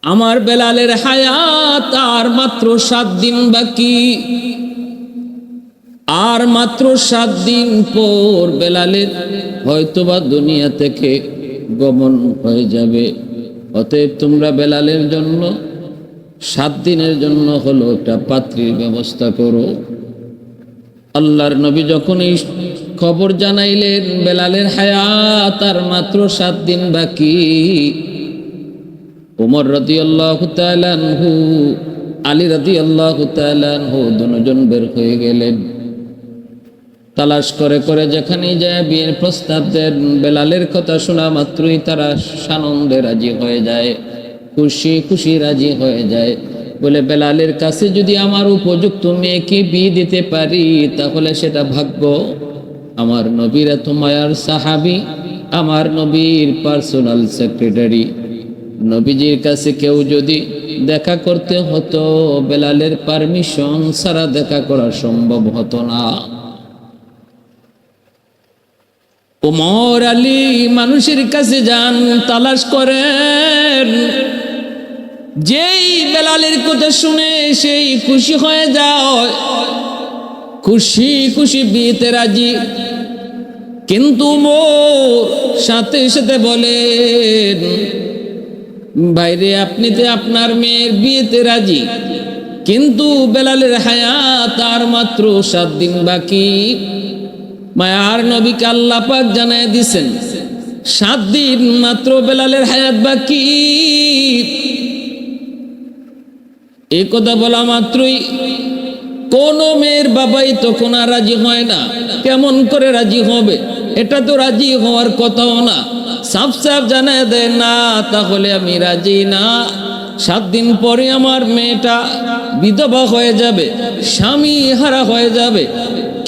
আমার বেলালের হায়াত আর মাত্র 7 দিন বাকি। আর মাত্র 7 দিন পর বেলালের হয়তোবা দুনিয়া থেকে গমন হয়ে যাবে। অতএব তোমরা বেলালের জন্য 7 দিনের জন্য হলো একটা পাত্রীর ব্যবস্থা করো। আল্লাহর নবী যখন এই খবর জানাইলেন বেলালের হায়াত আর মাত্র 7 দিন বাকি, ওমর রাদিয়াল্লাহু তাআলা আনহু, আলী রাদিয়াল্লাহু তাআলা আনহু দুজন বের হয়ে গেলেন। তালাশ করে করে যেখানে যায় বিয়ের প্রস্তাব দেন। বেলালের কথা শোনা মাত্রই তারা সানন্দে রাজি হয়ে যায়, খুশি খুশি রাজি হয়ে যায়। বলে বেলালের কাছে যদি আমার উপযুক্ত মেয়েকে বিয়ে দিতে পারি তাহলে সেটা ভাগ্য। আমার নবীর এত মায়ার সাহাবী, আমার নবীর পার্সোনাল সেক্রেটারি, নবীজির কাছে কেউ যদি দেখা করতে হতো বেলালের পারমিশন ছাড়া দেখা করা সম্ভব হতো না। ওমর আলী মানুষের কাছে যান, তালাশ করেন। যেই বেলালের কথা শুনে সেই খুশি হয়ে যায়, খুশি খুশি বিয়েতে রাজি। কিন্তু ওমর সাথে সাথে বলেন, ভাইরে আপনি তো আপনার মেয়ের বিয়েতে রাজি, কিন্তু বেলালের হায়াত আর মাত্র 7 দিন বাকি। মায়ার নবীকে আল্লাহ পাক জানায় দিছেন 7 দিন মাত্র বেলালের হায়াত বাকি। এই কথা বলা মাত্রই কোন মেয়ের বাবাই তখন আর রাজি হয় না। কেমন করে রাজি হবে? এটা তো রাজি হওয়ার কথাও না। সাফ সাফ জানায় দেয়, না তাহলে আমি রাজি না। 7 দিন পরে আমার মেয়েটা বিধবা হয়ে যাবে, স্বামী হারা হয়ে যাবে।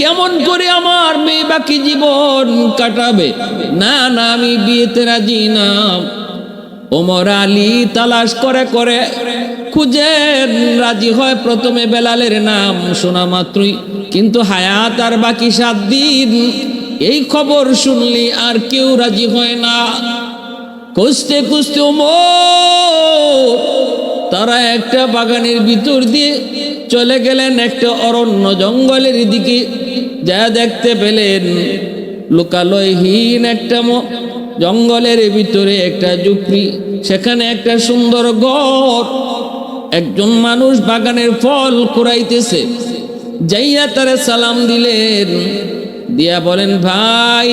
কেমন করে আমার মেয়ে বাকি জীবন কাটাবে? না না, আমি বিয়েতে রাজি না। ওমর আলী তালাশ করে করে খুঁজে রাজি হয় প্রথমে বেলালের নাম শোনা মাত্রই, কিন্তু হায়াত আর বাকি 7 দিন এই খবর শুনলি আর কেউ রাজি হয় না। খুঁজতে খুঁজতে ওমর তারা একটা বাগানের ভিতর দিয়ে চলে গেলেন, একটা অরণ্য জঙ্গলের দিকে। যা দেখতে পেলেন লোকালয়হীন একটা জঙ্গলের ভিতরে একটা ঝুপড়ি, সেখানে একটা সুন্দর ঘর। একজন মানুষ বাগানের ফল কুড়াইতেছে। যাইয়া তারে সালাম দিলেন, দিয়া বলেন, ভাই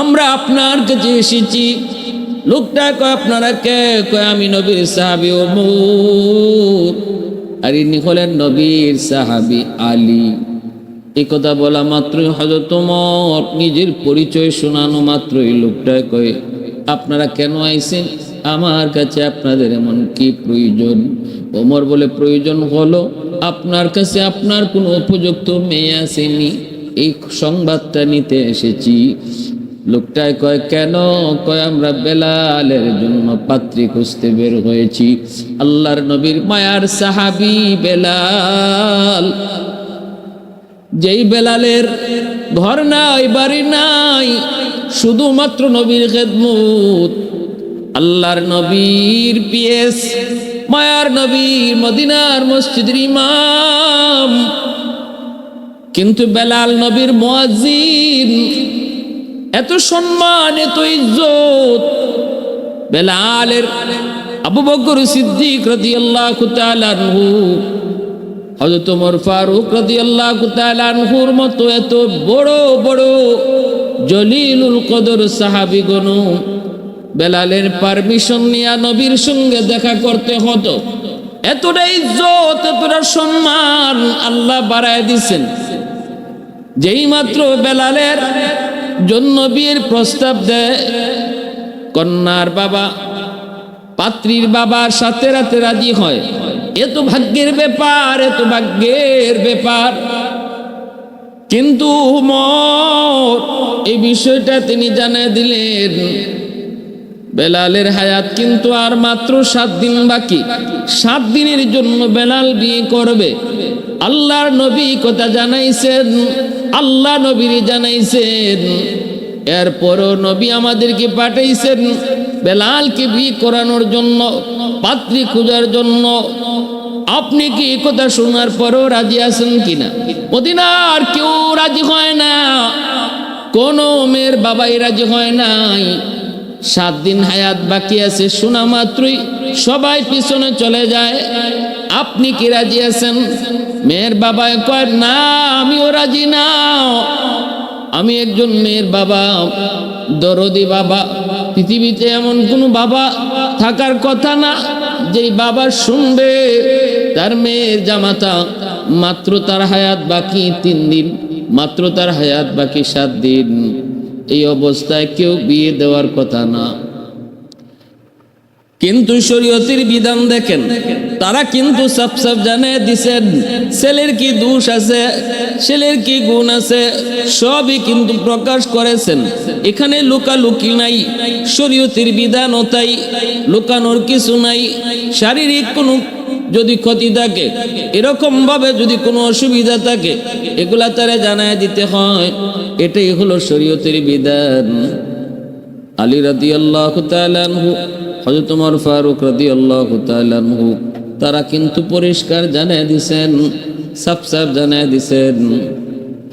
আমরা আপনার কাছে এসেছি। লোকটা কয়, আপনারা কে? কয়, আমি নবীর সাহাবী ওমর। আর ইনি হলেন নবীর সাহাবী আলী। এই কথা বলা মাত্রই হযরত ওমর নিজের পরিচয় শোনানো মাত্রই লোকটা কয়, আপনারা কেন আইছেন আমার কাছে? আপনাদের এমন কি প্রয়োজন? ওমর বলে, প্রয়োজন হলো আপনার কাছে আপনার কোনো উপযুক্ত মেয়ে আসেনি, এই সংবাদটা নিতে এসেছি। লোকটায় কয়, কেন? কয়, আমরা বেলালের জন্য পাত্রী খুঁজতে বের হয়েছি। আল্লাহর নবীর মায়ার সাহাবী বেলাল, যেই বেলালের ঘর নাই, বাড়ি নাই, শুধুমাত্র নবীর খেদমত। আল্লাহর নবীর পিএস, মায়ার নবীর মদিনার মসজিদের ইমাম, কিন্তু বেলাল নবীর মুয়াজ্জিন। এত সম্মান, এত ইজ্জত বেলালের। আবু বকর সিদ্দিক রাদিয়াল্লাহু তাআলা আনহু, হযরত ওমর ফারুক রাদিয়াল্লাহু তাআলা আনহুর মতো এত বড় বড় জলিলুল কদর সাহাবীগণ বেলালের পারমিশন নিয়ে নবীর সঙ্গে দেখা করতে হতো। এতটা ইজ্জত, এতটা সম্মান আল্লাহ বাড়ায় দিয়েছেন। যেই মাত্র বেলালের জন্য বিয়ের প্রস্তাব দেয়, কন্যার বাবা পাত্রীর বাবার সাথে রাতে রাজি হয়। এত ভাগ্যের ব্যাপার, এত ভাগ্যের ব্যাপার। কিন্তু ওমর এই বিষয়টা তিনি জানিয়ে দিলেন, বেলালের হায়াত কিন্তু আর মাত্র 7 দিন বাকি। 7 দিনের জন্য বেলাল বিয়ে করবে। আল্লাহর নবী কথা জানাইছেন, আল্লাহ নবীর জানাইছেন। এরপরও নবী আমাদেরকে পাঠাইছেন বেলালকে বিয়ে করানোর জন্য, পাত্রী খোঁজার জন্য। আপনি কি এই কথা শোনার পরও রাজি আছেন কিনা? মদিনার কেউ রাজি হয় না, কোনো মেয়ের বাবাই রাজি হয় নাই। 7 দিন হায়াত বাকি আছে শোনা মাত্রই সবাই পিছনে চলে যায়। আপনি কি রাজি আছেন? মেয়ের বাবা কয় না, আমিও রাজি না। আমি একজন মেয়ের বাবা, দরদি বাবা। পৃথিবীতে এমন কোনো বাবা থাকার কথা না যেই বাবা শুনবে তার মেয়ের জামাতা মাত্র তার হায়াত বাকি 3 দিন, মাত্র তার হায়াত বাকি 7 দিন, এই অবস্থায় কেউ বিয়ে দেওয়ার কথা না। কিন্তু শরীয়তের বিধান দেখেন, তারা কিন্তু সাফ সাফ জানিয়ে দিছেন ছেলের কি দোষ আছে, ছেলের কি গুণ আছে, সবই কিন্তু প্রকাশ করেছেন। এখানে লুকালুকি নাই, শরীয়তের বিধানও তাই, লুকানোর কিছু নাই। শারীরিক কোনো যদি ক্ষতি থাকে, এরকম ভাবে যদি কোনো অসুবিধা থাকে, এগুলা তারা জানায় দিতে হয়। এটাই হলো শরীয়তের বিধান। আলী রাদিয়াল্লাহু তাআলা আনহু, হযরত ওমর ফারুক রাদিয়াল্লাহু তাআলা আনহু, তারা কিন্তু পরিষ্কার জানিয়ে দিয়েছেন, সাফ সাফ জানিয়ে দিয়েছেন,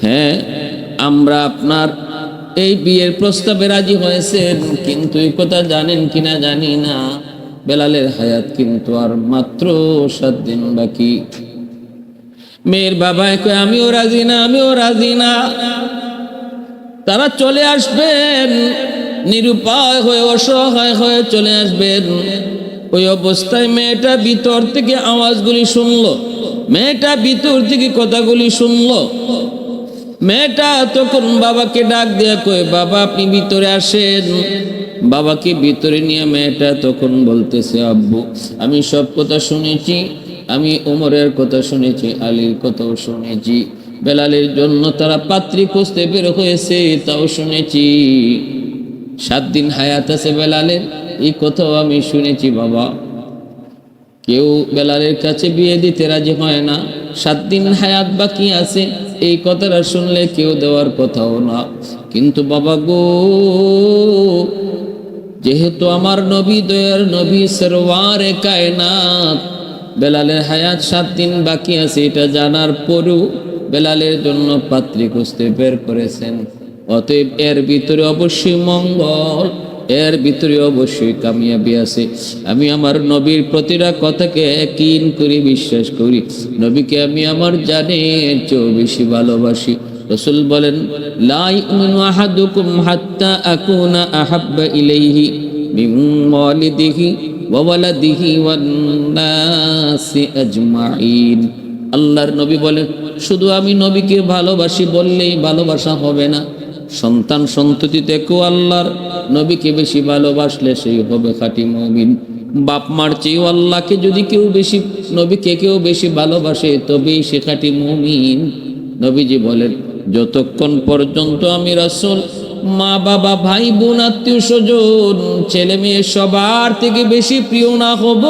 হ্যাঁ আমরা আপনার এই বিয়ের প্রস্তাবে রাজি হয়েছেন, কিন্তু এই কথা জানেন কিনা জানি না, বেলালের হায়াত কিন্তু আর মাত্র 7 দিন বাকি। মেয়ের বাবা কয় আমিও রাজি না, আমিও রাজি না। তারা চলে আসবেন, নিরুপায় হয়ে অসহায় হয়ে চলে আসবেন। ওই অবস্থায় মেয়েটা ভিতর থেকে আওয়াজগুলি শুনলো, মেয়েটা ভিতর থেকে কথাগুলি শুনলো। মেয়েটা তখন বাবাকে ডাক দেয়া কয় বাবা আপনি ভিতরে আসেন। বাবাকে ভিতরে নিয়ে মেয়েটা তখন বলতেছে আব্বু আমি সব কথা শুনেছি, আমি ওমরের কথা শুনেছি, আলীর কথাও শুনেছি, বেলালের জন্য তারা পাত্রী খুঁজতে বের হয়েছে তাও শুনেছি, 7 দিন হায়াত আছে বেলালের এই কথাও আমি শুনেছি বাবা। কেউ বেলালের কাছে বিয়ে দিতে রাজি হয় না, 7 দিন হায়াত বাকি আছে এই কথাটা শুনলে কেউ দেওয়ার কথাও না। কিন্তু বাবা গো, যেহেতু আমার নবী দয়ার নবী সরওয়ারে কায়নাত বেলালের হায়াত 7 দিন বাকি আছে এটা জানার পরেও বেলালের জন্য পাত্রী খুঁজতে বের করেছেন, অতএব এর ভিতরে অবশ্যই মঙ্গল, এর ভিতরে অবশ্যই কামিয়াবি আছে। আমি আমার নবীর প্রতিটা কথাকে ইয়াকিন করি, বিশ্বাস করি, নবীকে আমি আমার জানের চেয়েও বেশি ভালোবাসি। রাসূল বলেন লা ইউমিনু আহাদুকুম হাত্তা আকুনা আহাব্বা ইলাইহি মিন ওয়ালিদিহি ওয়া ওয়ালাদিহি ওয়ান নাসি আজমাইন। আল্লাহর নবী বলেন শুধু আমি নবীকে ভালোবাসি বললেই ভালোবাসা হবে না, সন্তান সন্ততি থেকেও আল্লাহর নবীকে বেশি ভালোবাসলে সেই হবে খাঁটি মুমিন। বাপ মার চেয়েও আল্লাহকে যদি কেউ বেশি, নবীকে কেউ বেশি ভালোবাসে তবেই সে খাঁটি মুমিন। নবীজি বলেন যতক্ষণ পর্যন্ত আমি রাসূল মা বাবা ভাই বোন আত্মীয় স্বজন ছেলে মেয়ে সবার থেকে বেশি প্রিয় না হব,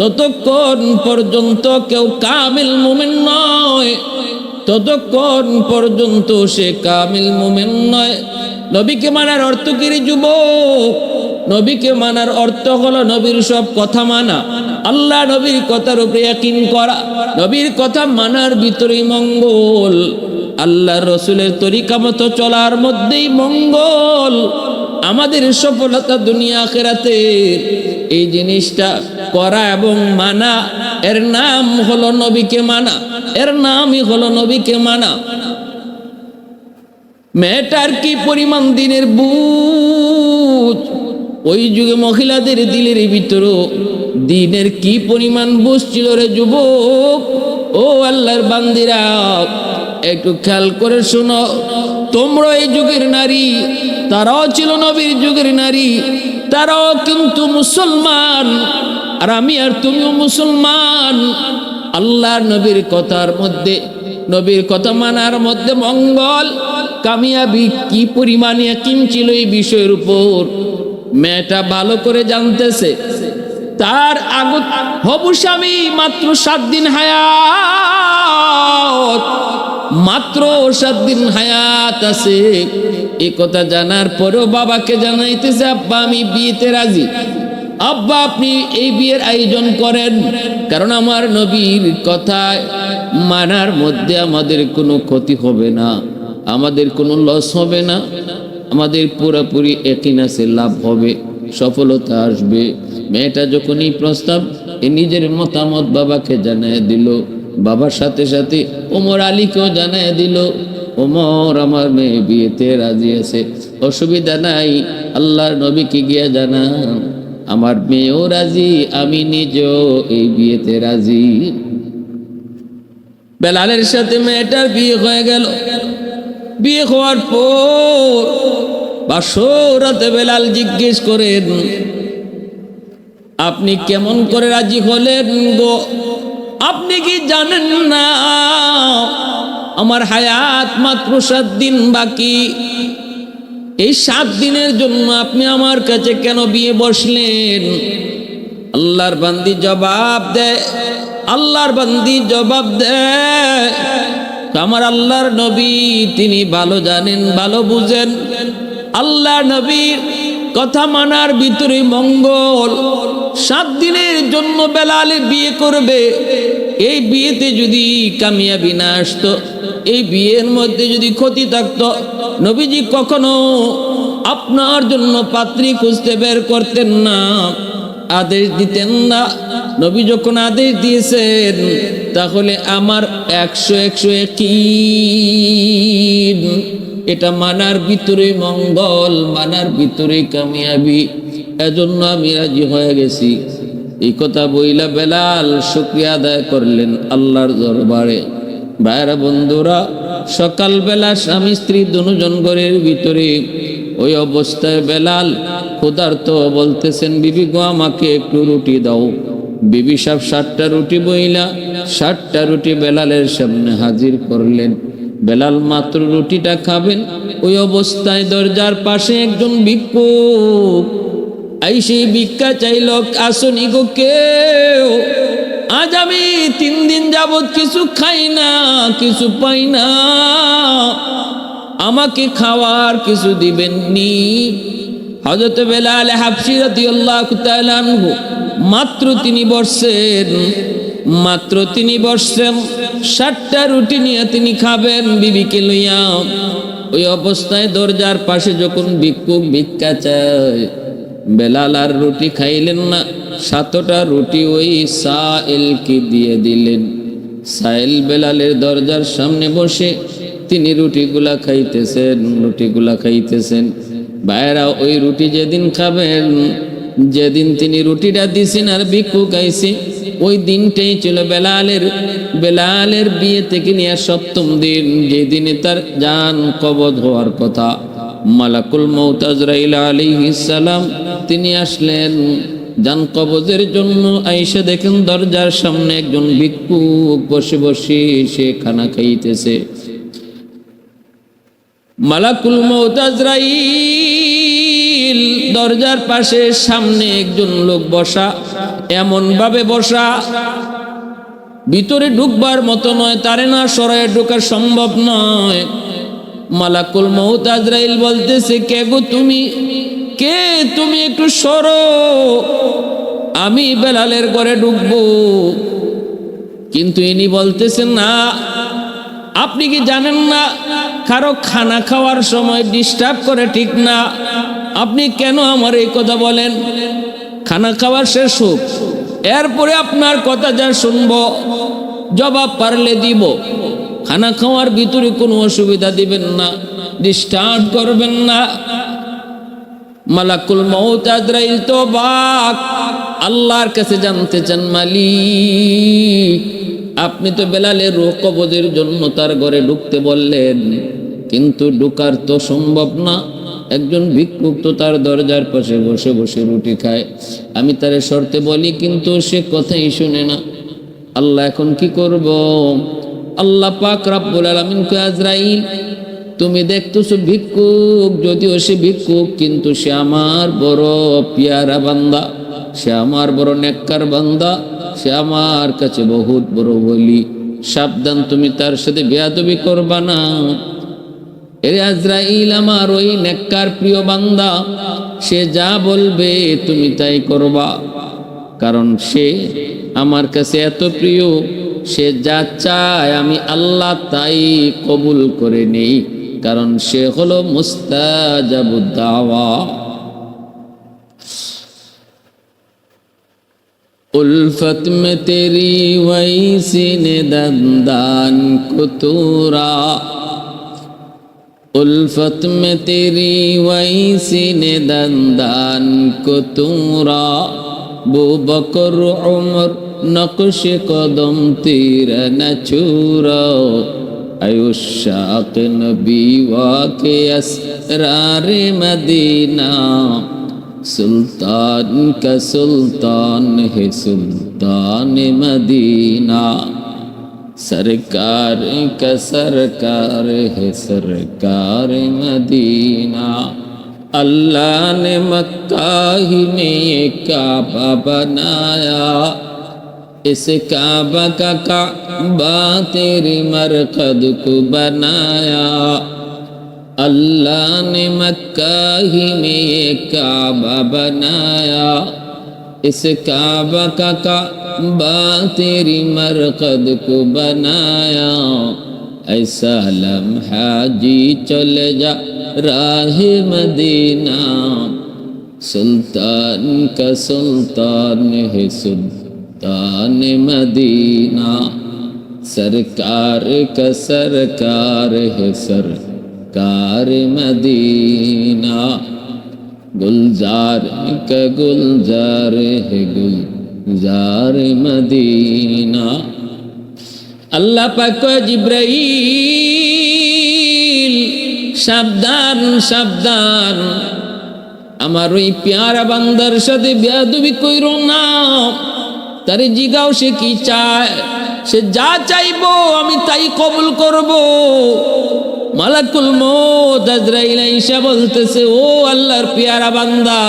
ততক্ষণ পর্যন্ত কেউ কামিল মুমিন নয়, ততক্ষণ পর্যন্ত সে কামিল মুমিন নয়। নবীকে মানার অর্থ কি রে যুবক? নবীকে মানার অর্থ হলো নবীর সব কথা মানা, আল্লাহ নবীর কথার উপরে ইয়াকিন করা, নবীর কথা মানার ভিতরেই মঙ্গল, আল্লাহ রসুলের তরিকা মতো চলার মধ্যেই মঙ্গল, আমাদের সফলতা দুনিয়া আখিরাতে। এই জিনিসটা করা এবং মানা, এর নাম হলো নবীকে মানা, এর নামই হলো নবীকে মানা। মেয়েটার কি পরিমাণ দিনের বুঝ, ওই যুগে মহিলাদের দিলের ভিতরে দিনের কি পরিমাণ বুঝ ছিল রে যুবক। ও আল্লাহর বান্দিরা একটু খেয়াল করে শোনো, তোমরা এই যুগের নারী, তারাও ছিল নবীর যুগের নারী, তারাও কিন্তু মুসলমান, আর আমি আর তুমিও মুসলমান। আল্লাহর নবীর কথার মধ্যে, নবীর কথা মানার মধ্যে মঙ্গল কামিয়াবি কি পরিমাণ ইয়াকিন ছিল এই বিষয়ের উপর মেয়েটা ভালো করে জানতেছে। তার আগত হবু স্বামী মাত্র 7 দিন হায়াত, মাত্র 7 দিন হায়াত আছে, এই কথা জানার পরেও বাবাকে জানাইতেছে, আব্বা আমি বিয়েতে রাজি, আব্বা আপনি এই বিয়ের আয়োজন করেন, কারণ আমার নবীর কথা মানার মধ্যে আমাদের কোনো ক্ষতি হবে না, আমাদের কোনো লস হবে না, আমাদের পুরোপুরি একই নাসে লাভ হবে, সফলতা আসবে। মেয়েটা যখন এই প্রস্তাব নিজের মতামত বাবাকে জানায় দিল, বাবার সাথে সাথে ওমর আলীকেও জানায় দিল, ওমর আমার মেয়ে বিয়েতে রাজি আছে, অসুবিধা নাই, আল্লাহর নবীকে গিয়ে জানান আমার মেয়েও রাজি, আমি নিজেও এই বিয়েতে রাজি। বেলালের সাথে মেয়েটার বিয়ে হয়ে গেল। বিয়ে হওয়ার পর বাসরাতে বেলাল জিজ্ঞেস করেন, আপনি কেমন করে রাজি হলেন গো? আপনি কি জানেন না আমার হায়াত মাত্র 7 দিন বাকি? এই 7 দিনের জন্য আপনি আমার কাছে কেন বিয়ে বসলেন? আল্লাহর বান্দি জবাব দেয়, আল্লাহর বান্দি জবাব দেয়, আমার আল্লাহর নবী তিনি ভালো জানেন, ভালো বুঝেন, আল্লাহ নবীর কথা মানার ভিতরে মঙ্গল। 7 দিনের জন্য বেলালে বিয়ে করবে, এই বিয়েতে যদি কামিয়াবি না আসতো, এই বিয়ের মধ্যে যদি ক্ষতি থাকতো, নবীজি কখনো আপনার জন্য পাত্রী খুঁজতে বের করতেন না, আদেশ দিতেন না। নবী যখন আদেশ দিয়েছেন, তাহলে আমার 100 ইয়াকিন, এটা মানার ভিতরে মঙ্গল, মানার ভিতরে কামিয়াবি, এজন্য আমি রাজি হয়ে গেছি। এই কথা বইলা বেলাল শুকরিয়া আদায় করলেন আল্লাহর দরবারে। ভাইরা বন্ধুরা, সকালবেলা স্বামী স্ত্রী দুজন ঘরের ভিতরে, ওই অবস্থায় বেলাল ক্ষুধার্ত, বলতেছেন বিবি গো আমাকে একটু রুটি দাও। বিবি সাহেব 7টা রুটি বইলা 7টা রুটি বেলালের সামনে হাজির করলেন। বেলাল মাত্র রুটিটা খাবেন, ওই অবস্থায় দরজার পাশে একজন ভিক্ষুক আইসে ভিক্ষা চাইল, আসনি গো কেউ? আজ আমি 3 দিন যাবত কিছু খাই না, কিছু পাই না, আমাকে খাওয়ার কিছু দিবেননি? হযরত বেলাল হাবশী রাদিয়াল্লাহু তাআলা আনহু মাত্র তিনি বসছেন, মাত্র তিনি বসছেন, 7টা রুটি নিয়ে তিনি খাবেন বিবিকে লইয়া। ওই অবস্থায় দরজার পাশে যখন ভিক্ষুক ভিক্ষা চায়, বেলাল আর রুটি খাইলেন না, 7টা রুটি ওই সাইলকে দিয়ে দিলেন। সাইল বেলালের দরজার সামনে বসে তিনি রুটিগুলা খাইতেছেন, রুটিগুলা খাইতেছেন। ভাইরা ওই রুটি যেদিন খাবেন, যেদিন তিনি রুটিটা দিছেন আর ভিক্ষুক আইছে, ওই দিনটাই ছিল বেলালের বিয়ে থেকে নিয়ে 7ম দিন, যেদিনে তার জান কবজ হওয়ার কথা। মালাকুল মউত আজরাইল আলাইহিস সালাম তিনি আসলেন জান কবজের জন্য। আয়েশা দেখেন দরজার সামনে একজন ভিক্ষুক বসে বসে সে খানা খাইতেছে। মালাকুল মউত আজরাইল দরজার পাশে সামনে একজন লোক বসা, এমন ভাবে বসা ভিতরে ঢুকবার মতো নয়, তারে না সরায় ঢোকা সম্ভব নয়। মালাকুল মউত আজরাইল বলতেছে, কে গো তুমি? কে তুমি? একটু সরো, আমি বেলালের ঘরে ঢুকবো। কিন্তু ইনি বলতেছেন না, আপনি কি জানেন না কারো খানা খাওয়ার সময় ডিস্টার্ব করে ঠিক না? আপনি কেন আমার এই কথা বলেন? খানা খাওয়ার শেষ হোক, এরপরে আপনার কথা যা শুনবো জবাব পারলে দিব। খানা খাওয়ার ভিতরে কোনো অসুবিধা দিবেন না, ডিস্টার্ব করবেন না। মালাকুল মউত আজরাইল তো বাক আল্লাহর কাছে জানতে চান, মালিক আপনি তো বেলালের রূহ কবজের জন্য তার ঘরে ঢুকতে বললেন, কিন্তু ঢুকার তো সম্ভব না। একজন ভিক্ষুক তো তার দরজার পাশে বসে বসে রুটি খায়, আমি তারে শর্তে বলি কিন্তু সে কথাই শুনে না। আল্লাহ এখন কি করব? আল্লাহ পাক রব্বুল আলামিন কয়, আজরাইল তুমি দেখতেছো ভিক্ষুক, যদিও সে ভিক্ষুক কিন্তু সে আমার বড় পিয়ারা বান্দা, সে আমার বড় নেককার বান্দা, সে আমার কাছে বহুত বড় বলি। সাবধান, তুমি তার সাথে বেয়াদবি করবা না। এরে আজরাইল, আমার ওই নেককার প্রিয় বান্দা, সে যা বলবে তুমি তাই করবা, কারণ সে আমার কাছে এত প্রিয়, সে যা চায় আমি আল্লাহ তাই কবুল করে নেই, কারণ সে হলো মুস্তাজাবুদ দাওয়া। उल्फत में तेरी वही सीने दंदान को तूरा, उल्फत में तेरी वही सीने दंदान को तूरा, बू बकर उमर नक्श कदम तेरा न छूरा, आयुष्शाक नबी वाके असरार मदीना, सुल्तान का सुल्तान है सुल्तान मदीना, सरकार का सरकार है सरकार मदीना। अल्लाह ने मक्का ही में ये काबा बनाया, इस काबा का काबा तेरी मरकद को बनाया, अल्लाह ने मक्का ही में ये काबा बनाया, इस काबा का काबा तेरी मरकद को बनाया, ऐसा लम्हा जी चले जा राह मदीना, सुल्तान का सुल्तान है सुल्तान मदीना, सरकार का सरकार है सरकार मदीना, गुलजार का गुलजार है गुलजार मदीना। अल्लाह पाक को जिब्राइल সাবধান সাবধান, আমার ওই পেয়ারা বান্দার সাথে বেয়াদবি কইরো না, তারে জিগাও সে কি চায়, সে যা চাইবো আমি তাই কবুল করব। মালাকুল মউত আজরাইল আইসা বলতেছে, ও আল্লাহর পেয়ারা বান্দা,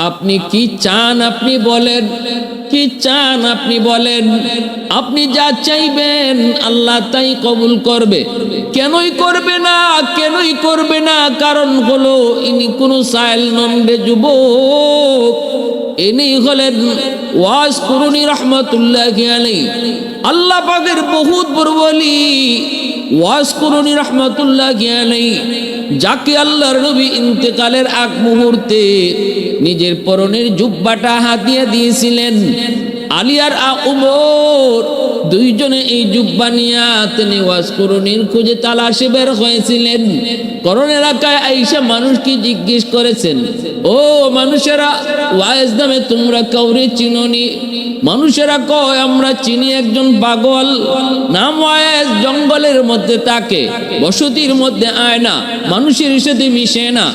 আপনি কি চান আপনি বলেন, কি চান আপনি বলেন, আপনি যা চাইবেন আল্লাহ তাই কবুল করবে। কেনই করবে না, কেনই করবে না, কারণ হলো ইনি কোনো সাইল নন্ডে যুবক, ইনি হলেন ওয়াজ কুরুনি রহমাতুল্লাহি আলাইহি, আল্লাহ পাকের বহুত বড় ওলি ওয়াজ কুরুনি রহমাতুল্লাহি আলাইহি, যাকে আল্লাহর নবী ইন্তেকালের আগ মুহূর্তে নিজের পরনের জুব্বাটা হাতিয়ে দিয়েছিলেন। আলী আর উমর দুইজনে এই জুব্বা নিয়ে তিনি ওয়াজ কুরুনির খুঁজে তালাশে বের হয়েছিলেন। করণ এলাকায় আইসা মানুষকে জিজ্ঞেস করেছেন, ও মানুষেরা, ওয়াজ নামে তোমরা কাউরে চিনোনি? মানুষেরা কয় আমরা চিনি একজন পাগল, নাম ওয়াজ, জঙ্গলের মধ্যে থাকে, বসতির মধ্যে আয় না, মানুষের সাথে মিশে না,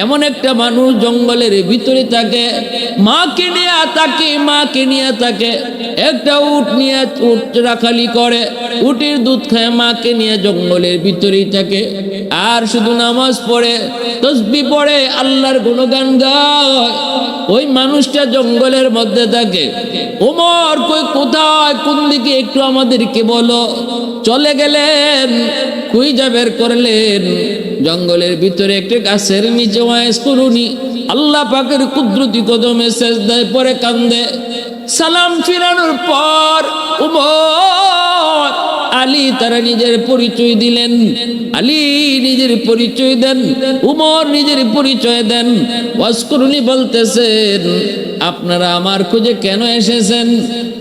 এমন একটা মানুষ জঙ্গলের ভিতরে থাকে, মাকে নিয়ে থাকে, মাকে নিয়ে থাকে, একটা উট নিয়ে উট রাখালি করে, উটের দুধ খায়, মাকে নিয়ে জঙ্গলের ভিতরেই থাকে, আর শুধু নামাজ পড়ে, তসবিহ পড়ে, আল্লাহর গুণগান গায়। ওই মানুষটা জঙ্গলের মধ্যে থাকে। ওমর কই কোথায়, কোন দিকে একটু আমাদেরকে বলো। চলে গেলেন, খুঁজে বের করলেন, জঙ্গলের ভিতরে একটা গাছের নিচে ওয়াজ কুরুনি আল্লাহ পাকের কুদরতি কদমে সেজদায় পড়ে কান্দে। সালাম ফিরানোর পর উমর আলী তারা নিজের পরিচয় দিলেন, আলী নিজের পরিচয় দেন, উমর নিজের পরিচয় দেন। ওয়াজ কুরুনি বলতেছেন, আপনারা আমার খুঁজে কেন এসেছেন?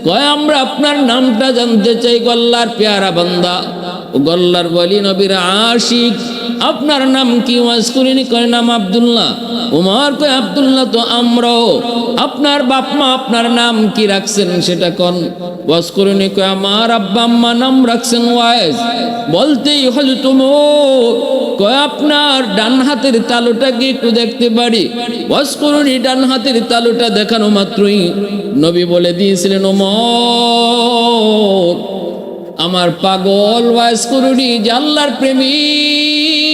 কয় আমরা আপনার নামটা জানতে চাই, গল্লার পেয়ারা বান্দা, গল্লার বলি নবীর আশিক, আপনার নাম কি? ওয়াজ কুরুনি কয় নাম আব্দুল্লাহ। উমর কয় আব্দুল্লাহ তো আমরাও, আপনার বাপ মা আপনার নাম কি রাখছেন সেটা কোন? ওয়াজ কুরুনি কয় আমার আব্বা আম্মা নাম রাখছেন ওয়াজ। বলতেই হল তোমর কয় আপনার ডান হাতের তালুটা কি একটু দেখতে পারি? ওয়াজ কুরুনি ডান হাতের তালুটা দেখানো মাত্রই নবী বলে দিয়েছিলেন, ওমর আমার পাগল ওয়াজ কুরুনি যে আল্লাহর প্রেমিক,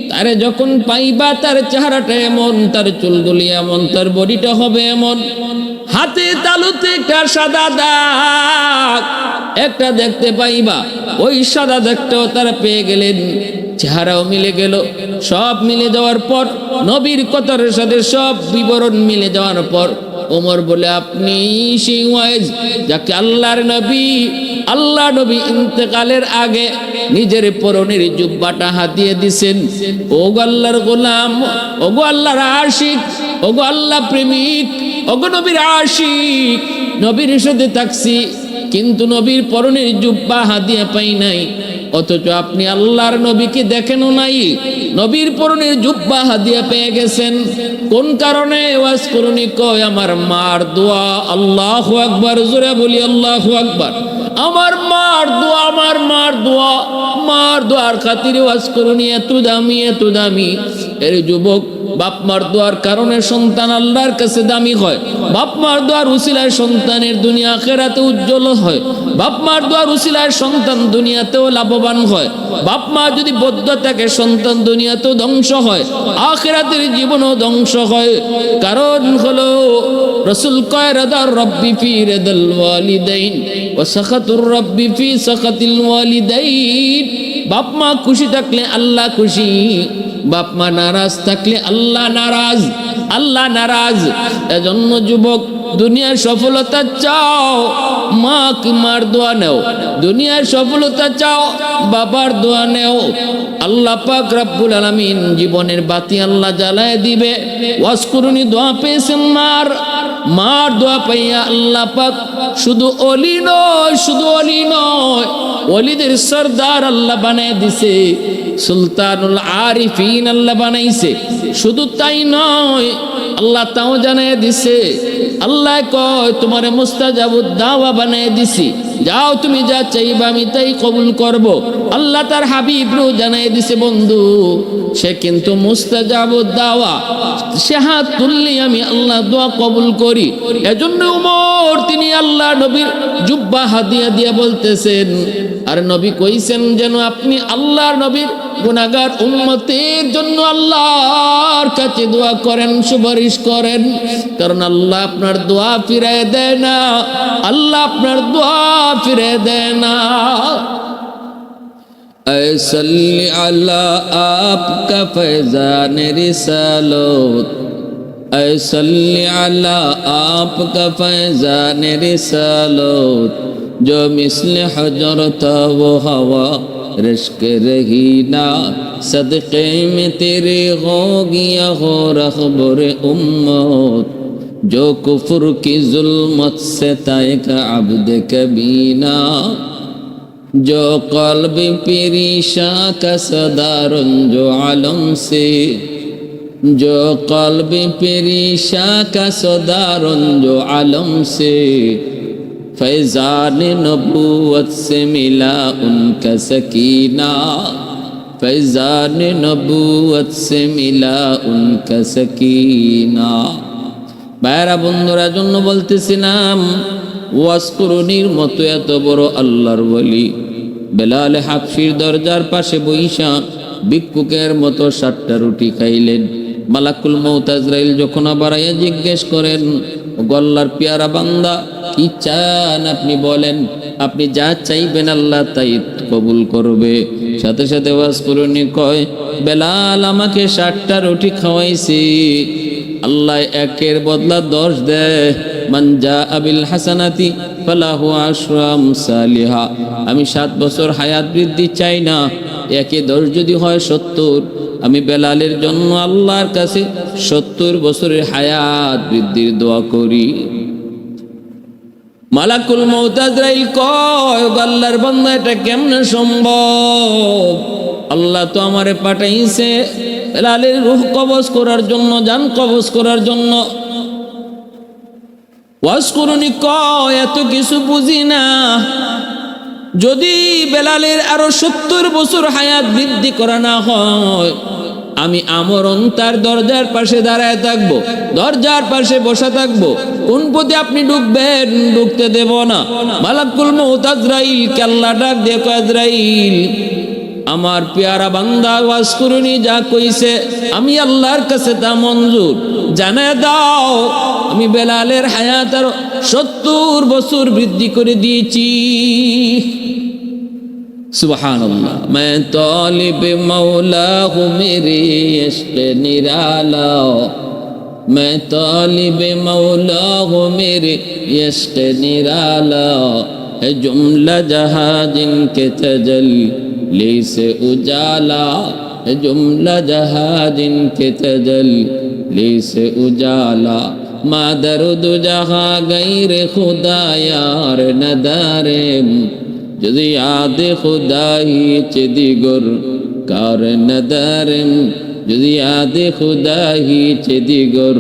তারে যখন পাইবা তার চেহারাটা এমন, তার চুলগুলি এমন, তার বডিটা হবে এমন, হাতে তালুতে একটা সাদা দাগ একটা দেখতে পাইবা। ওই সাদা দাগটাও তারা পেয়ে গেলেন, চেহারাও মিলে গেল। সব মিলে যাওয়ার পর, নবীর কথার সাথে সব বিবরণ মিলে যাওয়ার পর ওমর বলে, আপনি সেই ওয়াইজ যাকে আল্লাহ নবী ইন্তেকালের আগে নিজের পরনের জুব্বাটা হাতিয়ে দিছেন। ওগো আল্লাহর গোলাম, ওগো আল্লাহর আশিক, ওগো আল্লাহ প্রেমিক, ওগো নবীর আশিক, নবীর সাথে থাকছি কিন্তু নবীর পরনের জুব্বা হাতিয়ে পাই নাই, অথচ আপনি আল্লাহর নবীকে দেখেনও নাই, নবীর পরনের জুব্বা হাদিয়া পেয়ে গেছেন। কোন কারণে? ওয়াজ করুনি কয় আমার মার দোয়া। আল্লাহু আকবার, জোরে বলি আল্লাহু আকবার। আমার মার দোয়া, আমার মার দোয়া, মার দোয়ার খাতিরে ওয়াজ করুনি। এত দামি, এত দামি। এর যুবক, বাপ মার দোয়ার কারণে সন্তান আল্লাহর কাছে দামি হয়। বাপ মার দোয়ার উসিলায় সন্তানের দুনিয়া আখিরাতে উজ্জ্বল হয়। বাপ মার দোয়ার উসিলায় সন্তান দুনিয়াতেও লাভবান হয়। বাপ মা যদি বদ্ধ থাকে সন্তান দুনিয়াতেও ধ্বংস হয়, আখিরাতের জীবনও ধ্বংস হয়। কারণ হলো রাসূল কয়, রাদার রব্বি ফি রাদাল ওয়ালিদাইন ওয়া সাখাতুর রব্বি ফি সাখাতিল ওয়ালিদাইন। বাপ মা খুশি থাকলে আল্লাহ খুশি, বাপ মা নারাজ থাকলে আল্লাহ নারাজ, আল্লাহ নারাজ। এজন্য যুবক, দুনিয়ার সফলতা চাও, মা কি মার দোয়া নেও। দুনিয়ার সফলতা চাও, বাবার দোয়া নেও। আল্লাহ পাক রব্বুল আলামিন জীবনের বাতি আল্লাহ জ্বালায় দিবে। ওয়াজ করুনি দোয়া পেয়েছেন মার দোয়া পাইয়া আল্লাহ পাক শুধু ওলি নয়, শুধু ওলি নয়, ওলিদের সরদার আল্লাহ বানায় দিছে, সুলতানুল আরিফিন আল্লাহ বানাইছে। শুধু তাই নয়, আল্লাহ তাও জানায় দিছে। আল্লাহ কয়, তোমারে মুস্তাজাবুদ দাওয়া বানায় দিছি, যাও তুমি যা চাইবা আমি তাই কবুল করব। আল্লাহ তার হাবিবরও জানায় দিছে, বন্ধু সে কিন্তু মুস্তাজাবুদ দাওয়া, সে হাত তুললে আমি আল্লাহ দোয়া কবুল করি। এজন্য উমর তিনি আল্লাহ নবীর জুব্বা হাদিয়া দিয়া বলতেছেন, আর নবী কইছেন যেন আপনি আল্লাহর নবীর গুনাহগার উম্মতের জন্য আল্লাহর কাছে দোয়া করেন, সুপারিশ করেন। কারণ আল্লাহ আপনার দোয়া ফিরায় দেয় না, আল্লাহ আপনার দোয়া ফিরায় দেয় না। ऐ सल्ली अला आपका फैज़ान रिसालत, ऐ सल्ली अला आपका फैज़ान रिसालत, जो मिस्ल हजरत वो हवा रश्क रही ना, सदक़े में तेरे हो गया हो रखबर उम्मत, जो कुफ्र की जुल्मत से तायक अब्द कबीना, जो क़ल्ब परीशा का सदारन जो आलम से, जो क़ल्ब परीशा का सदारन जो आलम से, फैज़ान नबूवत से मिला उनका सकीना, फैज़ान नबूवत से मिला उनका सकीना। বাইরা বন্ধুরা, জন্য বলতেছিলাম, ওয়াজ করুনির মতো এত বড় আল্লাহর ওলি বেলাল হাবশির দরজার পাশে বইসা ভিক্ষুকের মতো 7টা রুটি খাইলেন। মালাকুল মউত আজরাইল যখন আবার আয়া জিজ্ঞেস করেন, আল্লাহর পেয়ারা বান্দা কি চান আপনি বলেন, আপনি যা চাইবেন আল্লাহ তাই কবুল করবে। সাথে সাথে ওয়াজ করুনি কয়, বেলাল আমাকে 7টা রুটি খাওয়াইছে, আল্লাহ একের বদলা 10 দেয়। মান জাআ বিল হাসানাতি ফালাহু আশরু আমসালিহা। আমি 7 বছর হায়াত বৃদ্ধি চাই না, একে 10 যদি হয় 70। আমি বেলালের জন্য আল্লাহর কাছে 70 বছরের হায়াত বৃদ্ধির দোয়া করি। মালাকুল মউত আজরাইল কয়, আল্লাহর বান্দা এটা কেমনে সম্ভব? আল্লাহ তো আমারে পাঠাইছে বেলালের রূহ কবজ করার জন্য, জান কবজ করার জন্য। ওয়াজ করুনি কয়, এত কিছু বুঝি না, যদি বেলালের আরো 70 বছর হায়াত বৃদ্ধি করা না হয়, আমি আমরণ তার দরজার পাশে দাঁড়ায় থাকবো, দরজার পাশে বসা থাকবো। কোন পথে আপনি ঢুকবেন, ঢুকতে দেব না। মালাকুল মউত আজরাইল কে আল্লাহ ডাক দিয়ে কয়, আজরাইল আমার পেয়ারা বান্দা ওয়াজ করুনি যা কইছে আমি আল্লাহর কাছে তা মঞ্জুর। জানা দাও আমি বেলালের হায়াত আর 70 বছর বৃদ্ধি করে দিয়েছি। সুবহানাল্লাহ। मैं तालिब मौला हूँ मेरे इश्क निराला, मैं तालिब मौला हूँ मेरे इश्क निराला, है जुमला जहाँ जिनके तजल्ली से उजाला, है जुमला जहाँ जिनके तजल्ली से उजाला, मा दर्द जहाँ गैर खुदा यार नदारे, যদি याद खुदा ही दिगर कार नदारम, যদি याद खुदा ही दिगर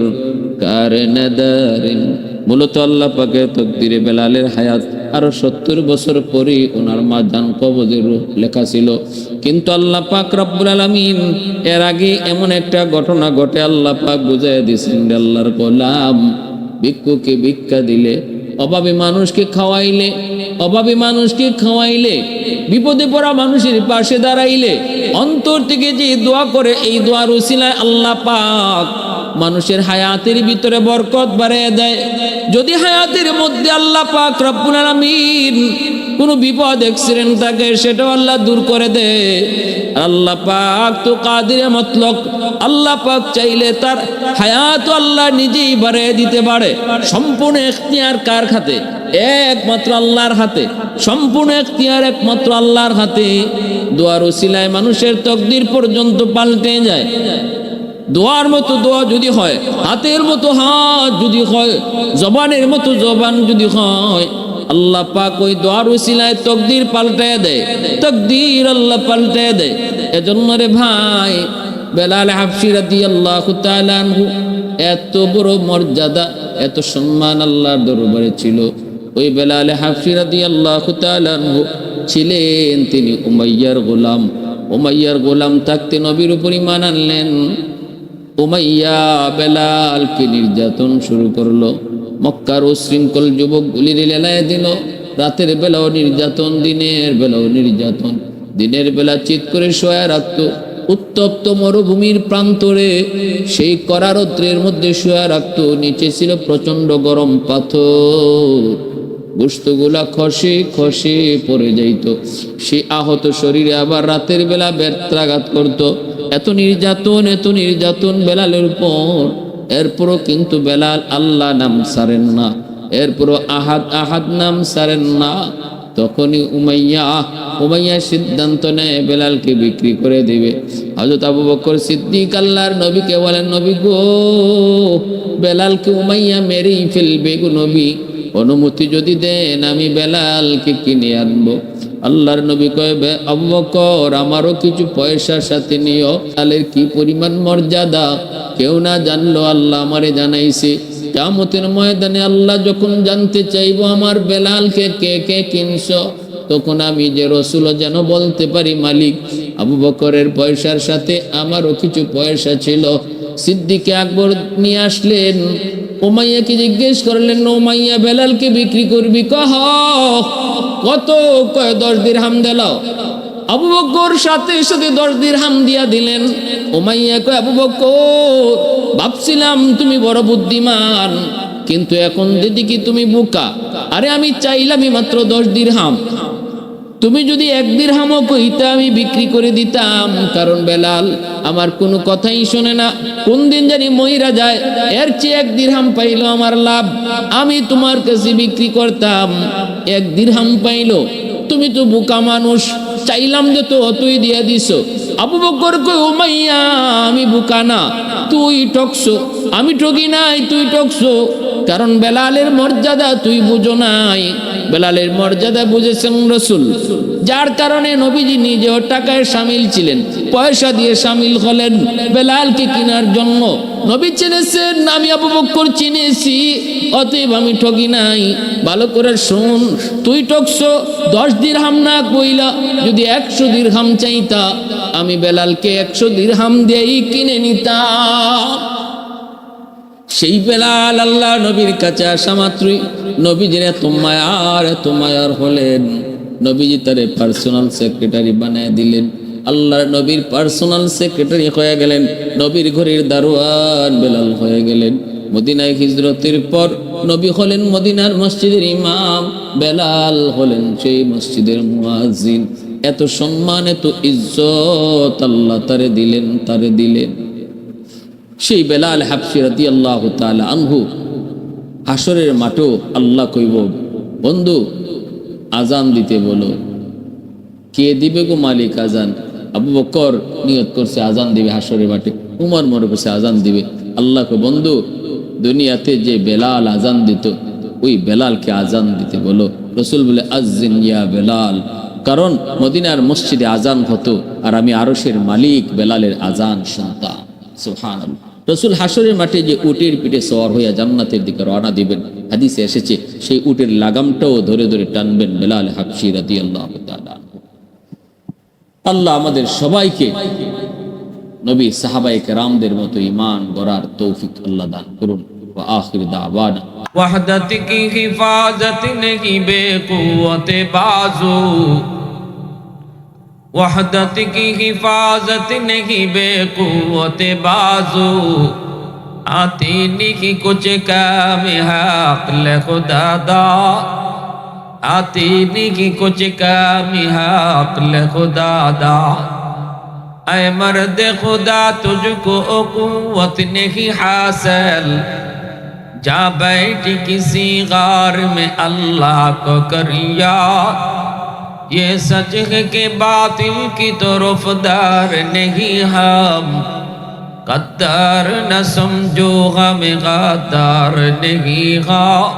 कार नदारम। মূলত আল্লাহ পাকের তকদিরে বেলালের হায়াত আরো 70 বছর পরে ওনার মা জান কবজের রূহ লেখা ছিল। কিন্তু আল্লাহ পাক রব্বুল আলামিন এর আগে এমন একটা ঘটনা ঘটে আল্লাহ পাক বুঝাইয়া দিয়েছেন, আল্লাহর গোলাম ভিক্ষুকে ভিক্ষা দিলে, অভাবী মানুষকে খাওয়াইলে, অভাবী মানুষকে খাওয়াইলে, বিপদে পড়া মানুষের পাশে দাঁড়াইলে, অন্তর থেকে যে দোয়া করে এই দোয়ার উসিলায় আল্লাহ পাক মানুষের হায়াতের ভিতরে বরকত বাড়িয়ে দেয়। যদি হায়াতের মধ্যে আল্লাহ পাক রব্বুল আলামিন কোনো বিপদ অ্যাক্সিডেন্ট থাকে সেটাও আল্লাহ দূর করে দেয়। আল্লাহ পাক তো কাদিরে মতলক, আল্লাহ পাক চাইলে তার হায়াত আল্লাহ নিজেই বাড়িয়ে দিতে পারে। সম্পূর্ণ এখতিয়ার কার হাতে? একমাত্র আল্লাহর হাতে। সম্পূর্ণ এখতিয়ার একমাত্র আল্লাহর হাতে। দোয়ার উসিলায় মানুষের তকদির পর্যন্ত পাল্টে যায়। দোয়ার মতো দোয়া যদি হয়, হাতের মতো হাত যদি হয়, জবানের মতো জবান যদি হয়, আল্লাহ পাক ওই দোয়ার উসিলায় তকদির পাল্টায় দেয়, তকদির আল্লাহ পাল্টায় দেয়। এজন্য রে ভাই, বেলাল হাবশী রাদিয়াল্লাহু তাআলা আনহু এত বড় মর্যাদা, এত সম্মান আল্লাহর দরবারে ছিল। ওই বেলাল হাবশী রাদিয়াল্লাহু তাআলা আনহু ছিলেন তিনি উমাইয়ার গোলাম। উমাইয়ার গোলাম থাকতে নবীর উপর ঈমান আনলেন। উমাইয়া বেলালকে নির্যাতন শুরু করলো। মক্কার উশৃঙ্খল যুবকগুলির লেলায় দিল। রাতের বেলাও নির্যাতন, দিনের বেলাও নির্যাতন। দিনের বেলা চিৎ করে শোয়া রাখত। উত্তপ্ত মরুভূমির প্রান্তরে সেই কড়া রৌদ্রের মধ্যে শোয়া রাখত। নিচে ছিল প্রচন্ড গরম পাথর, গোশতগুলা খসে খসে পড়ে যাইত। সে আহত শরীরে আবার রাতের বেলা ব্যর্থাঘাত করত। এত নির্যাতন, এত নির্যাতন বেলালের উপর। এরপরও কিন্তু বেলাল আল্লাহ নাম ছাড়েন না, এরপরও আহাদ আহাদ নাম ছাড়েন না। তখনই উমাইয়া সিদ্ধান্ত নেয় বেলালকে বিক্রি করে দিবে। হযরত আবু বকর সিদ্দিক আল্লাহর নবীকে বলেন, নবী গো, বেলালকে উমাইয়া মেরেই ফেলবে গো নবী, অনুমতি যদি দেন আমি বেলালকে কিনে আনবো। আল্লাহর নবী কয়, আবু বকর আমারও কিছু পয়সার সাথে নিও। বেলালের কি পরিমাণ মর্যাদা কেউ না জানলো, আল্লাহ আমারে জানাইছে। কিয়ামতের ময়দানে আল্লাহ যখন জানতে চাইবো আমার বেলালকে কে কে কিনছ, তখন আমি যে রসুল যেন বলতে পারি, মালিক আবু বকরের পয়সার সাথে আমারও কিছু পয়সা ছিল। সিদ্দিক আকবর নিয়ে আসলেন। উমাইয়াকে জিজ্ঞেস করলেন, উমাইয়া বেলালকে বিক্রি করবি? কহ কত? কয় 10 দিরহাম দিলাও। আবু বকর সাথে সাথে 10 দিরহাম দিয়া দিলেন। উমাইয়া কয়, আবু বকর ভাবছিলাম তুমি বড় বুদ্ধিমান, কিন্তু এখন দেখি তুমি বোকা। আরে আমি চাইলামই মাত্র 10 দিরহাম, তুমি যদি 1 দিরহামও কইতা আমি বিক্রি করে দিতাম। কারণ বেলাল আমার কোনো কথাই শোনে না, কোন দিন জানি মইরা যায়। এর চেয়ে 1 দিরহাম পাইলো আমার লাভ, আমি তোমার কাছে বিক্রি করতাম। 1 দিরহাম পাইলো, তুমি তো বোকা মানুষ, চাইলাম যে তো অতই দিয়া দিছো। আবু বকর কই, উমাইয়া আমি বোকা না, তুই ঠকছো। আমি ঠকি নাই, তুই ঠকছো। কারণ বেলালের মর্যাদা তুই বুঝো নাই। বেলালের মর্যাদা বুঝেছেন রাসূল, যার কারণে নবীজি নিজেও টাকায় শামিল ছিলেন, পয়সা দিয়ে শামিল হলেন বেলালকে কেনার জন্য। নবী চিনেছেন, আমি আবু বকর চিনেছি, অতএব আমি ঠকি নাই। ভালো করে শুন, তুই ঠকছো। 10 দিরহাম না কইলা, যদি 100 দিরহাম চাইতা আমি বেলালকে 100 দিরহাম দিয়েই কিনে নিতাম। সেই বেলাল আল্লাহ নবীর কাছে আসা মাত্রই নবীজির এত মায়ার হলেন, নবীজি তারে পার্সোনাল সেক্রেটারি বানায় দিলেন। আল্লাহর নবীর পার্সোনাল সেক্রেটারি হয়ে গেলেন, নবীর ঘরের দারোয়ান বেলাল হয়ে গেলেন। মদিনায় হিজরতের পর নবী হলেন মদিনার মসজিদের ইমাম, বেলাল হলেন সেই মসজিদের মুয়াজ্জিন। এত সম্মান, এত ইজ্জত আল্লাহ তারে দিলেন। সেই বেলাল হাবশী রাদিয়াল্লাহু তাআলা আনহু হাসরের মাঠেও আল্লাহ কইব, বন্ধু আজান দিতে বলো। কে দিবে গো মালিক আজান? আবু বকর নিয়ত করছে আজান দিবে হাসরের মাঠে, উমর মনে করছে আজান দিবে। আল্লাহ কই, বন্ধু দুনিয়াতে যে বেলাল আজান দিত ওই বেলালকে আজান দিতে বলো। রসুল বলে আজ্জিন ইয়া বেলাল, কারণ মদিনার মসজিদে আজান হতো আর আমি আরশের মালিক বেলালের আজান শুনতাম। সুবহানাল্লাহ। রসুল হাসরের মাঠে যে উটের পিঠে সওয়ার হইয়া জান্নাতের দিকে রওনা দিবেন, হাদিসে এসেছে সেই উটের লাগামটাও ধরে ধরে টানবেন বেলাল হাবশী রাদিয়াল্লাহু তাআলা। আল্লাহ আমাদের সবাইকে নবী সাহাবায়ে কেরামদের মতো ঈমান গড়ার তৌফিক আল্লাহ দান করুন। ওয়া আখির দাওয়ানা वहदत की हिफाजत नहीं बेकुव्वत बाजू, वहदत की हिफाजत नहीं बेकुव्वत बाजू, आती नहीं कुछ काम है अक्ल खुदा दा, आती नहीं कुछ काम है अक्ल खुदा दा। ऐ मर्द खुदा तुझको कुव्वत नहीं हासिल, जा बैठी किसी गार में अल्लाह को कर याद, ये सच है कि बातिल की तरफदार नहीं हम, गद्दार न समझो हम गद्दार नहीं हम,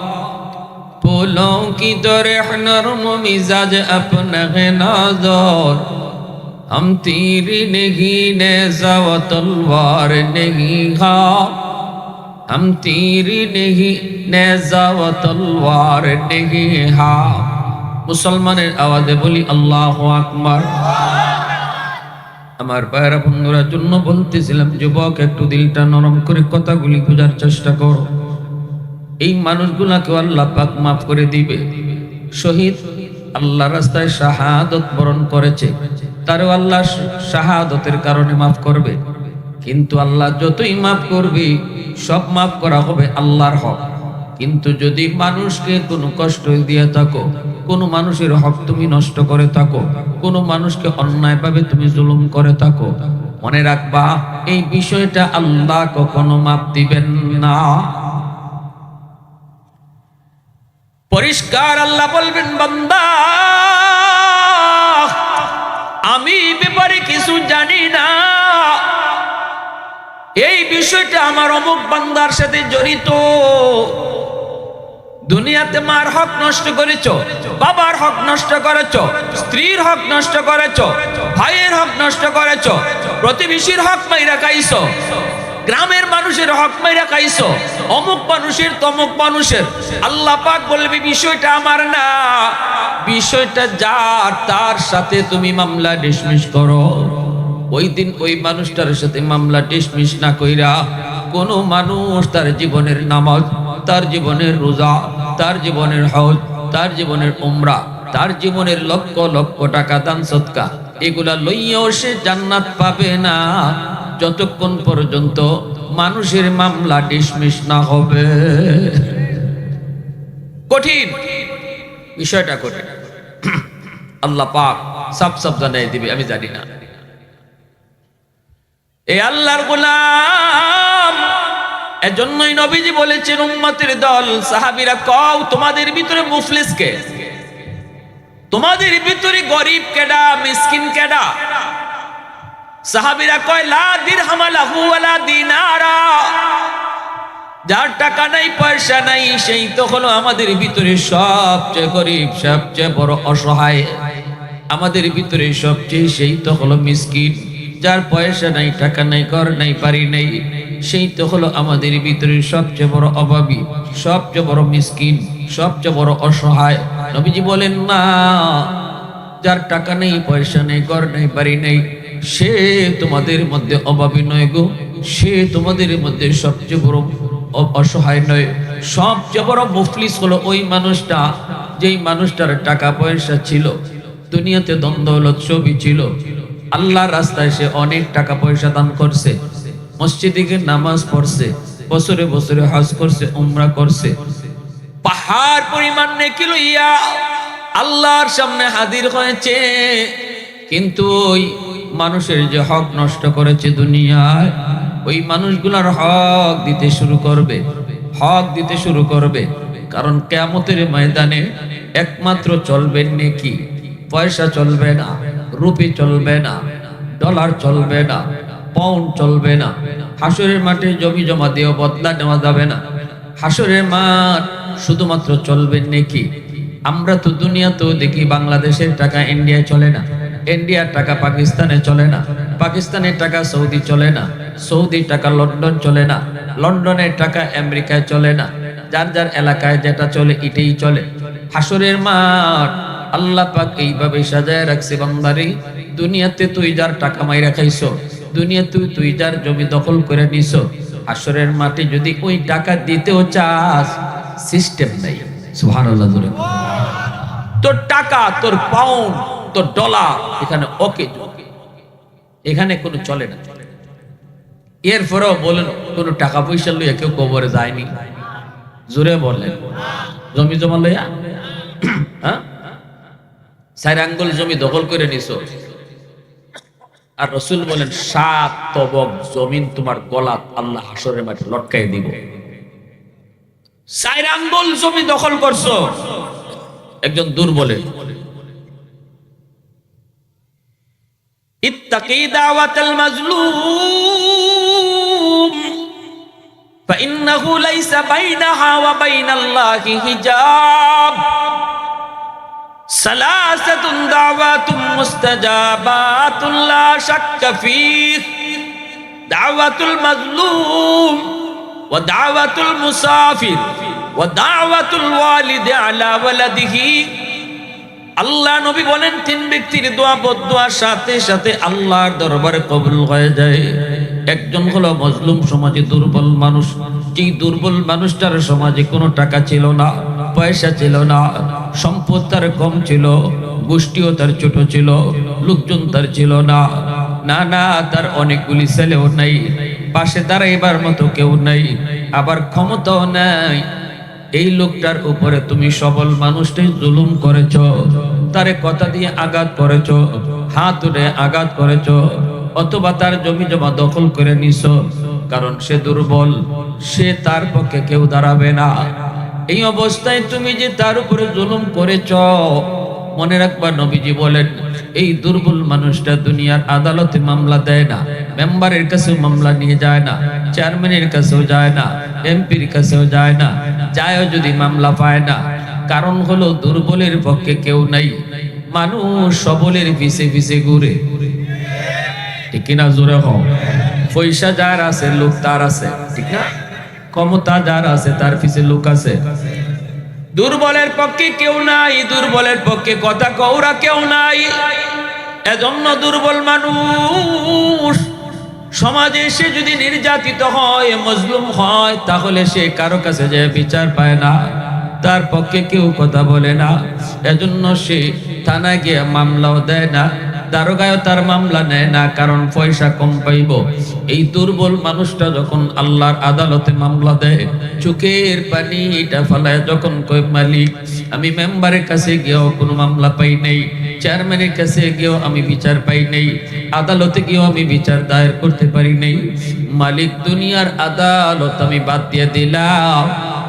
फूलों की तरह नरम मिजाज अपना है नाज़ुर, हम तीर नहीं नेज़ा व तलवार नहीं हम, हम तीर नहीं नेज़ा व तलवार नहीं हाँ। मुसलमाনের আওয়াজে বলি আল্লাহু আকবার। আমার ভাইরা বন্ধুরা জন্য বলতেছিলাম, যুবক একটু দিলটা নরম করে কথাগুলি বোঝার চেষ্টা করো। এই মানুষগুলাকে আল্লাহ পাক মাফ করে দিবে। শহীদ আল্লাহ রাস্তায় শাহাদত বরণ করেছে, তারও আল্লাহ শাহাদতের কারণে মাফ করবে। কিন্তু আল্লাহ যতই মাফ করবে সব মাফ করা হবে আল্লাহর হক। কিন্তু যদি মানুষকে কোনো কষ্ট দিয়ে থাকো, কোনো মানুষের হক তুমি নষ্ট করে থাকো, কোনো মানুষকে অন্যায়ভাবে তুমি জুলুম করে থাকো, মনে রাখবা এই বিষয়টা আল্লাহ কখনো মাফ দিবেন না। পরিষ্কার আল্লাহ বলবেন, বান্দা আমি ব্যাপারে কিছু জানি না, এই বিষয়টা আমার অমুক বান্দার সাথে জড়িত। দুনিয়াতে মার হক নষ্ট করেছো, বাবার হক নষ্ট করেছো, স্ত্রীর হক নষ্ট করেছো, ভাইয়ের হক নষ্ট করেছো, প্রতিবেশীর হক মাইরা খাইছো, গ্রামের মানুষের হক মাইরা খাইছো, অমুক মানুষের তমুক মানুষের। আল্লাহ পাক বলবে বিষয়টা আমার না, বিষয়টা যার তার সাথে তুমি মামলা ডিসমিস করো। ওই দিন ওই মানুষটার সাথে মামলা ডিসমিস না কইরা কোন মানুষ তার জীবনের নামাজ, তার জীবনের রোজা, তার জীবনের হজ, তার জীবনের উমরা, তার জীবনের লক্ষ লক্ষ টাকা দান সদকা এগুলা লইয়াও সে জান্নাত পাবে না যতক্ষণ পর্যন্ত মানুষের মামলা ডিসমিস না হবে। কঠিন বিষয়টা, কঠিন। আল্লাহ পাক সব সব জানাই দিবে, আমি জানি না। এই আল্লাহর গোলাম, এজন্যই নবীজি বলেছেন উম্মতের দল, সাহাবীরা কও তোমাদের ভিতরে মুফলিস কে, তোমাদের ভিতরে গরিব কেডা, মিসকিন কেডা? সাহাবীরা কয় লা দিরহাম লাহু ওয়ালা দিনারা, যার টাকা নাই পয়সা নাই সেই তো হলো আমাদের ভিতরে সবচেয়ে গরিব, সবচেয়ে বড় অসহায়। আমাদের ভিতরে সবচেয়ে সেই তো হলো মিসকিন, যার পয়সা নাই, টাকা নাই, ঘর নাই, বাড়ি নাই, সেই তো হলো আমাদের ভিতরে সবচেয়ে বড় অভাবী, সবচেয়ে বড় মিসকিন, সবচেয়ে বড় অসহায়। নবীজি বলেন না, যার টাকা নেই, পয়সা নেই, ঘর নেই, বাড়ি নেই, সে তোমাদের মধ্যে অভাবী নয় গো, সে তোমাদের মধ্যে সবচেয়ে বড় অসহায় নয়। সবচেয়ে বড় মুফলিস হলো ওই মানুষটা, যেই মানুষটার টাকা পয়সা ছিল, দুনিয়াতে দ্বন্দ্ব হলো, ছবি ছিল, আল্লাহর রাস্তায় সে অনেক টাকা পয়সা দান করছে, মসজিদে গিয়ে নামাজ পড়ছে, বছরে বছরে হজ করছে, উমরা করছে, পাহাড় পরিমাণ নেকি লইয়া আল্লাহর সামনে হাজির হয়েছে। কিন্তু ওই মানুষের যে হক নষ্ট করেছে দুনিয়ায়, ওই মানুষগুলার হক দিতে শুরু করবে, হক দিতে শুরু করবে। কারণ কিয়ামতের ময়দানে একমাত্র চলবে নেকি, পয়সা চলবে না, রুপি চলবে না, ডলার চলবে না, পাউন্ড চলবে না। হাসরের মাঠে জমি জমা দিয়েও বদলা নেওয়া যাবে না। হাসরের মাঠ শুধুমাত্র চলবে নেকি। আমরা তো দুনিয়াতেও দেখি বাংলাদেশের টাকা ইন্ডিয়ায় চলে না, ইন্ডিয়ার টাকা পাকিস্তানে চলে না, পাকিস্তানের টাকা সৌদি চলে না, সৌদির টাকা লন্ডন চলে না, লন্ডনের টাকা আমেরিকায় চলে না। যার যার এলাকায় যেটা চলে এটাই চলে। হাসরের মাঠ আল্লাহ পাক এইভাবে সাজায় রাখছে, বান্দারে দুনিয়াতে তুই যার টাকা মাইরা খাইছো, দুনিয়াতে তুই যার জমি দখল করে নিছো, হাসরের মাঠে যদি ওই টাকা দিতেও চাস, সিস্টেম নাই। সুবহানাল্লাহ জোরে। তোর টাকা, তোর পাউন্ড, তোর ডলার এখানে ওকে, এখানে কোনো চলে না। এরপরেও বলেন কোনো টাকা পয়সা লইয়া কেউ কবরে যায়নি? জোরে বলেন। জমি জমা লইয়া, হ্যাঁ, 4 আঙ্গুল জমি দখল করে নিছো, আর রাসূল বলেন 7 তবক জমিন তোমার গলাত আল্লাহ হাসরের মাঠে লটকাই দিব। 4 আঙ্গুল জমি দখল করছো একজন দুর্বলের। ইত্তাকি দাওয়াতাল মাজলুম ফাইন্নাহু লাইসা বাইনাহা ওয়া বাইনাল্লাহি হিজাব। সালাসাতুন দাওয়াতুম মুস্তাজাবাতুন লা শাক্কা ফীহ, দাওয়াতুল মাজলুম ওয়া দাওয়াতুল মুসাফির ওয়া দাওয়াতুল ওয়ালিদি আলা ওয়ালাদিহি। আল্লাহ নবী বলেন 3 ব্যক্তির দোয়া বদদোয়ার সাথে সাথে আল্লাহর দরবারে কবুল হয়ে যায়। একজন হলো মজলুম, সমাজে দুর্বল মানুষ। যেই দুর্বল মানুষটার সমাজে কোনো টাকা ছিল না, পয়সা ছিল না, সম্পদ তার কম ছিল, গোষ্ঠীও তার ছোট ছিল, লোকজন তার ছিল না, না না তার অনেকগুলি ছেলেও নাই, পাশে দাঁড়াইবার মতো কেউ নাই, আবার ক্ষমতাও নাই। এই লোকটার উপরে তুমি সবল মানুষটাই জুলুম করেছ, তারে কথা দিয়ে আঘাত করেছ, হাত উঠে আঘাত করেছ, অথবা তার জমি জমা দখল করে নিছো। কারণ সে দুর্বল, সে তার পক্ষে কেউ দাঁড়াবে না। এই অবস্থায় তুমি যে তার উপরে জুলুম করেছ, মনে রাখবা নবীজি বলেন এই দুর্বল মানুষটা দুনিয়ার আদালতে মামলা দেয় না, মেম্বারের কাছেও মামলা নিয়ে যায় না, চেয়ারম্যানের কাছেও যায় না, এমপির কাছেও যায় না, যায়ও যদি মামলা পায় না। কারণ হলো দুর্বলের পক্ষে কেউ নাই, মানুষ সবলের পিছে পিছে ঘুরে। ঠিক কিনা জোরে হও। পয়সা যার আছে, লোক তার আছে, ঠিক না? ক্ষমতা যার আছে তার পিছে লোক আছে। দুর্বলের পক্ষে কেউ নাই, দুর্বলের পক্ষে কথা কওরা কেউ নাই। এজন্য দুর্বল মানুষ সমাজে সে যদি নির্যাতিত হয়, মজলুম হয়, তাহলে সে কারো কাছে যে বিচার পায় না, তার পক্ষে কেউ কথা বলে না। এজন্য সে থানায় গিয়ে মামলাও দেয় না, দারোগায়ও তার মামলা নেয় না, কারণ পয়সা কম পাইব। এই দুর্বল মানুষটা যখন আল্লাহর আদালতে মামলা দেয়, চোখের পানিটা ফালায় যখন কই মালিক আমি মেম্বারের কাছে গিয়েও কোনো মামলা পাই নাই, চেয়ারম্যানের কাছে গিয়েও আমি বিচার পাই নাই, আদালতে গিয়েও আমি বিচার দায়ের করতে পারি নাই, মালিক দুনিয়ার আদালত আমি বাদ দিয়ে দিলাম,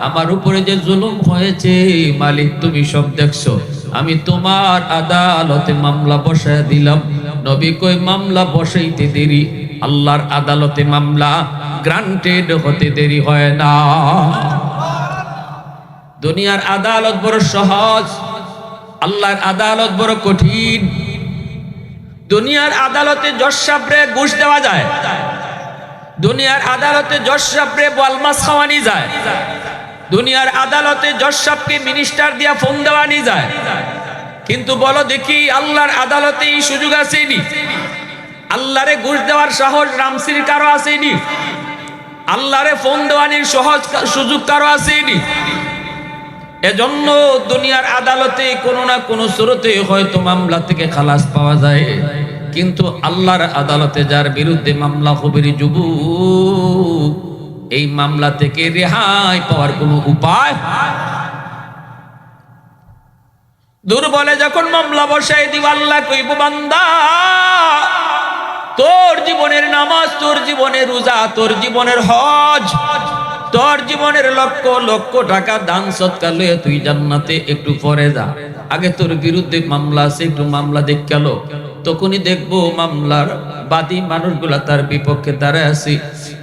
আমার উপরে যে জুলুম হয়েছে মালিক তুমি সব দেখছো, আমি তোমার আদালতে মামলা বসায় দিলাম। নবী কই মামলা বসাইতে দেরি, আল্লাহর আদালতে মামলা গ্রান্টেড হতে দেরি হয় না। দুনিয়ার আদালত বড় সহজ, আল্লাহর আদালত বড় কঠিন। দুনিয়ার আদালতে জজ সাহেবরে ঘুষ দেওয়া যায়, দুনিয়ার আদালতে জজ সাহেবরে বলমাস খাওয়ানি যায়, দুনিয়ার আদালতে জজ সাহেবকে মিনিস্টার দিয়া ফোন দেওয়ানি যায়। কিন্তু বলো দেখি আল্লাহর আদালতে এই সুযোগ আসেনি? আল্লাহরে ঘুষ দেওয়ার সাহস রামসির কারো আসেনি? আল্লাহরে ফোন দেওয়ানির সহজ সুযোগ কারো আসেনি? এজন্য দুনিয়ার আদালতে কোনো না কোনো সুরতে হয়তো মামলা থেকে খালাস পাওয়া যায়, কিন্তু আল্লাহর আদালতে যার বিরুদ্ধে মামলা হবে রে যুবক, এই মামলা থেকে রেহাই পাওয়ার কোনো উপায়। দুর্বলে যখন মামলা বসাই দিব, আল্লাহ কইব বান্দা তোর জীবনের নামাজ, তোর জীবনের রোজা, তোর জীবনের হজ, তোর জীবনের লক্ষ লক্ষ টাকা দান সৎকার লয়ে তুই জান্নাতে একটু পরে যা। আগে তোর বিরুদ্ধে মামলা আছে, একটু মামলা দেখ গেল। তখনই দেখবো মামলার বাদী মানুষগুলা তার বিপক্ষে দাঁড়ায় আছে।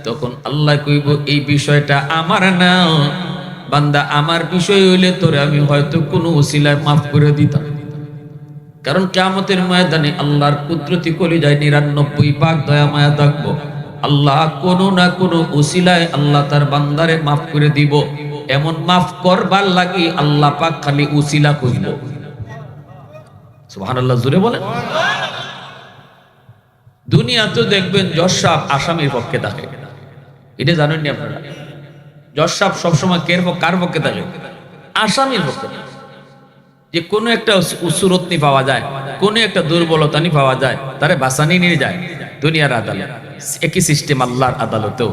তখন আল্লাহ কইব এই বিষয়টা আমার না বান্দা, আমার বিষয় হইলে তোরে আমি হয়তো কোনো ওসিলায় মাফ করে দিতাম। কারণ কিয়ামতের ময়দানে আল্লাহর কুদরতি কলিজায় 99 ভাগ দয়া মায়া থাকবো। আল্লাহ কোনো না কোনো ওসিলায় আল্লাহ তার বান্দারে মাফ করে দিব। এমন মাফ করবার লাগি আল্লাহ পাক খালি ওসিলা কইল। সুবহানাল্লাহ, জোরে বলেন। দুনিয়া তো দেখবেন জজ সাহেব আসামির পক্ষে থাকে, এটা জানেন নি আপনারা? জজ সাহেব সবসময় কার পক্ষে থাকে? আসামির পক্ষে। যে কোনো একটা উসুরতনি পাওয়া যায়, কোনো একটা দুর্বলতা নি পাওয়া যায়, তারে বাসানি নিয়ে যায় দুনিয়ার আদালত। একই সিস্টেম আল্লাহর আদালতেও।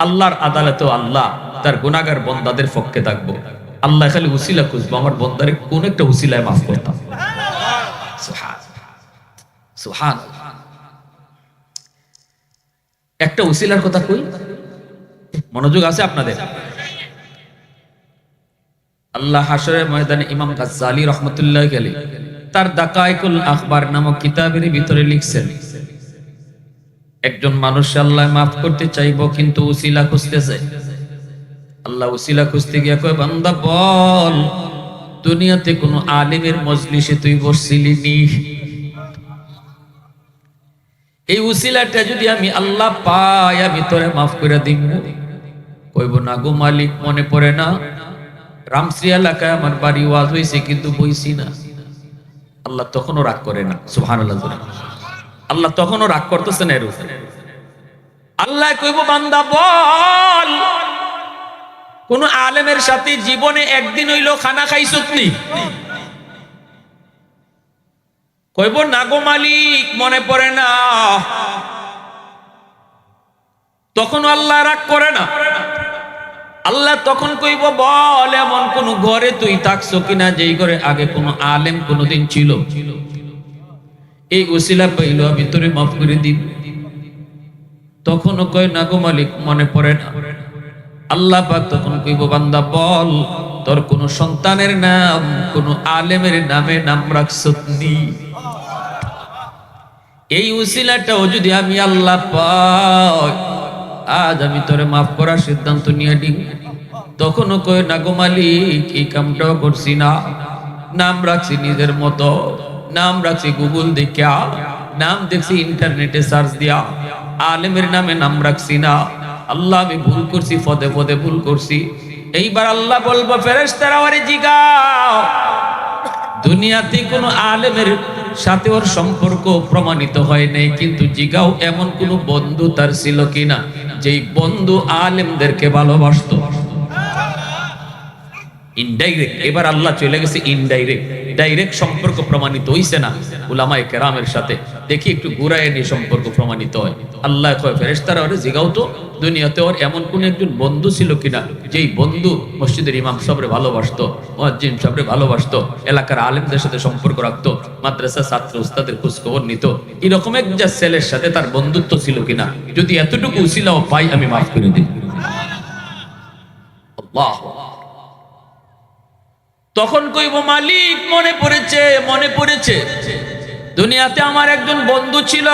আল্লাহর আদালতেও আল্লাহ তার গুনাহগার বান্দাদের পক্ষে থাকবো। আল্লাহ খালি উসিলা খুঁজবো, আমার বান্দারে কোন একটা উসিলায় মাফ করতাম। সুবহান। একটা উসিলার কথা কই, মনোযোগ আছে আপনাদের? আল্লাহ হাশরের ময়দানে ইমাম গাজ্জালি রাহমাতুল্লাহি আলাইহি তার দাকাইকুল আখবার নামক কিতাবের ভিতরে লিখছেন, একজন মানুষ আল্লাহ মাফ করতে চাইবো কিন্তু উসিলা খুঁজতেছে। আল্লাহ উসিলা খুঁজতে গিয়ে কয় বান্দা বল, দুনিয়াতে কোন আলিমের মজলিসে তুই বসছিলি নি? এই উসিলাটা যদি আমি আল্লাহ পাই, আমি তোরে মাফ করে দিব। কইব না গো মালিক, মনে পড়ে না, রামশ্রী এলাকায় আমার বাড়ি ওয়াজ হয়েছে কিন্তু বইছি না। আল্লাহ তখনও রাগ করে না। সুবহানাল্লাহ। আল্লাহ তখনও রাগ করতেছে না এর উপরে। আল্লাহ কইব বান্দা বল, কোন আলেমের সাথে জীবনে একদিন হইলো খানা খাইছত নি? কইব না গো মালিক, মনে পড়ে না। তখন আল্লাহ রাগ করে না। আল্লাহ তখন কইব বল, এমন কোন ঘরে তুই থাকছো কিনা যেই ঘরে আগে কোন আলেম কোনদিন ছিল? এই উসিলা পাইলো আমি তোরে মাফ করে দিব। তখনও কয় না গো মালিক, মনে পড়ে না। আল্লাহ পাক তখন কইব বান্দা বল, তোর কোন সন্তানের নাম কোন আলেমের নামে নাম রাখছত নি? এই উসিলাটাও যদি আমি আল্লাহ পাই, আজ আমি তোরে মাফ করার সিদ্ধান্ত নিয়ে নিই। তখনও কয় না গো মালিক, এই কামটাও করছি না। নাম রাখছি নিজের মতো, নাম রাখছি গুগল দেখা, নাম দেখছি ইন্টারনেটে সার্চ দিয়া, আলেমের নামে নাম রাখছি না। আল্লাহ আমি ভুল করছি, পদে পদে ভুল করছি। এইবার আল্লাহ বলবো ফেরেশতারা ওরে জিগাও, দুনিয়াতে কোন আলেমের সাথে ওর সম্পর্ক প্রমাণিত হয় নাই, কিন্তু জিগাও এমন কোন বন্ধু তার ছিল কিনা যেই বন্ধু আলেমদেরকে ভালোবাসতো। ইনডাইরেক্ট। এবার আল্লাহ চলে গেছে ইনডাইরেক্ট। ডাইরেক্ট সম্পর্ক প্রমাণিত হইছে না উলামায়ে কেরামের সাথে, দেখি একটু ঘুরায় নিয়ে সম্পর্ক প্রমাণিত হয়। আল্লাহ কয় ফেরেশতারা ওরে জিগাও তো, দুনিয়াতে ওর এমন কোন একজন বন্ধু ছিল কিনা যেই বন্ধু মসজিদের ইমাম সাহেবরে ভালোবাসতো, মুয়াজ্জিন সাহেবরে ভালোবাসতো, এলাকার আলেমদের সাথে সম্পর্ক রাখতো, মাদ্রাসা ছাত্র উস্তাদের খোঁজ খবর নিত। এরকম একটা ছেলের সাথে তার বন্ধুত্ব ছিল কিনা, যদি এতটুকু উসিলাও পাই আমি মাফ করে দিই। আল্লাহ। তখন কইব মালিক, মনে পড়েছে, মনে পড়েছে, দুনিয়াতে আমার একজন বন্ধু ছিল।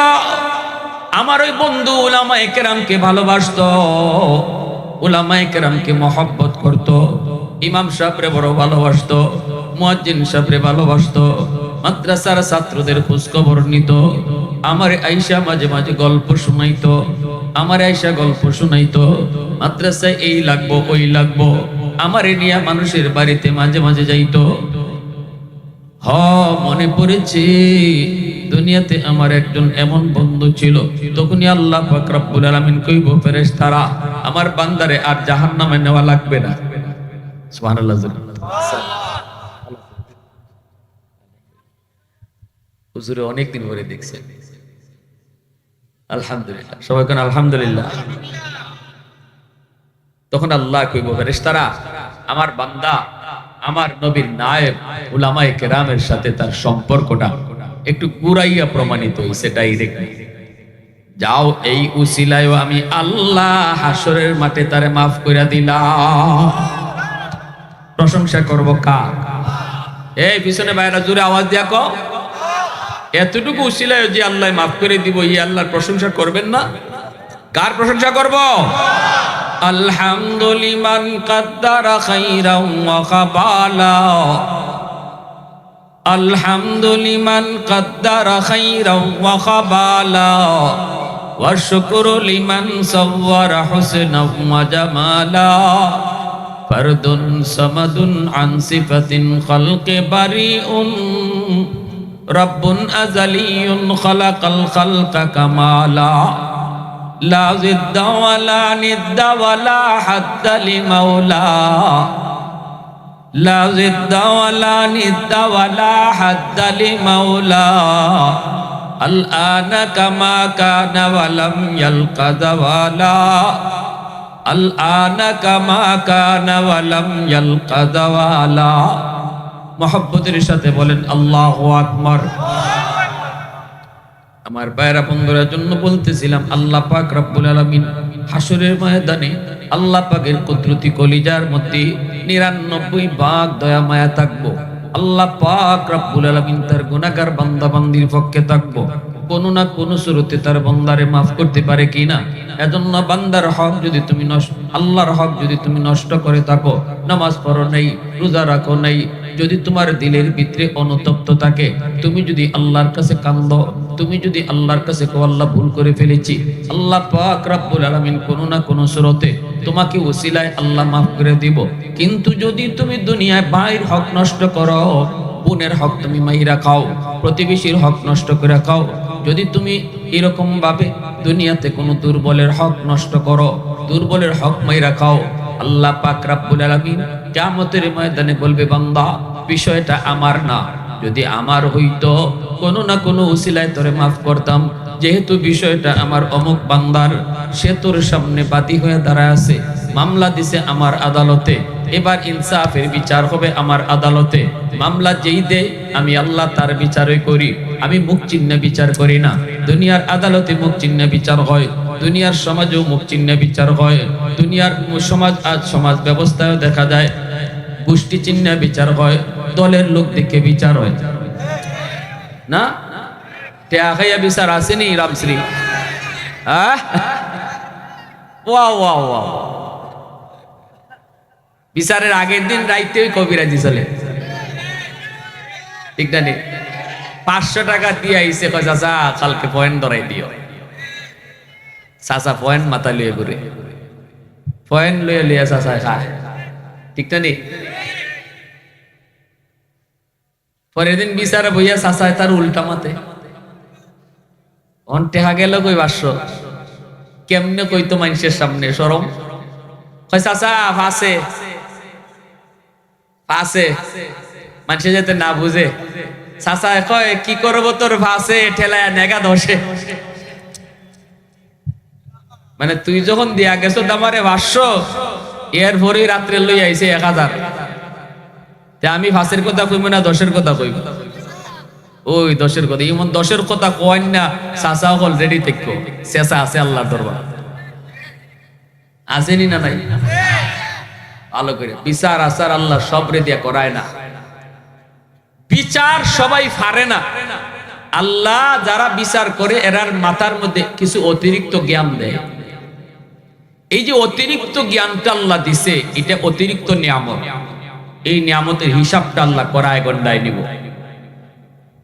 আমার ওই বন্ধু উলামায়ে কেরামকে ভালোবাসতো, উলামায়ে কেরামকে মহব্বত করতো, ইমাম সাহেবরে বড় ভালোবাসতো, মুয়াজ্জিন সাহেবরে ভালোবাসতো, মাদ্রাসার ছাত্রদের খোঁজ খবর নিত। আমার আয়েশা মাঝে মাঝে গল্প শুনাইতো, আমার আয়েশা গল্প শুনাইতো, মাদ্রাসায় এই লাগবো ওই লাগবো, আমারে নিয়ে মানুষের বাড়িতে মাঝে মাঝে যাইতো। মনে পড়েছে, দুনিয়াতে আমার একজন এমন বন্ধু ছিল। তখনই আল্লাহ পাক রব্বুল আলামিন কইব ফেরেশতারা, আমার বান্দারে আর জাহান্নামে নেওয়া লাগবে না। সুবহানাল্লাহ। হুজুরে অনেকদিন পরে দেখছেন, আলহামদুলিল্লাহ, সবাই কোন আলহামদুলিল্লাহ। তখন আল্লাহ কইব, ফেরেশতারা, আমার বান্দা আমার নবীর নায়েব উলামায়ে কেরামের সাথে তার সম্পর্কটা একটু কুরাইয়া প্রমাণিত হইছে ডাইরেক্ট। যাও এই উসিলায় আমি আল্লাহ হাসরের মাঠে তারে মাফ কইরা দিলাম। প্রশংসা করব কার? এই পিছনে বাইরা জোরে আওয়াজ দিয়া কও, এতটুকু উসিলায় যে আল্লাহ মাফ করে দিব, এই আল্লাহর প্রশংসা করবেন না? কার প্রশংসা করব? আলহামদুলিমান কাদ্দারা খাইরাম ওয়া কাবালা, আলহামদুলিমান কাদ্দারা খাইরাম ওয়া কাবালা, ওয়া শুকরু লিমান সাওয়ারা হুসনাম ওয়া জামালা, ফারদুন সামাদুন আন সিফাতিন খালকি বারিউন, রাব্বুন আযালিয়ুন খালাকাল খালকা কামালা, লা জিদ্দা ওয়ালা নিদ্দা ওয়ালা হাদ্দা লিমাওলা, লা জিদ্দা ওয়ালা নিদ্দা ওয়ালা হাদ্দা লিমাওলা, আল আনা কামা কানা ওয়ালাম ইয়ালকা যাওয়ালা, আল আনা কামা কানা ওয়ালাম ইয়ালকা যাওয়ালা। মুহাব্বতের সাথে বলেন আল্লাহু আকবার। আমার ভাইরা বন্ধুরা জন্য বলতেছিলাম, আল্লাহ পাক রব্বুল আলামিন হাসরের ময়দানে আল্লাহ পাকের কুদরতি কলিজার মধ্যে 99 ভাগ দয়া মায়া থাকবো। আল্লাহ পাক রব্বুল আলামিন তার গুনাহগার বান্দা বান্দির পক্ষে থাকবো, কোনো না কোনো সুরতে তার বান্দারে মাফ করতে পারে কিনা। এজন্য বান্দার হক যদি তুমি আল্লাহর হক যদি তুমি নষ্ট করে থাকো, নামাজ পড়ো নাই, রোজা রাখো নাই, যদি তোমার দিলের ভিতরে অনুতপ্ত থাকে, তুমি যদি আল্লাহর কাছে কান্দো, তুমি যদি আল্লাহর কাছে কো আল্লাহ ভুল করে ফেলেছি, আল্লাহ পাক রব্বুল আলামিন কোনো না কোনো সুরতে তোমাকে ওসিলায় আল্লাহ মাফ করে দিব। কিন্তু যদি তুমি দুনিয়ায় ভাইয়ের হক নষ্ট করো, বোনের হক তুমি মাইরা খাও, প্রতিবেশীর হক নষ্ট করে খাও, যদি তুমি এরকম ভাবে দুনিয়াতে কোনো দুর্বলের হক নষ্ট করো, দুর্বলের হক মাইরা খাও, আল্লাহ পাক রব্বুল আলামিন কিয়ামতের ময়দানে বলবে, বান্দা বিষয়টা আমার না, যদি আমার হইতো কোনো না কোনো উসিলায় তোরে মাফ করতাম, যেহেতু বিষয়টা আমার অমুক বান্দার, সে তোর সামনে বাদী হয়ে দাঁড়ায় আছে, মামলা দিছে আমার আদালতে, এবার ইনসাফের বিচার হবে আমার আদালতে। মামলা যেই দে আমি আল্লাহ তার বিচারই করি, আমি মুখ চিহ্নে বিচার করি না। দুনিয়ার আদালতে মুখ চিহ্নে বিচার হয়, দুনিয়ার সমাজেও মুখ চিহ্নে বিচার হয়, দুনিয়ার সমাজ আজ সমাজ ব্যবস্থায় দেখা যায় গোষ্ঠী চিহ্নে বিচার হয়, দলের লোক দেখে বিচার হয় না। টেয়া খাইয়া বিচার আসেনি রামশ্রী? ওয়া ওয়া ওয়া, বিচারের আগের দিন রাইতে ওই কবিরাজি চলে, ঠিক না? 500 টাকা দিয়ে আইসে, কয় চাচা কালকে পয়েন্ট ধরাই দিও। চাচা পয়েন্ট মাথা লইয়া ঘুরে, পয়েন্ট লইয়া লইয়া চাচা খায়, ঠিক না? পরের দিন বিচারে বইয়া চাচায় তার উল্টা মাতে, টেহা গেল কই 500, কেমনে কইতো মানুষের সামনে শরম? কয় চাচা ফাঁসে ফাঁসে, মানুষে যাতে না বুঝে। চাচা কয় কি করবো তোর ফাঁসে, ঠেলায় নেগা ধসে। মানে তুই যখন দিয়া গেছো আমারে 500, এর পরে রাত্রে লই আইছে 1000, আমি ফাঁসের কথা কইব না 10-এর কথা কইব? ওই 10-এর কথা, এমন 10-এর কথা কয় না, চাচা অলরেডি দেখো চেঁচা আছে আল্লাহর দরবার, আসেনি না? নাই ভালো করে বিচার আচার আল্লাহ সবরে দিয়া করায় না, বিচার সবাই পারে না। আল্লাহ যারা বিচার করে এরার মাথার মধ্যে কিছু অতিরিক্ত জ্ঞান দেয়। এই যে অতিরিক্ত জ্ঞানটা আল্লাহ দিছে, এটা অতিরিক্ত নিয়ামত। এই নিয়ামতের হিসাবটা আল্লাহ করায় গন্ডায় নিব।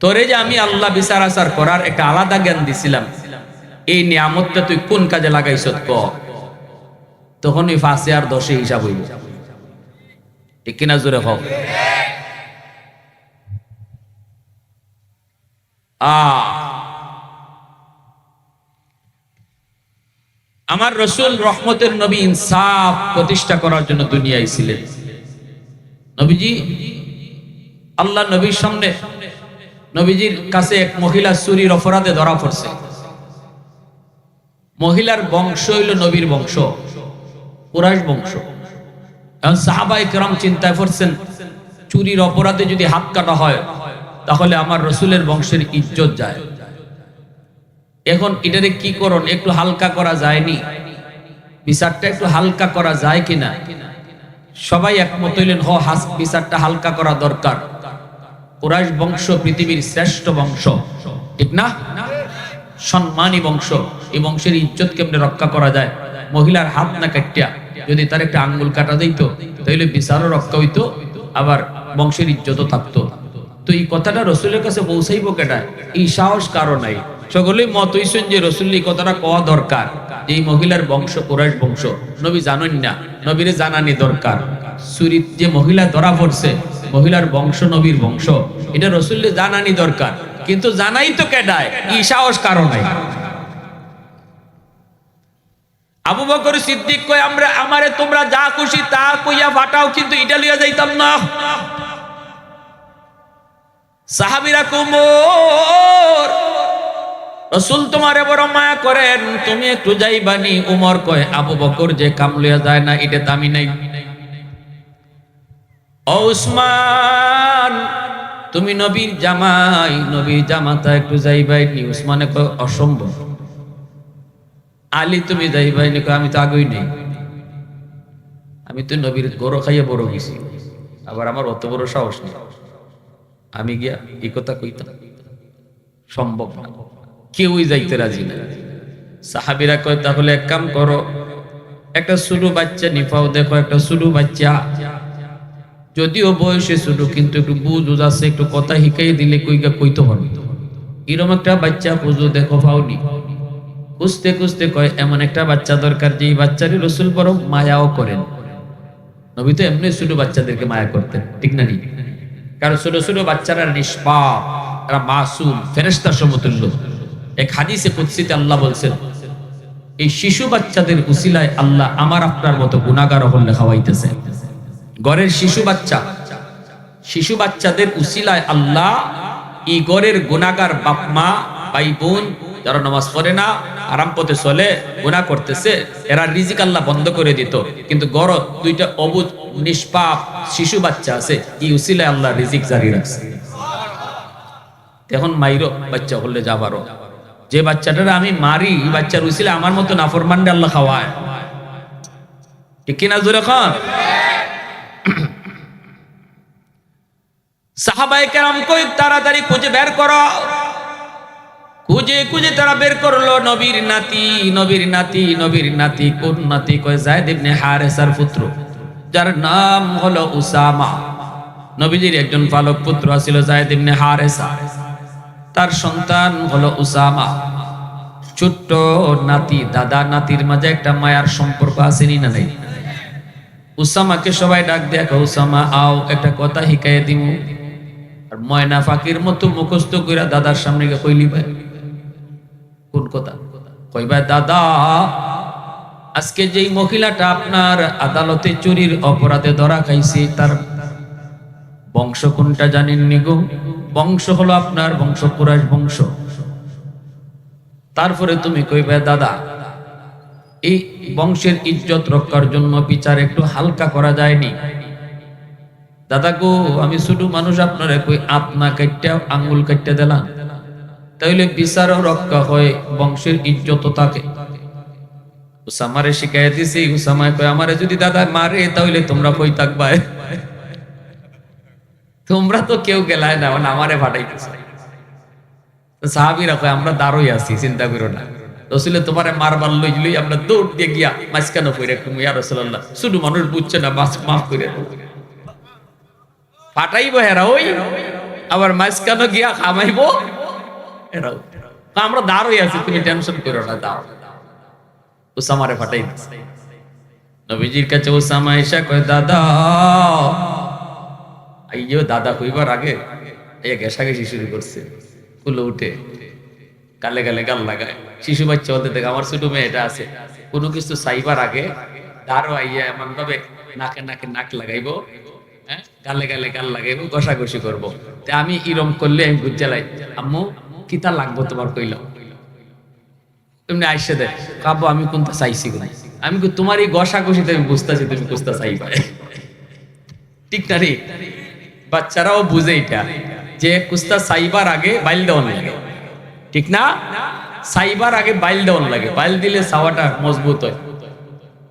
তোরে যে আমি আল্লাহ বিচার আচার করার একটা আলাদা জ্ঞান দিছিলাম, এই নিয়ামতটা তুই কোন কাজে লাগাইছ ক, তখন ওই 5 আর 10 হিসাব হইব, ঠিক কিনা? জোরে হোক। আমার রসুল রহমতের নবী ইনসাফ প্রতিষ্ঠা করার জন্য দুনিয়ায় ছিলেন। নবীজি আল্লাহ নবীর সামনে, নবীজির কাছে এক মহিলা চুরির অপরাধে ধরা পড়ছে। মহিলার বংশ হইল নবীর বংশ, কুরাইশ বংশ। এখন সাহাবায়ে কেরাম চিন্তায় পড়ছেন, চুরির অপরাধে যদি হাত কাটা হয় তাহলে আমার রসুলের বংশের ইজ্জত যায়। এখন এটারে কি করণ, একটু হালকা করা যায়নি? বিচারটা একটু হালকা করা যায় কিনা? সবাই একমত হইলেন, বিচারটা হালকা করা দরকার। কুরাইশ বংশ পৃথিবীর শ্রেষ্ঠ বংশ, ঠিক না? সম্মানী বংশ। এই বংশের ইজ্জত কেমনে রক্ষা করা যায়? মহিলার হাত না কাটিয়া যদি তার একটা আঙ্গুল কাটা দিত তাহলে বিচারও রক্ষা হইতো, আবার বংশের ইজ্জতও থাকতো। তো এই কথাটা রসুলের কাছে পৌঁছাইব কেটায়? এই সাহস কারো নাই। সকলেই মত হইছেন যে রসুল এই কথাটা কওয়া দরকার, যে এই মহিলার বংশ কুরাইশ বংশ। নবী জানেন না, নবীরে জানানি দরকার। চুরিত যে মহিলা ধরা পড়ছে, মহিলার বংশ নবীর বংশ, এটা রসুলকে জানানি দরকার। কিন্তু জানাই তো কেডায়? এই সাহস কারো নাই। আবু বকর সিদ্দিক কয়, আমারে তোমরা যা খুশি তা কইয়া ফাটাও, কিন্তু এটা লইয়া যাইতাম না। সাহাবীরা কুমর, রসুল তোমারে বড় মায়া করেন, তুমি একটু যাইবানি। উমর কয়, আবু বকর যে কাম লইয়া যায় না এটা দামি নাই। ও উসমান, তুমি নবীর জামাই, নবীর জামাতা, একটু যাইবাইনি। উসমানে কয়, অসম্ভব। আলী, তুমি যাইবাইনি? কয়, আমি তো আগেই নেই, আমি তো নবীর গরু খাইয়ে বড় গেছি, আবার আমার অত বড় সাহস নেই, আমি গিয়া এই কথা কইতাম? সম্ভব না, কেউই যাইতে রাজি না। সাহাবীরা কয়, তাহলে এক কাম করো, একটা ছোট বাচ্চা নিফাও দেখো, একটা ছোট বাচ্চা, যদিও বয়সে ছোট কিন্তু একটু বুঝ আছে, একটু কথা শিখাই দিলে কইতে হবে। এরকম একটা বাচ্চা বুঝো দেখো, পাওনি? খুঁজতে খুঁজতে কয়, এমন একটা বাচ্চা দরকার যে বাচ্চারই রসুল বড় মায়াও করেন। নবী তো এমনি ছোট বাচ্চাদেরকে মায়া করতেন, ঠিক না? কারণ ছোট ছোট বাচ্চারা নিষ্পাপ, এরা মাসুম, ফেরেশতার সমতুল্য। এক হাদিসে কুদসিতে আল্লাহ বলছেন, এই শিশু বাচ্চাদের উসিলায় আল্লাহ আমার আপনার মতো গুনাহগার হলে খাওয়াইতেছে। ঘরের শিশু বাচ্চাদের উসিলায় আল্লাহ এই ঘরের গুনাহগার বাপ মা, ভাই বোন যারা নামাজ পড়ে না, আরাম পথে চলে, গুনাহ করতেছে, এরা রিজিক আল্লাহ বন্ধ করে দিত। কিন্তু ঘর দুইটা অবুঝ নিষ্পাপ শিশু বাচ্চা আছে, এই উসিলায় আল্লাহ রিজিক জারি রাখছে। এখন মাইরো বাচ্চা হলে যাবারও, যে বাচ্চাটারা আমি মারি, এই বাচ্চার উসিলায় আমার মতো নাফরমানরে আল্লাহ খাওয়ায়, ঠিক কিনা? জোরে খান। সাহাবায়ে কেরাম কই, তাড়াতাড়ি খুঁজে বের করো। খুঁজে খুঁজে তারা বের করলো নবীর নাতি, নবীর নাতি, নবীর নাতি। কোন নাতি? কয় যায়েদ ইবনে হারেসার পুত্র, যার নাম হলো উসামা। নবীজির একজন পালক পুত্র ছিল যায়েদ ইবনে হারেসা, তার সন্তান হলো উসামা। ছোট্ট নাতি, দাদা নাতির মাঝে একটা মায়ার সম্পর্ক আছে নি না নাই? উসামাকে সবাই ডাক দেয়া, উসামা আও, একটা কথা শিখাইয়ে দিব। আর ময়না ফাকির মতো মুখস্থ কইরা দাদার সামনে গিয়ে কইলি, ভাই কোন কথা? কইবা, দাদা আজকে যেই মহিলাটা আপনার আদালতে চুরির অপরাধে ধরা খাইছে, তার বংশ কোনটা জানেননি গো? বংশ হলো আপনার বংশ, কুরাইশ বংশ। তারপরে তুমি কইবা, দাদা এই বংশের ইজ্জত রক্ষার জন্য বিচার একটু হালকা করা যায়নি? দাদা গো, আমি ছোট মানুষ, আপনারা কই আপনা কাটটা আঙ্গুল কাটতে দিলাম, তাইলে বিচারও রক্ষা হয়, বংশের ইজ্জত থাকে। উসামারে শিখাই দিছি। উসামায় কয়, আমারে যদি দাদা মারে তাহলে তোমরা কই থাকবা? তোমরা তো কেউ গেলায় না, আমারে ফাটাইতেছে। সাহাবীরা কয়, আমরা দাঁড়ই আছি, চিন্তা করো না। রসুলে তোমারে মারবার লইলেই আমরা দৌড় দিয়ে গিয়া মাঝখানে পড়ে একটু, ইয়া রাসূলুল্লাহ শুধু মানুষ বুঝছে না, মাফ করে দাও। ফাটাইবো হেরা, ওই আবার মাঝখানে গিয়া খামাইবো এরাও। আমরা দাঁড়ই আছি, তুমি টেনশন করো না, দাও। উসামারে ফাটাই দিছে। নবীজির কাছে উসামা এসে কয়, দাদা। আইয়ো দাদা কইবার আগে এই ঘেঁষাঘেঁষি শুরু করছে, কুলো উঠে গালে গালে গাল লাগায়। শিশু বাচ্চা হতে দেখে, আমার ছোট মেয়েটা আছে, কোনো কিছু চাইবার আগে দাঁড়ো আইয়া এমন ভাবে নাকে নাকে নাক লাগাইবো, হ্যাঁ, গালে গালে গাল লাগাইবো, ঘষাঘষি করবো। তা আমি ইরম করলে আমি বুঝ জ্বালাই, আম্মু কিতা লাগবো তোমার? কইলাম এমনি আইসে দেয়, কাবু আমি কোনটা চাইছি না, আমি তোমার এই গসা গসিতে আমি বুঝতেছি তুমি কুস্তা চাইবা। ঠিক না রে? বাচ্চারাও বুঝে এটা যে কুস্তা চাইবার আগে বাইল দেওয়ান লাগে, ঠিক না? চাইবার আগে বাইল দেওয়ান লাগে, বাইল দিলে চাওয়াটা মজবুত হয়।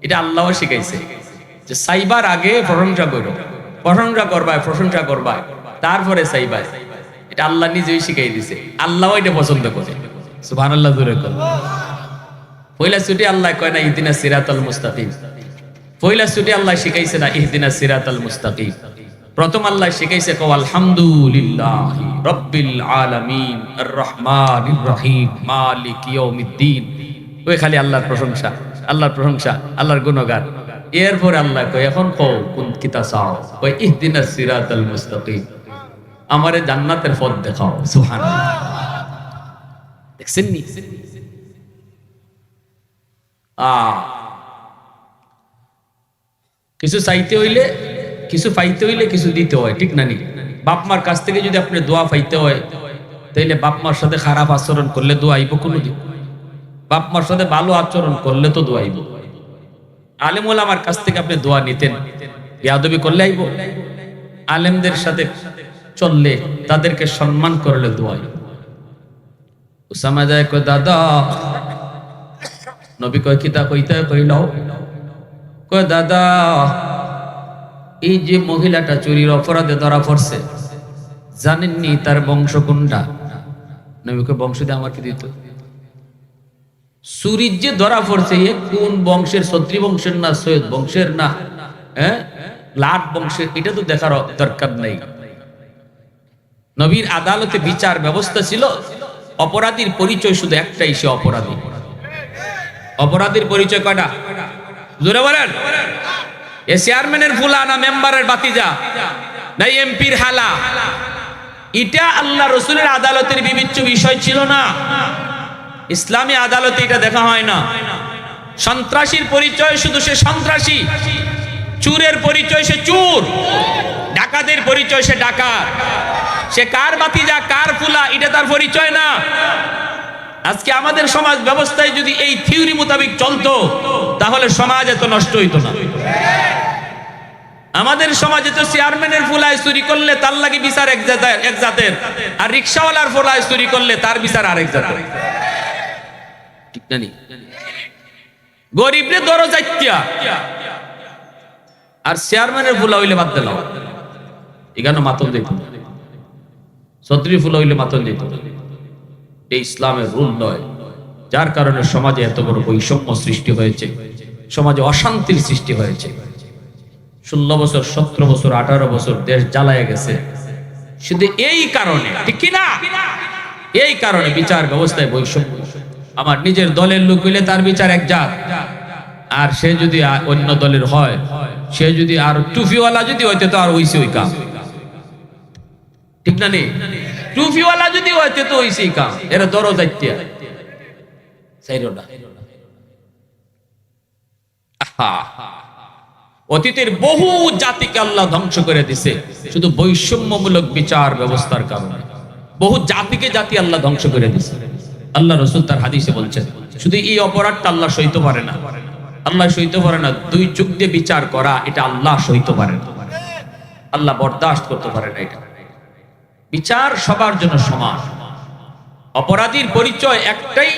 এটা আল্লাহ শিখাইছে যে চাইবার আগে প্রশংসা করো, প্রশংসা করবা তারপরে চাইবা। এটা আল্লাহ নিজেই শিখাই দিছে, আল্লাহ এটা পছন্দ করে। সুবহানাল্লাহ জোরে কর। পয়লা ছুটি আল্লাহ কয় না ইহদিনাস সিরাতাল মুস্তাকিম, পয়লা ছুটি আল্লাহ শিখাইছে না ইহদিনাস সিরাতাল মুস্তাকিম। প্রথম আল্লাহ শিখাইছে কও আলহামদুলিল্লাহি রাব্বিল আলামিন আর রহমানির রহিম মালিক ইয়াউমিদ্দিন। ওই খালি আল্লাহর প্রশংসা, আল্লাহর প্রশংসা, আল্লাহর গুণগান। এরপর আল্লাহ কয় এখন কও কোন কিতা চাও, কয় ইহদিনাস সিরাতাল মুস্তাকিম, আমারে জান্নাতের পথ দেখাও। সুবহানাল্লাহ। দেখছেন নি? কিছু চাইতে হইলে, কিছু পাইতে হইলে কিছু দিতে হয়, ঠিক না নি? বাপ মার কাছ থেকে যদি আপনি দোয়া পাইতে হয়, তাইলে বাপ মার সাথে খারাপ আচরণ করলে দোয়া আইব কোনোদিন? বাপ মার সাথে ভালো আচরণ করলে তো দোয়া আইব। আলেম ওলামার কাছ থেকে আপনি দোয়া নিতেন, বেয়াদবি করলে আইব? আলেমদের সাথে চললে, তাদেরকে সম্মান করলে দোয়া আইব। উসামা যায় কয় দাদা, নবী কয় কিতা কইতে কইলাও? কয় দাদা এই যে মহিলাটা চুরির অপরাধে ধরা পড়ছে, জানেননি তার বংশ কোনটা? নবী কয় বংশ দিয়ে আমার কি দিত? চুরির যে ধরা পড়ছে এ কোন বংশের? ছত্রী বংশের না সৈয়দ বংশের না লাট বংশের? এটা তো দেখার দরকার নাই। নবীর আদালতে বিচার ব্যবস্থা ছিল, অপরাধীর পরিচয় শুধু একটাই, সে অপরাধী। অপরাধীর পরিচয় কয়টা? জোরে বলেন। এ চেয়ারম্যানের ফুলা না মেম্বারের বাতিজা না এমপির হালা? এটা আল্লাহ রসুলের আদালতের বিবেচ্য বিষয় ছিল না। ইসলামী আদালতে এটা দেখা হয় না। সন্ত্রাসীর পরিচয় শুধু সে সন্ত্রাসী, চুরের পরিচয় সে চুর, ডাকাতের পরিচয় সে ডাকাত। সে কার বাতিজা কার ফুলা এটা তার পরিচয় না। আজকে আমাদের সমাজ ব্যবস্থায় যদি এই থিওরি মোতাবেক চলতো, তাহলে সমাজ এত নষ্ট হইতো না। আমাদের সমাজে তো চেয়ারম্যানের ফুলায় চুরি করলে তার লাগে বিচার এক জাতের, আর রিক্সাওয়ালার ফুলায় চুরি করলে তার বিচার আরেক জাতের, ঠিক না? গরিবরে দরো যাইতিয়া, আর চেয়ারম্যানের ফুলা হইলে বাদ দিলাম, এখানে মাতল দিত। ছত্রী ফুলা হইলে মাতল দিত। এই ইসলামের রুল নয়। যার কারণে সমাজে এত বড় বৈষম্য সৃষ্টি হয়েছে, সমাজে অশান্তির সৃষ্টি হয়েছে। 16 বছর 17 বছর 18 বছর দেশ জ্বালায় গেছে শুধু এই কারণে, ঠিক কিনা? এই কারণে বিচার ব্যবস্থায় বৈষম্য। আমার নিজের দলের লোক হইলে তার বিচার এক জাত, আর সে যদি অন্য দলের হয়, সে যদি আর টুফিওয়ালা যদি হইতে তো আর হইছে ওই কাম, ঠিক না? নেই টুফিওয়ালা যদি হইতে তো হইছে এই কাম। এরা দরো যাইতিয়া সাইরোডা। অতীতের বহু জাতিকে আল্লাহ ধ্বংস করে দিছে শুধু বৈষম্যমূলক বিচার ব্যবস্থার কারণে। বহু জাতিকে জাতি আল্লাহ ধ্বংস করে দিছে। আল্লাহ রাসূল তার হাদিসে বলছেন, শুধু এই অপরাধটা আল্লাহ সইতে পারে না। আল্লাহ সইতে পারে না দুই চোখ দিয়ে বিচার করা, এটা আল্লাহ সইতে পারে না। আল্লাহ বরদাস্ত করতে পারে না এটা। বিচার সবার জন্য সমান। অপরাধীর পরিচয় একটাই,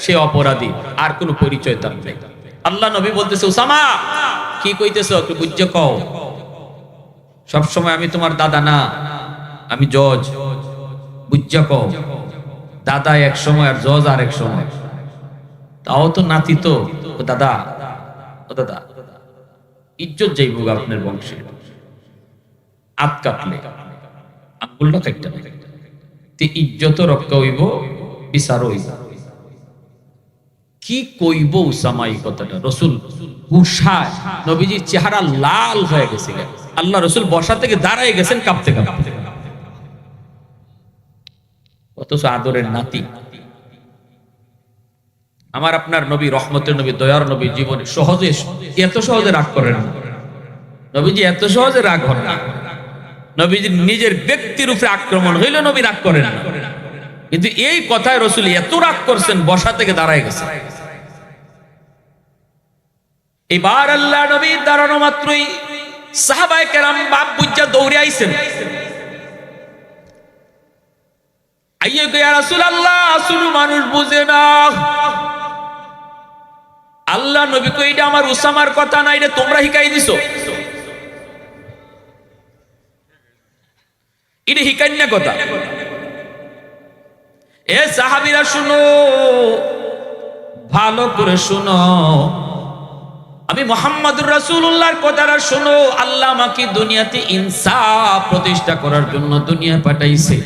সে অপরাধী, আর কোনো পরিচয় তার নেই। আল্লাহ নবী বলতেছে, উসামা কি কইতেছো একটু বুঝে কও। সবসময় আমি তোমার দাদা না, আমি জজ, বুঝে কও। দাদা এক সময় আর জজ আর এক সময়, তাও তো নাতি তো। দাদা ও দাদা, ইজ্জত যাইব আপনার বংশে, আত কাটলে আঙ্গুলটা কাটতে ইজ্জত রক্ষা হইব, বিচার হইব। কি কইব উসামা এই কথাটা? রসুল গুসায়, নবীজির চেহারা লাল হয়ে গেছে। আল্লাহ রসুল বসা থেকে দাঁড়ায় গেছেন কাঁপতে কাঁপতে। অথচ আদরের নাতি। আমার আপনার নবী, রহমতের নবী, দয়ার নবী জীবনে সহজে, এত সহজে রাগ করেন না। নবীজি এত সহজে রাগ হন না। নবীজি নিজের ব্যক্তির উপরে আক্রমণ হইলে নবী রাগ করেন না। কিন্তু এই কথায় রাসূল এত রাগ করছেন বসা থেকে দাঁড়ায় গেছে। এবার আল্লাহ নবী দাঁড়ানো মাত্রই সাহাবায়ে কেরাম বাপ বুঝা দৌড়ে আইছেন। আইয়ে গো ইয়া রাসূলুল্লাহ, আসলে মানুষ বুঝে না। আল্লাহ নবী কই এটা আমার উসামার কথা না, এটা তোমরা হিকাই দিছো। এটা হিকান্না কথা। এ সাহাবীরা শুনো, ভালো করে শুনো, আমি মুহাম্মদুর রাসূলুল্লাহর কথাটা শুনো। আল্লাহ আমাকে দুনিয়াতে ইনসাফ প্রতিষ্ঠা করার জন্য দুনিয়া পাঠাইছে।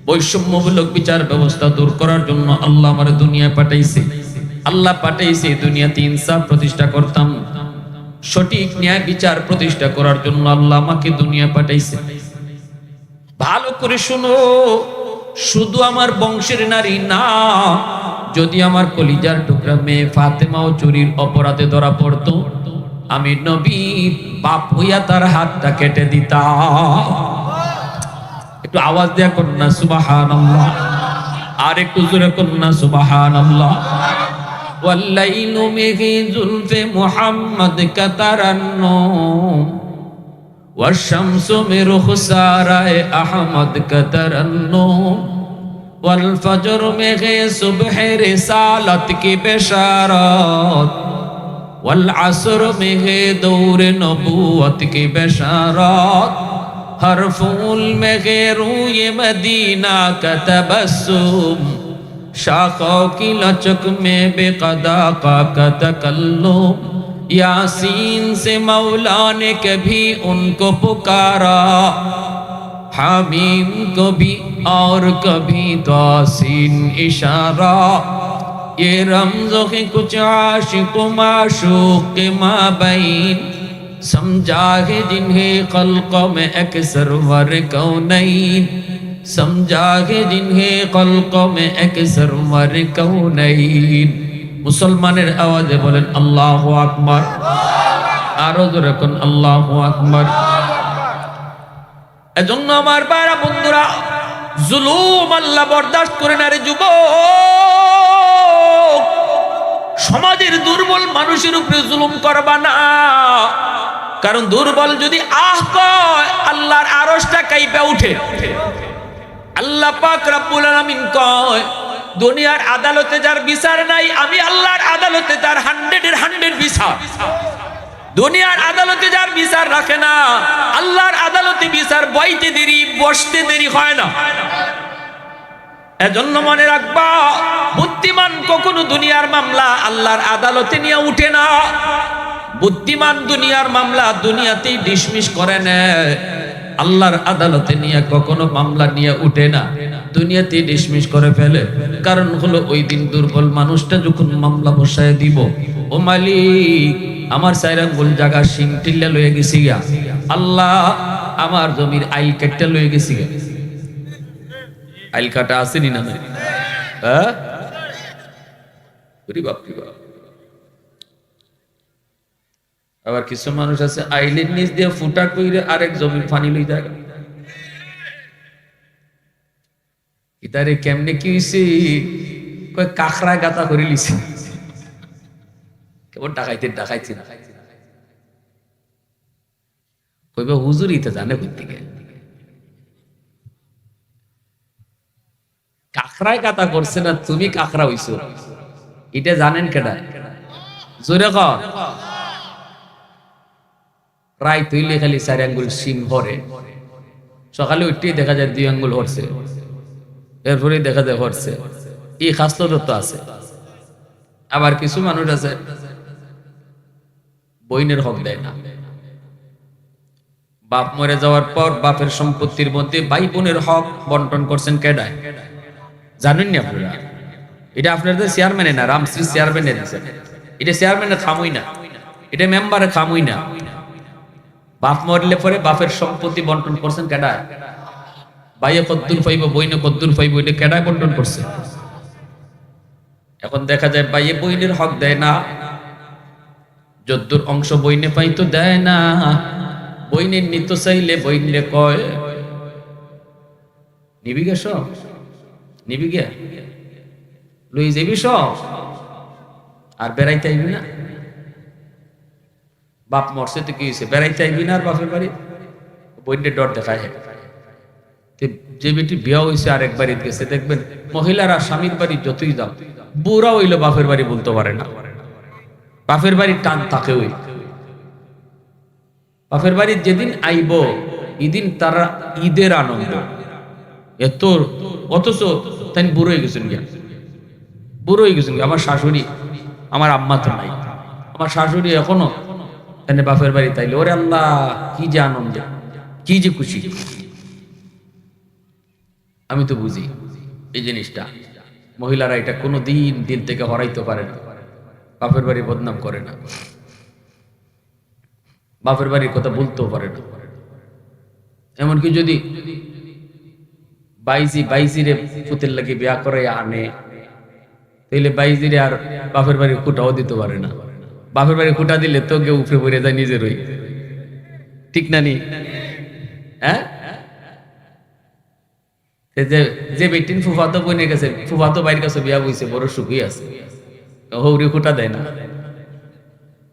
বৈষম্যমূলক বিচার ব্যবস্থা দূর করার জন্য আল্লাহ আমার দুনিয়া পাঠাইছে। আল্লাহ পাঠাইছে দুনিয়াতে ইনসাফ প্রতিষ্ঠা করতাম, সঠিক ন্যায় বিচার প্রতিষ্ঠা করার জন্য আল্লাহ আমাকে দুনিয়া পাঠাইছে। ভালো করে শুনো, শুধু আমার বংশের নারী না, যদি আমার কলিজার টুকরা মেয়ে ফাতেমাও চুরির অপরাধে ধরা পড়তো, আমি নবীর বাপ হইয়া তার হাতটা কেটে দিতাম। একটু আওয়াজ দেয়া কন্যা সুবহানাল্লাহ, আর একটু জোরে কন্যা সুবহানাল্লাহ। ওয়াল্লাইলু মিহি জুলফে মুহাম্মদ কাতারান্নুম ওয়াশ-শামসু মিরুখসারায়ে আহমদ কাতারান্নুম ওয়াল ফজর মিহি সুবহে রিসালাত কি বেশারত ওয়াল আসর মিহি দৌরে নবুয়ত কি বেশারত हर फूल में रूए मदीना का तबस्सुम शाखों की लचक में बेक़दा का तकल्लुम यासीन से मौला ने कभी उनको पुकारा हामीम को भी और कभी तासीन इशारा ये रमज़ों के कुछ आशिक माशूक के माबैन समझा है जिन्हें खल्क़ों में अक्सर वर कौनैन समझा है जिन्हें खल्क़ों में अक्सर वर कौनैन। मुसलमानेर आवाज़े बोलें अल्लाहु আকবার, আরো জোরে কোন আল্লাহু আকবার। এজন্য আমার ভাইরা বন্ধুরা, জুলুম আল্লাহ বরদাস্ত করে না রে যুবক। সমাজের দুর্বল মানুষের উপরে জুলুম করবা না, কারণ দুর্বল যদি আহ কয় আল্লাহর আরশটা কাঁপে ওঠে। আল্লাহ পাক রব্বুল আলামিন কয়, দুনিয়ার আদালতে যার বিচার নাই, আমি আল্লাহর আদালতে তার 100-এর 100 বিচার। দুনিয়ার আদালতে যার বিচার রাখে না, আল্লাহর আদালতে বিচার বইতে দেরি, বসতে দেরি হয় না। এজন্য মনে রাখবা, বুদ্ধিমান কখনো দুনিয়ার মামলা আল্লাহর আদালতে নিয়ে উঠে না। বুদ্ধিমান দুনিয়ার মামলা দুনিয়াতেই ডিসমিস করে নেয়, আল্লাহর আদালতে নিয়ে কখনো মামলা নিয়ে উঠে না, দুনিয়াতেই ডিসমিস করে ফেলে। কারণ হলো ওই দিন দুর্বল মানুষটা যখন মামলা বসায় দিব, ও মালিক আমার 4 আঙ্গুল জায়গা শিং টিল্লা লয়ে গেছি গা, আল্লাহ আমার জমির আইল কাটটা লয়ে গেছি গা। আইল কাটা আসেনি না? হ্যাঁ, বাপরি বাপ। আবার কিছু মানুষ আছে আইলের নিচ দিয়ে ফুটা কইরে আরেক জমির পানি লই যায়। ইতারে কেমনে কি হইছে, কই কাকড়া গাতা করে লিছে, কেবল ডাকাইতে ডাকাইছে না। কইবে হুজুরই তো জানে কই থেকে কাকড়ায় গাতা করছে না, তুমি কাকড়া হইছো, এটা জানেন কেডা? জোরে ক। রায় তৈলে খালি 4 আঙ্গুল শিং হরে, সকালে উঠতেই দেখা যায় 2 আঙ্গুল হরছে, এরপরে দেখা যায় হরছে। এই খাসলত তো আছে। আবার কিছু মানুষ আছে বইনের হক দেয় না। বাপ মরে যাওয়ার পর বাপের সম্পত্তির মধ্যে ভাই বোনের হক বন্টন করছেন কেডায় জানেন না আপনারা? এটা আপনাদের চেয়ারম্যানে না, রামশ্রী চেয়ারম্যানে দিয়েছেন। এটা চেয়ারম্যানের খামই না, এটা মেম্বারের খামই না। বাপ মরলে পরে বাপের সম্পত্তি বন্টন করছেন কেডায়? ভাইয়ে কদ্দুর পাইব, বইনে কদ্দুর পাইব, এটা কেডায় বন্টন করছে? এখন দেখা যায় ভাইয়ে বইনের হক দেয় না, যদ্দুর অংশ বইনে পাইতো দেয় না। বইনের নিতে চাইলে বইনে কয় নিবি গেছ, নিবি গিয়া লই যাবি সব আর বেড়াইতে আইবি না। বাপ মরছে তো কি হয়েছে, বেড়াইতে আইবি না আর বাপের বাড়ি? বইনের ডর দেখায়। যে বেটি বিয়া হয়েছে আর একবার ঈদ গেছে, দেখবেন মহিলারা স্বামীর বাড়ি যতই যাও, বুড়া হইলো বাপের বাড়ি বলতে পারে না। বাপের বাড়ির টান থাকে ওই বাপের বাড়ির যেদিন আইব এদিন তারা ঈদের আনন্দ এত, অথচ তাই বুড়ো হয়ে গেছেন গিয়া, বুড়ো হয়ে গেছেন। আমার শাশুড়ি, আমার আম্মা তো নাই, আমার শাশুড়ি এখনো এনে বাপের বাড়ি তাইলে ওরে আল্লাহ কি যে আনন্দ, কি যে খুশি। আমি তো বুঝি এই জিনিসটা, মহিলারা এটা কোনো দিন দিল থেকে হরাইতে পারে না, বাপের বাড়ি বদনাম করে না, বাপের বাড়ির কথা বলতেও পারে না। এমনকি যদি বাইজিরে পুতের লাগে বিয়া করে আনে, তাইলে বাইজিরে আর বাপের বাড়ির খুঁটাও দিতে পারে না। বাপের বাড়ির খুঁটা দিলে তো কেউ উপরে পড়ে যায় নিজেরই, ঠিক না নি? হ্যাঁ, যে বেটিন ফুফাতো বোনের কাছে, ফুফাতো বাইরের কাছে বিয়া বইছে, বড় সুখী আছে, হৌরি খুঁটা দেয় না।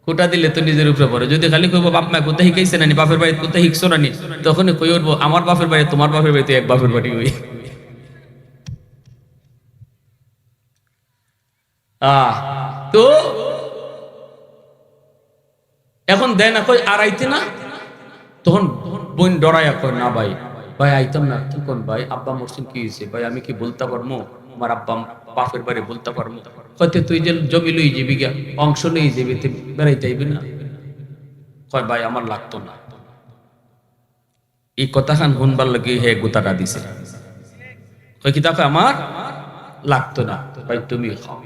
খুঁটা দিলে তো নিজের উপরে পড়ে। যদি খালি কইব বাপ মা কোথায় শিখাইছে নানি, বাপের বাড়ি কোথায় শিখছো নানি, তখনই কই উঠবো আমার বাপের বাড়ি তোমার বাপের বাড়িতে এক বাপের বাড়ি হই। তো এখন দেয় না, কই আর আইতে না, তখন বোন ডরাইয়া কয় না ভাই, ভাই আইতাম না। কি কোন ভাই, আব্বা মরছেন, কি হয়েছে ভাই, আমি কি বলতে পারবো আমার আব্বা বাপের বাড়ি বলতে পারবো? হয়তো তুই যে জমি লই যাবি গা, অংশ লই যাবি, তুই বেড়াইতে আইবি না? কয় ভাই আমার লাগতো না। এই কথা খান শুনবার লাগে হে গোতাটা দিছে, কয় কি দেখো আমার লাগতো না। ভাই তুমি খাও,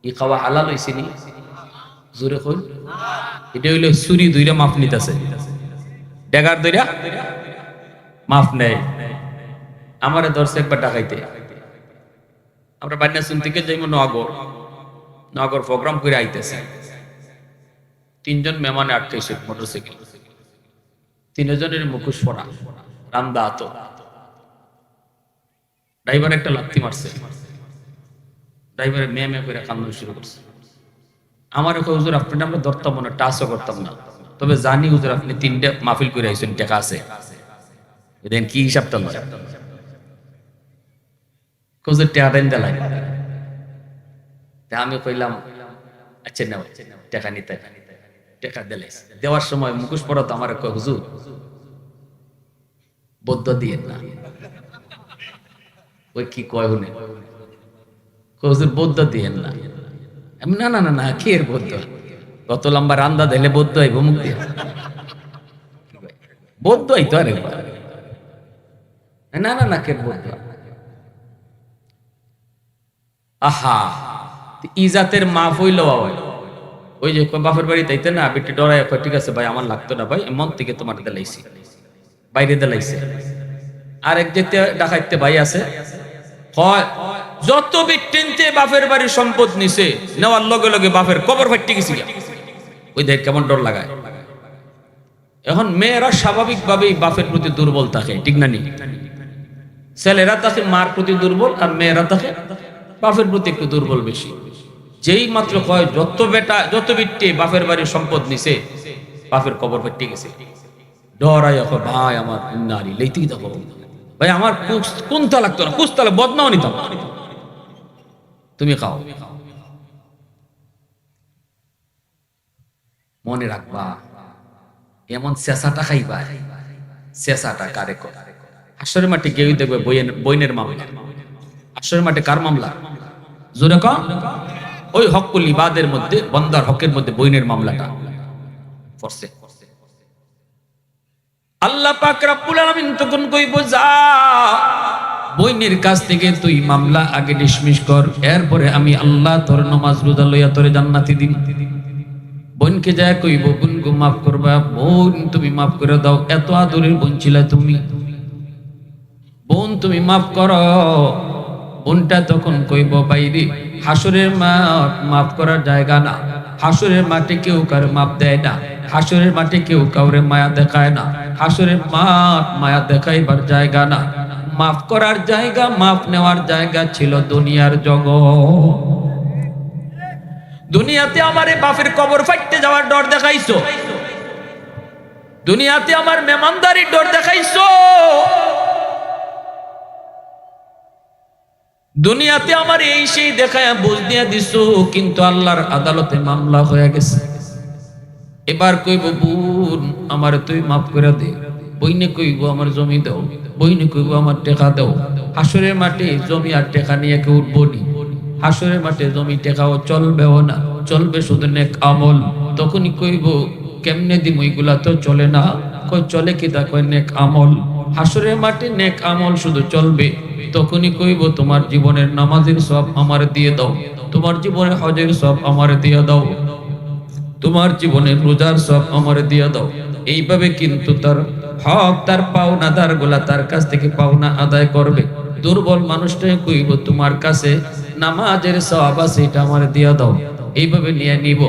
ই খাওয়া হালাল হয়েছে নি? জোরে কই। এটা হইলো চুরি দুইটা মাপ নিতেছে, ডেগার দুইটা মাফ নেয়। আমারে ধরছে একবার ডাকাইতে, আমরা বান্না শুন থেকে যাইব নগর প্রোগ্রাম করে আইতেছে, 3 জন মেহমানে আটকাইছে মোটরসাইকেল, 3 জনের মুখোশ পরা, রান্দা আতো। ড্রাইভার একটা লাথি মারছে, ড্রাইভারের মেয়ে করে কান্না শুরু করছে। আমার হুজুর আপনি আমরা ধরতাম না, টাচও করতাম না, তবে জানি হুজুর আপনি 3টা মাহফিল করে আইছেন, টাকা আছে, দেন কি হিসাব তো হুজুর টাকা দেন দিলাই। আমি কইলাম আচ্ছা নাও টাকা নিতে, টাকা দিলাই। দেওয়ার সময় মুখোশ পরা তো আমার কয় হুজুর বদ্ধ দিয়ে না। ওই কি কয় হুনে, হুজুর বদ্ধ দিয়ে না। আমি না না না না, কি এর বদ্ধ, কত লম্বা রান্দা দিলে বদ্ধ আইব মুখ দিয়ে, বদ্ধ আইতো আরেকবার। না না না, কে বদ্ধ? আহা, ইজাতের মাফ হইল। ওই যে বাপের বাড়ি তাইতে না, বেটি ডরাই কয় ঠিক আছে ভাই আমার লাগতো না ভাই, মন থেকে তোমার দিলাইছি, বাইরে দিলাইছে। আর এক যেতে ডাকাইতে ভাই আছে, যত বিটিনতে বাপের বাড়ির সম্পদ নিছে, নেওয়ার লগে লগে বাপের কবর ফাইটে গেছি। ওই দেখ কেমন ডর লাগায়। এখন মেয়েরা স্বাভাবিকভাবেই বাপের প্রতি দুর্বল থাকে, ঠিক না নি? ছেলেরা থাকে মার প্রতি দুর্বল, আর মেয়েরা থাকে বাপের প্রতি একটু দুর্বল বেশি। যেই মাত্র কয় যত বেটা যত বিটে বাপের বাড়ির সম্পদ নিছে, বাপের কবর ফাইটে গেছে, ডরাই ভাই আমার নারী লেইতেই দেখো ভাই, আমার কোনটা লাগতো না, কুস্তালে বদনাও নিতাম, তুমি খাও। মনে রাখবা এমন চেঁচাটা খাইবা, চেঁচাটা কারে করে? হাসরের মাঠে কেউ দেখবে বইনের মামলা। হাসরের মাঠে কার মামলা? জোরে কম। ওই হকুল ইবাদের মধ্যে, বন্দার হকের মধ্যে বইনের মামলাটা পড়ছে। আল্লাহ পাক রব্বুল আলামিন তখন কইব যা বইনের কাছ থেকে তুই মামলা আগে ডিসমিস কর, এরপরে আমি আল্লাহ তোর নামাজ রোজা লইয়া তোরে জান্নাতি দিন। বোনকে যায় কইব বোন গো মাফ করবা, বোন তুমি মাফ করে দাও, এত আদরের বোন ছিলা তুমি, বোন তুমি মাফ করো। বোনটা তখন কইব বাইরে হাসরের মাঠ মাফ করার জায়গা না, হাসরের মাঠে কেউ কারো মাফ দেয় না, হাসরের মাঠে কেউ কাউরে মায়া দেখায় না, হাসরের মাঠ মায়া দেখাইবার জায়গা না। মাফ করার জায়গা, মাফ নেওয়ার জায়গা ছিল দুনিয়ার জগৎ। দুনিয়াতে আমার বাপের কবর ফাটতে যাওয়ার ডর দেখাইছো, দুনিয়াতে আমার মেহমানদারির ডর দেখাইছো, দুনিয়াতে আমার এই সেই দেখায় বুঝ দিয়ে দিছো, কিন্তু আল্লাহর আদালতে মামলা হয়ে গেছে। এবার কইব বোন আমার তুই মাফ করে দে, বইনে কইব আমার জমি দাও, বইনে কইব আমার টেকা দাও। হাসরের মাঠে জমি আর টেকা নিয়ে কেউ উঠবো নি, হাসরের মাঠে জমি টেকাও চলবেও না, চলবে শুধু নেক আমল। তখনই কইব কেমনে দিম, ওইগুলা তো চলে না। কই চলে কি তা, কই নেক আমল। হাসরের মাঠে নেক আমল শুধু চলবে। তখনই কইব তোমার জীবনের নামাজের সব আমার দিয়ে দাও, তোমার জীবনের হজের সব আমার দিয়ে দাও, তোমার জীবনের রোজার সব আমার দিয়ে দাও। এইভাবে কিন্তু তার হক, তার পাওনাদার গুলা তার কাছ থেকে পাওনা আদায় করবে। দুর্বল মানুষটাই কইব তোমার কাছে নামাজের সব আছে, এটা আমার দিয়ে দাও। এইভাবে নিয়ে নিব,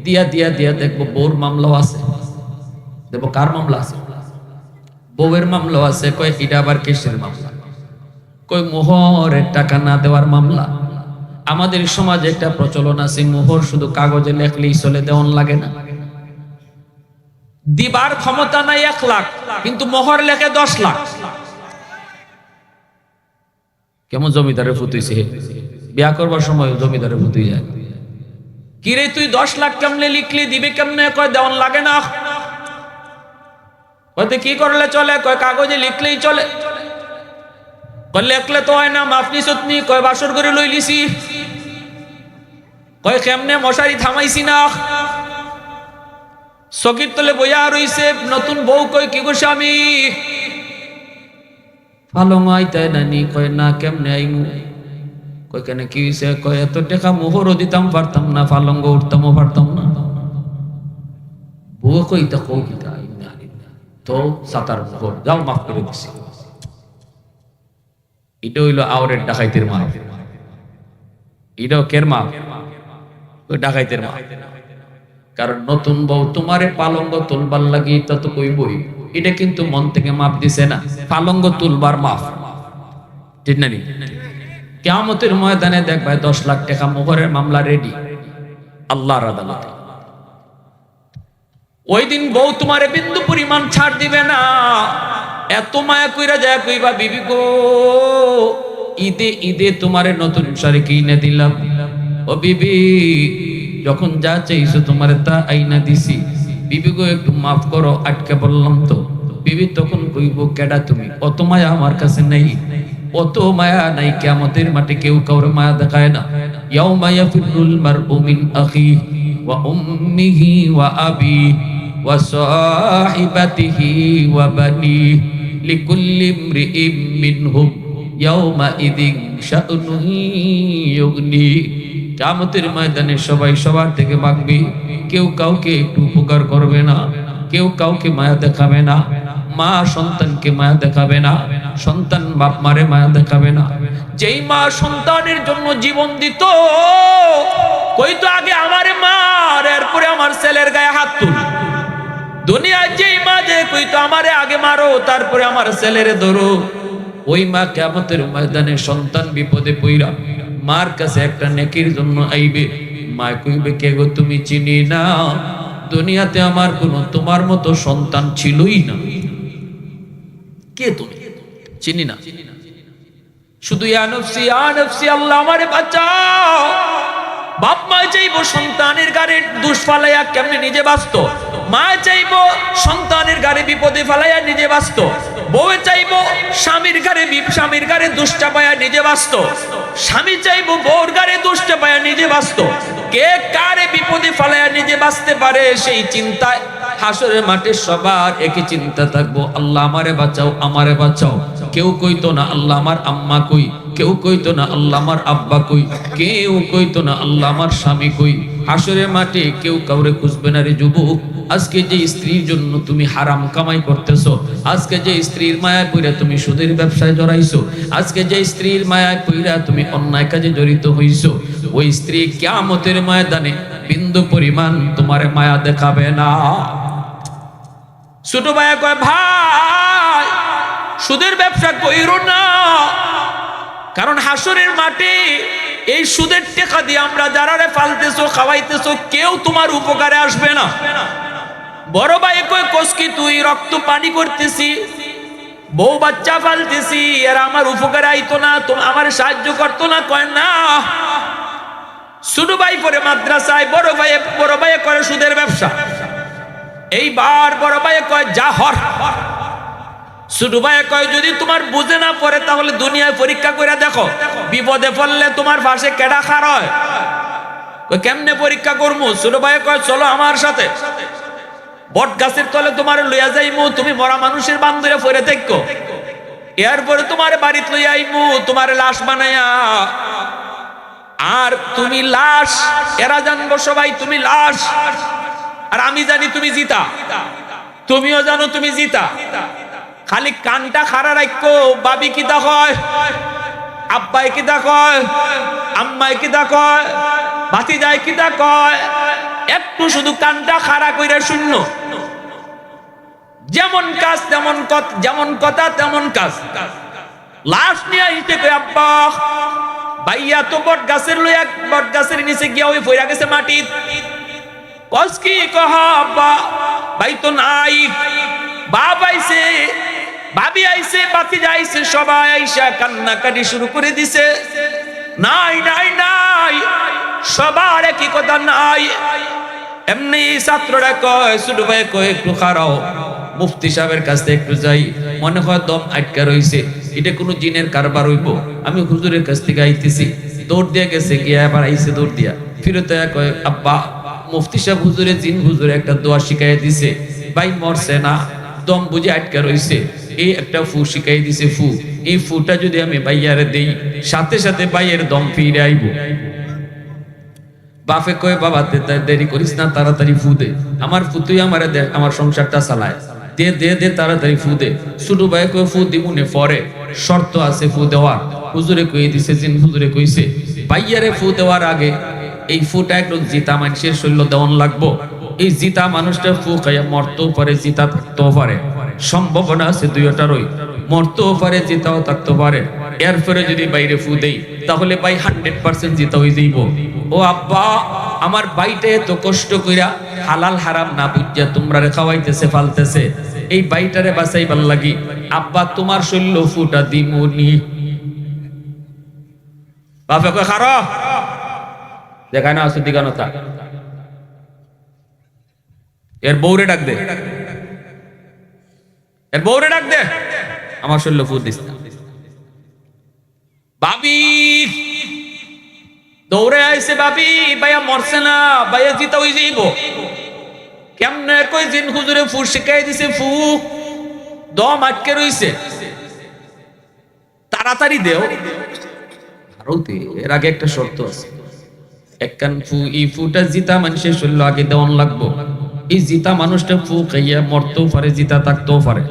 দিয়া দিয়া দিয়া দেখবো বউর মামলাও আছে। দেখবো কার মামলা আছে? বউয়ের মামলাও আছে। কয় এটা আবার কিসের মামলা? কই মোহরের টাকা না দেওয়ার মামলা। আমাদের সমাজে একটা প্রচলন আছে, মোহর শুধু কাগজে লেখলেই চলে, দেওয়ান লাগে না। দিবার ক্ষমতা নাই 1 লাখ, কিন্তু মোহর লেখে 10 লাখ। কেমন জমিদারে ফুতুইছে, বিয়া করবার সময় জমিদারে ফুতুই যায়। কিরে তুই 10 লাখ কেমনে লিখলি, দিবে কেমনে? কয় দেওয়ান লাগে না। কয় কি করলে চলে? কয় কাগজে লিখলেই চলে। কয় লেখলে তো হয় না, মাফনি সতনি। কয় বাসর করে লই লিছি। কয় কেমনে? মশারি থামাইছি না। চকির তলে বইয়া রইছে নতুন বউ। কয় কি গো স্বামী? পালং আইতাই নানি। কয় না, কেমনে আইমু? কয় কেন কি হইছে? কয় এত টাকা মোহরও দিতাম পারতাম না, পালঙ্গ উঠতামও পারতাম না। বউ কই তা কও কি তাই না, তো সাতার মোহর যাও, মাফ করে দিছি। এটা হইল আওরের ডাকাইতের মাপ। এটাও কের মাপ? ওই ডাকাইতের মাপ। কারণ নতুন বউ তোমারে পালঙ্গ তুলবার লাগি তা তো কইবই, এটা কিন্তু মন থেকে মাপ দিছে না, পালঙ্গ তুলবার মাপ। ঠিক না? কিয়ামতের ময়দানে দেখবা 10 লাখ টাকা মোহরের মামলা রেডি আল্লাহর আদালতে। ওই দিন বউ তোমারে বিন্দু পরিমাণ ছাড় দিবে না। এত মায়া কইরা যায় কইবা, বিবি গো ঈদে ঈদে তোমারে নতুন শাড়ি কিনে দিলাম। ও বিবি, যখন যা চাইছো তোমারে তা আইনা দিছি। বিবি গো একটু মাফ করো, আটকে বললাম তো। বিবি তখন কইব কেডা তুমি? অত মায়া আমার কাছে নেই, অত মায়া নাই। কিয়ামতের মাঠে কেউ কাউরে মায়া দেখায় না। ইয়াউমা ইয়াফিরুল মারউ মিন আখিহি ওয়া উম্মিহি ওয়া আবিহি ওয়া সাহিবাতিহি ওয়া বানিহি লিকুল্লি ইমরিইম মিনহুম ইয়াউমা ইযিন শা'নুন ইউগনি। কিয়ামতের ময়দানে সবাই সবার থেকে ভাগবে। কেউ কাউকে একটু উপকার করবে না, কেউ কাউকে মায়া দেখাবে না। মা সন্তানকে মায়া দেখাবে না, সন্তান বাপ মারে মায়া দেখাবে না। যেই মা সন্তানের জন্য জীবন দিত, কইতো আগে আমারে মার, এরপরে আমার ছেলের গায়ে হাত তুল। দুনিয়ায় যেই মা যে কইতো আমারে আগে মারো, তারপরে আমার ছেলেরে ধরো, ওই মা কিয়ামতের ময়দানে সন্তান বিপদে পইরা মার কাছে একটা নেকির জন্য আইবে। মা কইবে কে গো তুমি? চিনি না, দুনিয়াতে আমার কোনো তোমার মতো সন্তান ছিলই না। কে তুমি? চিনি না। শুধু ইয়া নফসি আল্লাহ আমারে বাঁচাও। বাপ মা চাইবো সন্তানের গাড়ে দুষ ফালাইয়া কেমনে নিজে বাঁচত, মা চাইবো সন্তানের গাড়ে বিপদে ফালাইয়া নিজে বাঁচত, বউ চাইবো স্বামীর গাড়ে দুষ চাপাইয়া নিজে বাঁচত, স্বামী চাইবো বউর গাড়ে দুষ চাপাইয়া নিজে বাঁচত। কে কারে বিপদে ফালাইয়া নিজে বাঁচতে পারে, সেই চিন্তায় হাসরের মাঠে সবার একই চিন্তা থাকবো, আল্লাহ আমারে বাঁচাও, আমারে বাঁচাও। কেউ কইতো না আল্লাহ আমার আম্মা কই, কেউ কইতো না আল্লাহ আমার আব্বা কই, কেউ কইতো না আল্লাহ আমার স্বামী কই। হাসরের মাঠে কেউ কাউরে খুঁজবে না রে যুবক। আজকে যে স্ত্রীর জন্য তুমি হারাম কামাই করতেছো, আজকে যে স্ত্রীর মায়ায় পইরা তুমি সুদের ব্যবসায় জড়াইছো, আজকে যে স্ত্রীর মায়ায় পইরা তুমি অন্যায় কাজে জড়িত হইছো, ওই স্ত্রী কিয়ামতের ময়দানে বিন্দু পরিমাণ তোমারে মায়া দেখাবে না। ছোট ভাইয়া কয় ভাই সুদের ব্যবসা কইরো না, কারণ হাসরের মাঠে এই সুদের টাকা দিয়ে আমরা যারা ফালতেছো খাওয়াইতেছো কেউ তোমার উপকারে আসবে না। বড় ভাই কয় কসকি তুই রক্ত পানি করতেছি, বউ বাচ্চা ফালতেছি, এরা আমার উপকারে আইতো না, আমার সাহায্য করতো না। কয় না, ছোট ভাই পরে মাদ্রাসায়, বড় ভাই করে সুদের ব্যবসা। এইবার বড় ভাই কয় যা হর। ছোট ভাই কয় যদি তোমার বুঝে না পড়ে তাহলে দুনিয়ায় পরীক্ষা করে দেখো, বিপদে পড়লে তোমার পাশে কেডা খার হয়। কেমনে পরীক্ষা করবো? ছোট ভাই কয় চলো আমার সাথে, বট গাছের তলে তোমার লইয়া যাইমু, তুমি মরা মানুষের বান্ধরে ফিরে দেখো, এরপরে তোমার বাড়িতে লইয়া আইমু তোমার লাশ বানাইয়া, আর তুমি লাশ, এরা জানবো সবাই তুমি লাশ, আর আমি জানি তুমি জিতা, তুমিও জানো তুমি জিতা। খালি কানটা খাড়া রাখো, বাবি কিতা কয়, আব্বাই কিতা কয়, আম্মাই কিতা কয়, ভাতিজাই কিতা কয়, একটু শুধু কানটা খাড়া কইরা শূন্য, যেমন কাজ তেমন কথা, যেমন কথা তেমন কাজ। লাশ নিয়ে আইতে কই আব্বা ভাইয়া তো বট গাছের লইয়া, বট গাছের নিচে গিয়া ওই ফইরা গেছে মাটি। কসকি কহ আব্বা ভাই তো নাই, বাপ আইছে, ভাবি আইছে, ভাতিজা আইছে, সবাই আইসা কান্নাকাটি শুরু করে দিছে। নাই নাই নাই, সবার একই কথা নাই। এমনি ছাত্ররা কয়, ছোট ভাই কয় একটু খারাও, মুফতি সাহেবের কাছে একটু যাই, মনে হয় দম আটকা রইছে, এটা কোনো জিনের কারবার হইব। আমি হুজুরের কাছ থেকে আইতেছি, দৌড় দিয়া গেছে, গিয়া আবার আইছে দৌড় দিয়া, ফিরত কয় আব্বা মুফতি সাহেব হুজুরে জিন হুজুরে একটা দোয়া শিখাই দিছে, ভাই মরছে না, দম বুঝে আটকা রইছে, এই একটা ফু শিখাই দিছে, ফু, এই ফুটা যদি আমি ভাইয়ারে দেই সাথে সাথে ভাইয়ের দম ফিরে আইব। বাপে কয় বাবা দেরি করিস না, তাড়াতাড়ি ফু দে, আমার ফুতুই আমারে দে, আমার সংসারটা চালায়, দে দে দে তাড়াতাড়ি ফু দে। ছোট ভাই কয় ফু দিমুনে, পরে শর্ত আছে ফু দেওয়ার। হুজুরে কই দিছে, জিন হুজুরে কইছে ভাইয়ারে ফু দেওয়ার আগে এই ফুটা একটু জিতা মানুষের শরীর দেওয়ান লাগবো। এই জিতা মানুষটা ফু খাইয়া মরতেও পারে, জিতা থাকতেও পারে, সম্ভাবনা আছে দুইটারই, মরতেও পারে জিতাও থাকতে পারে। এরপরে যদি বাইরে ফু দেই তাহলে ভাই 100% জিতা হয়ে যাইব। ও আব্বা আমার বাইটা এত কষ্ট কইরা হালাল হারাম না বুঝিয়া তোমরা রে খাওয়াইতেছে ফালতেছে, এই বাইটারে বাঁচাইবার লাগি আব্বা তোমার শরীর ফুটা দিমুনি। বাপে কয় খারো, দেখায় না আসু দিগানতা, এর বউরে ডাক দে, এর বউরে ডাক দে, আমার শরীর ফুট দিস না। ভাবি দৌড়ে আইছে, ভাবি ভাইয়া মরছে না, ভাইয়া জিতা হই যাইব। কেমনে কই জিন হুজুরে ফু শিখাই দিছে, ফু দম আটকে রইছে, তাড়াতাড়ি দেও। আরতে এর আগে একটা শর্ত আছে, একখান ফু, এই ফুটা জিতা মানুষের শরীর আগে দেওয়ান লাগবো। এই জিতা মানুষটা ফু খাইয়া মরতেও পারে, জিতা থাকতেও পারে।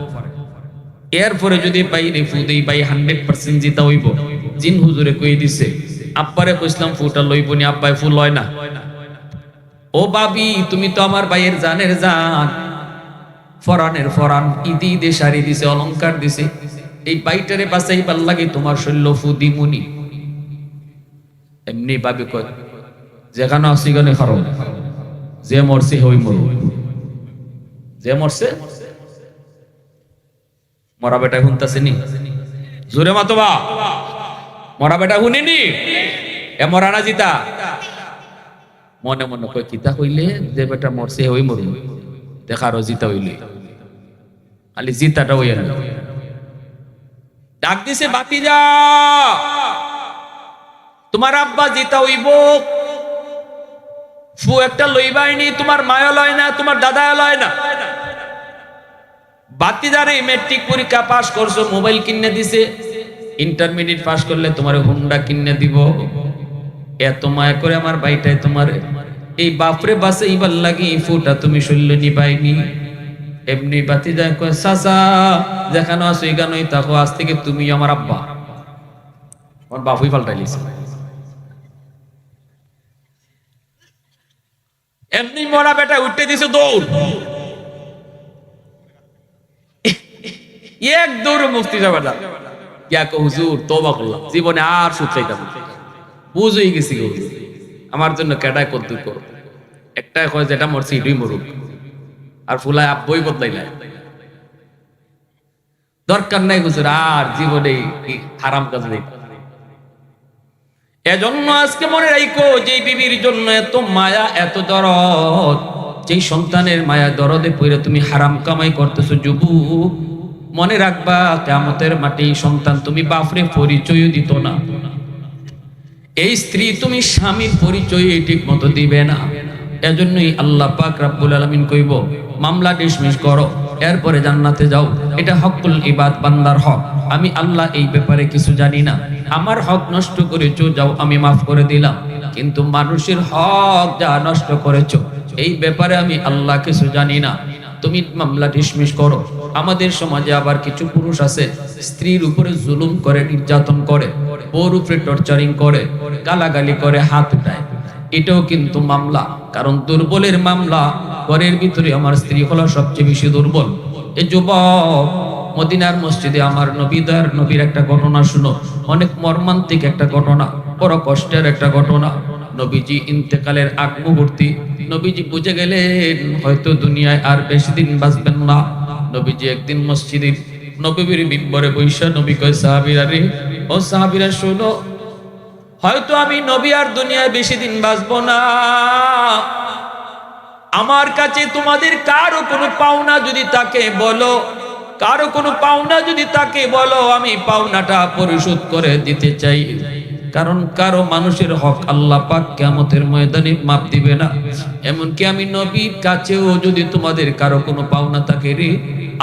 এরপরে যদি বাইরে ফু দেই ভাই 100% জিতা হইব। জিন হুজুরে কই দিছে, আব্বারে কইছিলাম ফুটা লইব নি, আব্বাই ফু লয় না। ও বাবি তুমি তো আমার ভাইয়ের জানের জান, ফরানের ফরান, ঈদে ঈদে শাড়ি দিছে, অলংকার দিছে, এই বাইটারে বাঁচাইবার লাগে তোমার শরীর ফু দিমুনি। এমনি ভাবি কয় যেখানে আসি গানে খারো, যে মরছে হই মরু, যে মরছে মরা বেটা শুনতাছে নি, জোরে মাতবা মরা বেটা শুনিনি, এ মরা না জিতা। মনে মনে কয় কিতা কইলে, যে বেটা মরছে হই মরু, দেখারো জিতা হইলে, খালি জিতাটা হইয়া না। ডাক দিছে ভাতিজা, তোমার আব্বা জিতা হইব, ফু একটা লইবাইনি, তোমার মায়া লয় না, তোমার দাদা লয় না। ভাতিজারে মেট্রিক পরীক্ষা পাস করছো, মোবাইল কিনে দিছে, ইন্টারমিডিয়েট পাস করলে তোমার হুন্ডা কিনে দিব। এত মায়া করে আমার ভাইটাই তোমার এই বাপরে বাসে ইবার লাগি ফুটা তুমি শৈল্য নিবাইনি। এমনি ভাতিজা কয় চাচা যেখানে আছো এখানেই থাকো, আজ থেকে তুমি আমার আব্বা। আমার বাপুই পাল্টাইলিছে। এমনি মরা বেটা উঠতে দিছে দৌড়, এক দৌড় মুফতি সাহেব গিয়া কো হুজুর তওবা করলাম, জীবনে আর সুদ চাইতাম না, বুঝ হয়ে গেছি গো, আমার জন্য কেডায় কদ্দুর করো, একটা কয় যেটা মরছি এটাই মরুক, আর ফুলায় বই বদলাইলাই, দরকার নাই হুজুর আর জীবনে হারাম কাজ নেই। এজন্য আজকে মনে রাখো, যে বিবির জন্য এত মায়া এত দরদ, যেই সন্তানের মায়া দরদে পড়ে তুমি হারাম কামাই করতেছো যুবক, মনে রাখবা কিয়ামতের মাঠে সন্তান তুমি বাপরে পরিচয় দিত না, এই স্ত্রী তুমি স্বামীর পরিচয় ঠিক মতো দিবে না। এজন্যই আল্লাহ পাক রব্বুল আলামিন কইব মামলা ডিসমিস করো, এরপরে জান্নাতে যাও, এটা হকুল ইবাদ, বান্দার হক। আমি আল্লাহ এই ব্যাপারে কিছু জানি না, আমার হক নষ্ট করেছো, যাও আমি মাফ করে দিলাম, কিন্তু মানুষের হক যা নষ্ট করেছো এই ব্যাপারে আমি আল্লাহ কিছু জানি না, তুমি মামলা ডিসমিস করো। আমাদের সমাজে আবার কিছু পুরুষ আছে স্ত্রীর উপরে জুলুম করে, নির্যাতন করে, বউর উপরে টর্চারিং করে, গালাগালি করে, হাত উঠায়, এটাও কিন্তু মামলা। কারণ দুর্বলের মামলা, ঘরের ভিতরে আমার স্ত্রী হলো সবচেয়ে বেশি দুর্বল। এই যুবক, মদিনার মসজিদে আমার নবীর একটা ঘটনা শুনো, অনেক মর্মান্তিক একটা ঘটনা, বড় কষ্টের একটা ঘটনা। নবীজি ইন্তেকালের আগ মুহূর্তে নবীজি বুঝে গেলেন হয়তো দুনিয়ায় আর বেশি দিন বাঁচবেন না। নবীজি একদিন মসজিদে নববীর মিম্বরে বৈশা নবী কয় সাহাবীরা রে, ও সাহাবীরা শোনো, হয়তো আমি নবী আর দুনিয়ায় বেশি দিন বাঁচবো না, আমার কাছে তোমাদের কারো কোনো পাওনা যদি তাকে বলো, কারো কোনো পাওনা যদি তাকে বলো, আমি পাওনাটা পরিশোধ করে দিতে চাই। কারণ কারো মানুষের হক আল্লাহ পাক কিয়ামতের ময়দানে মাপ দিবে না। এমনকি আমি নবীর কাছেও যদি তোমাদের কারো কোনো পাওনা থাকে রে,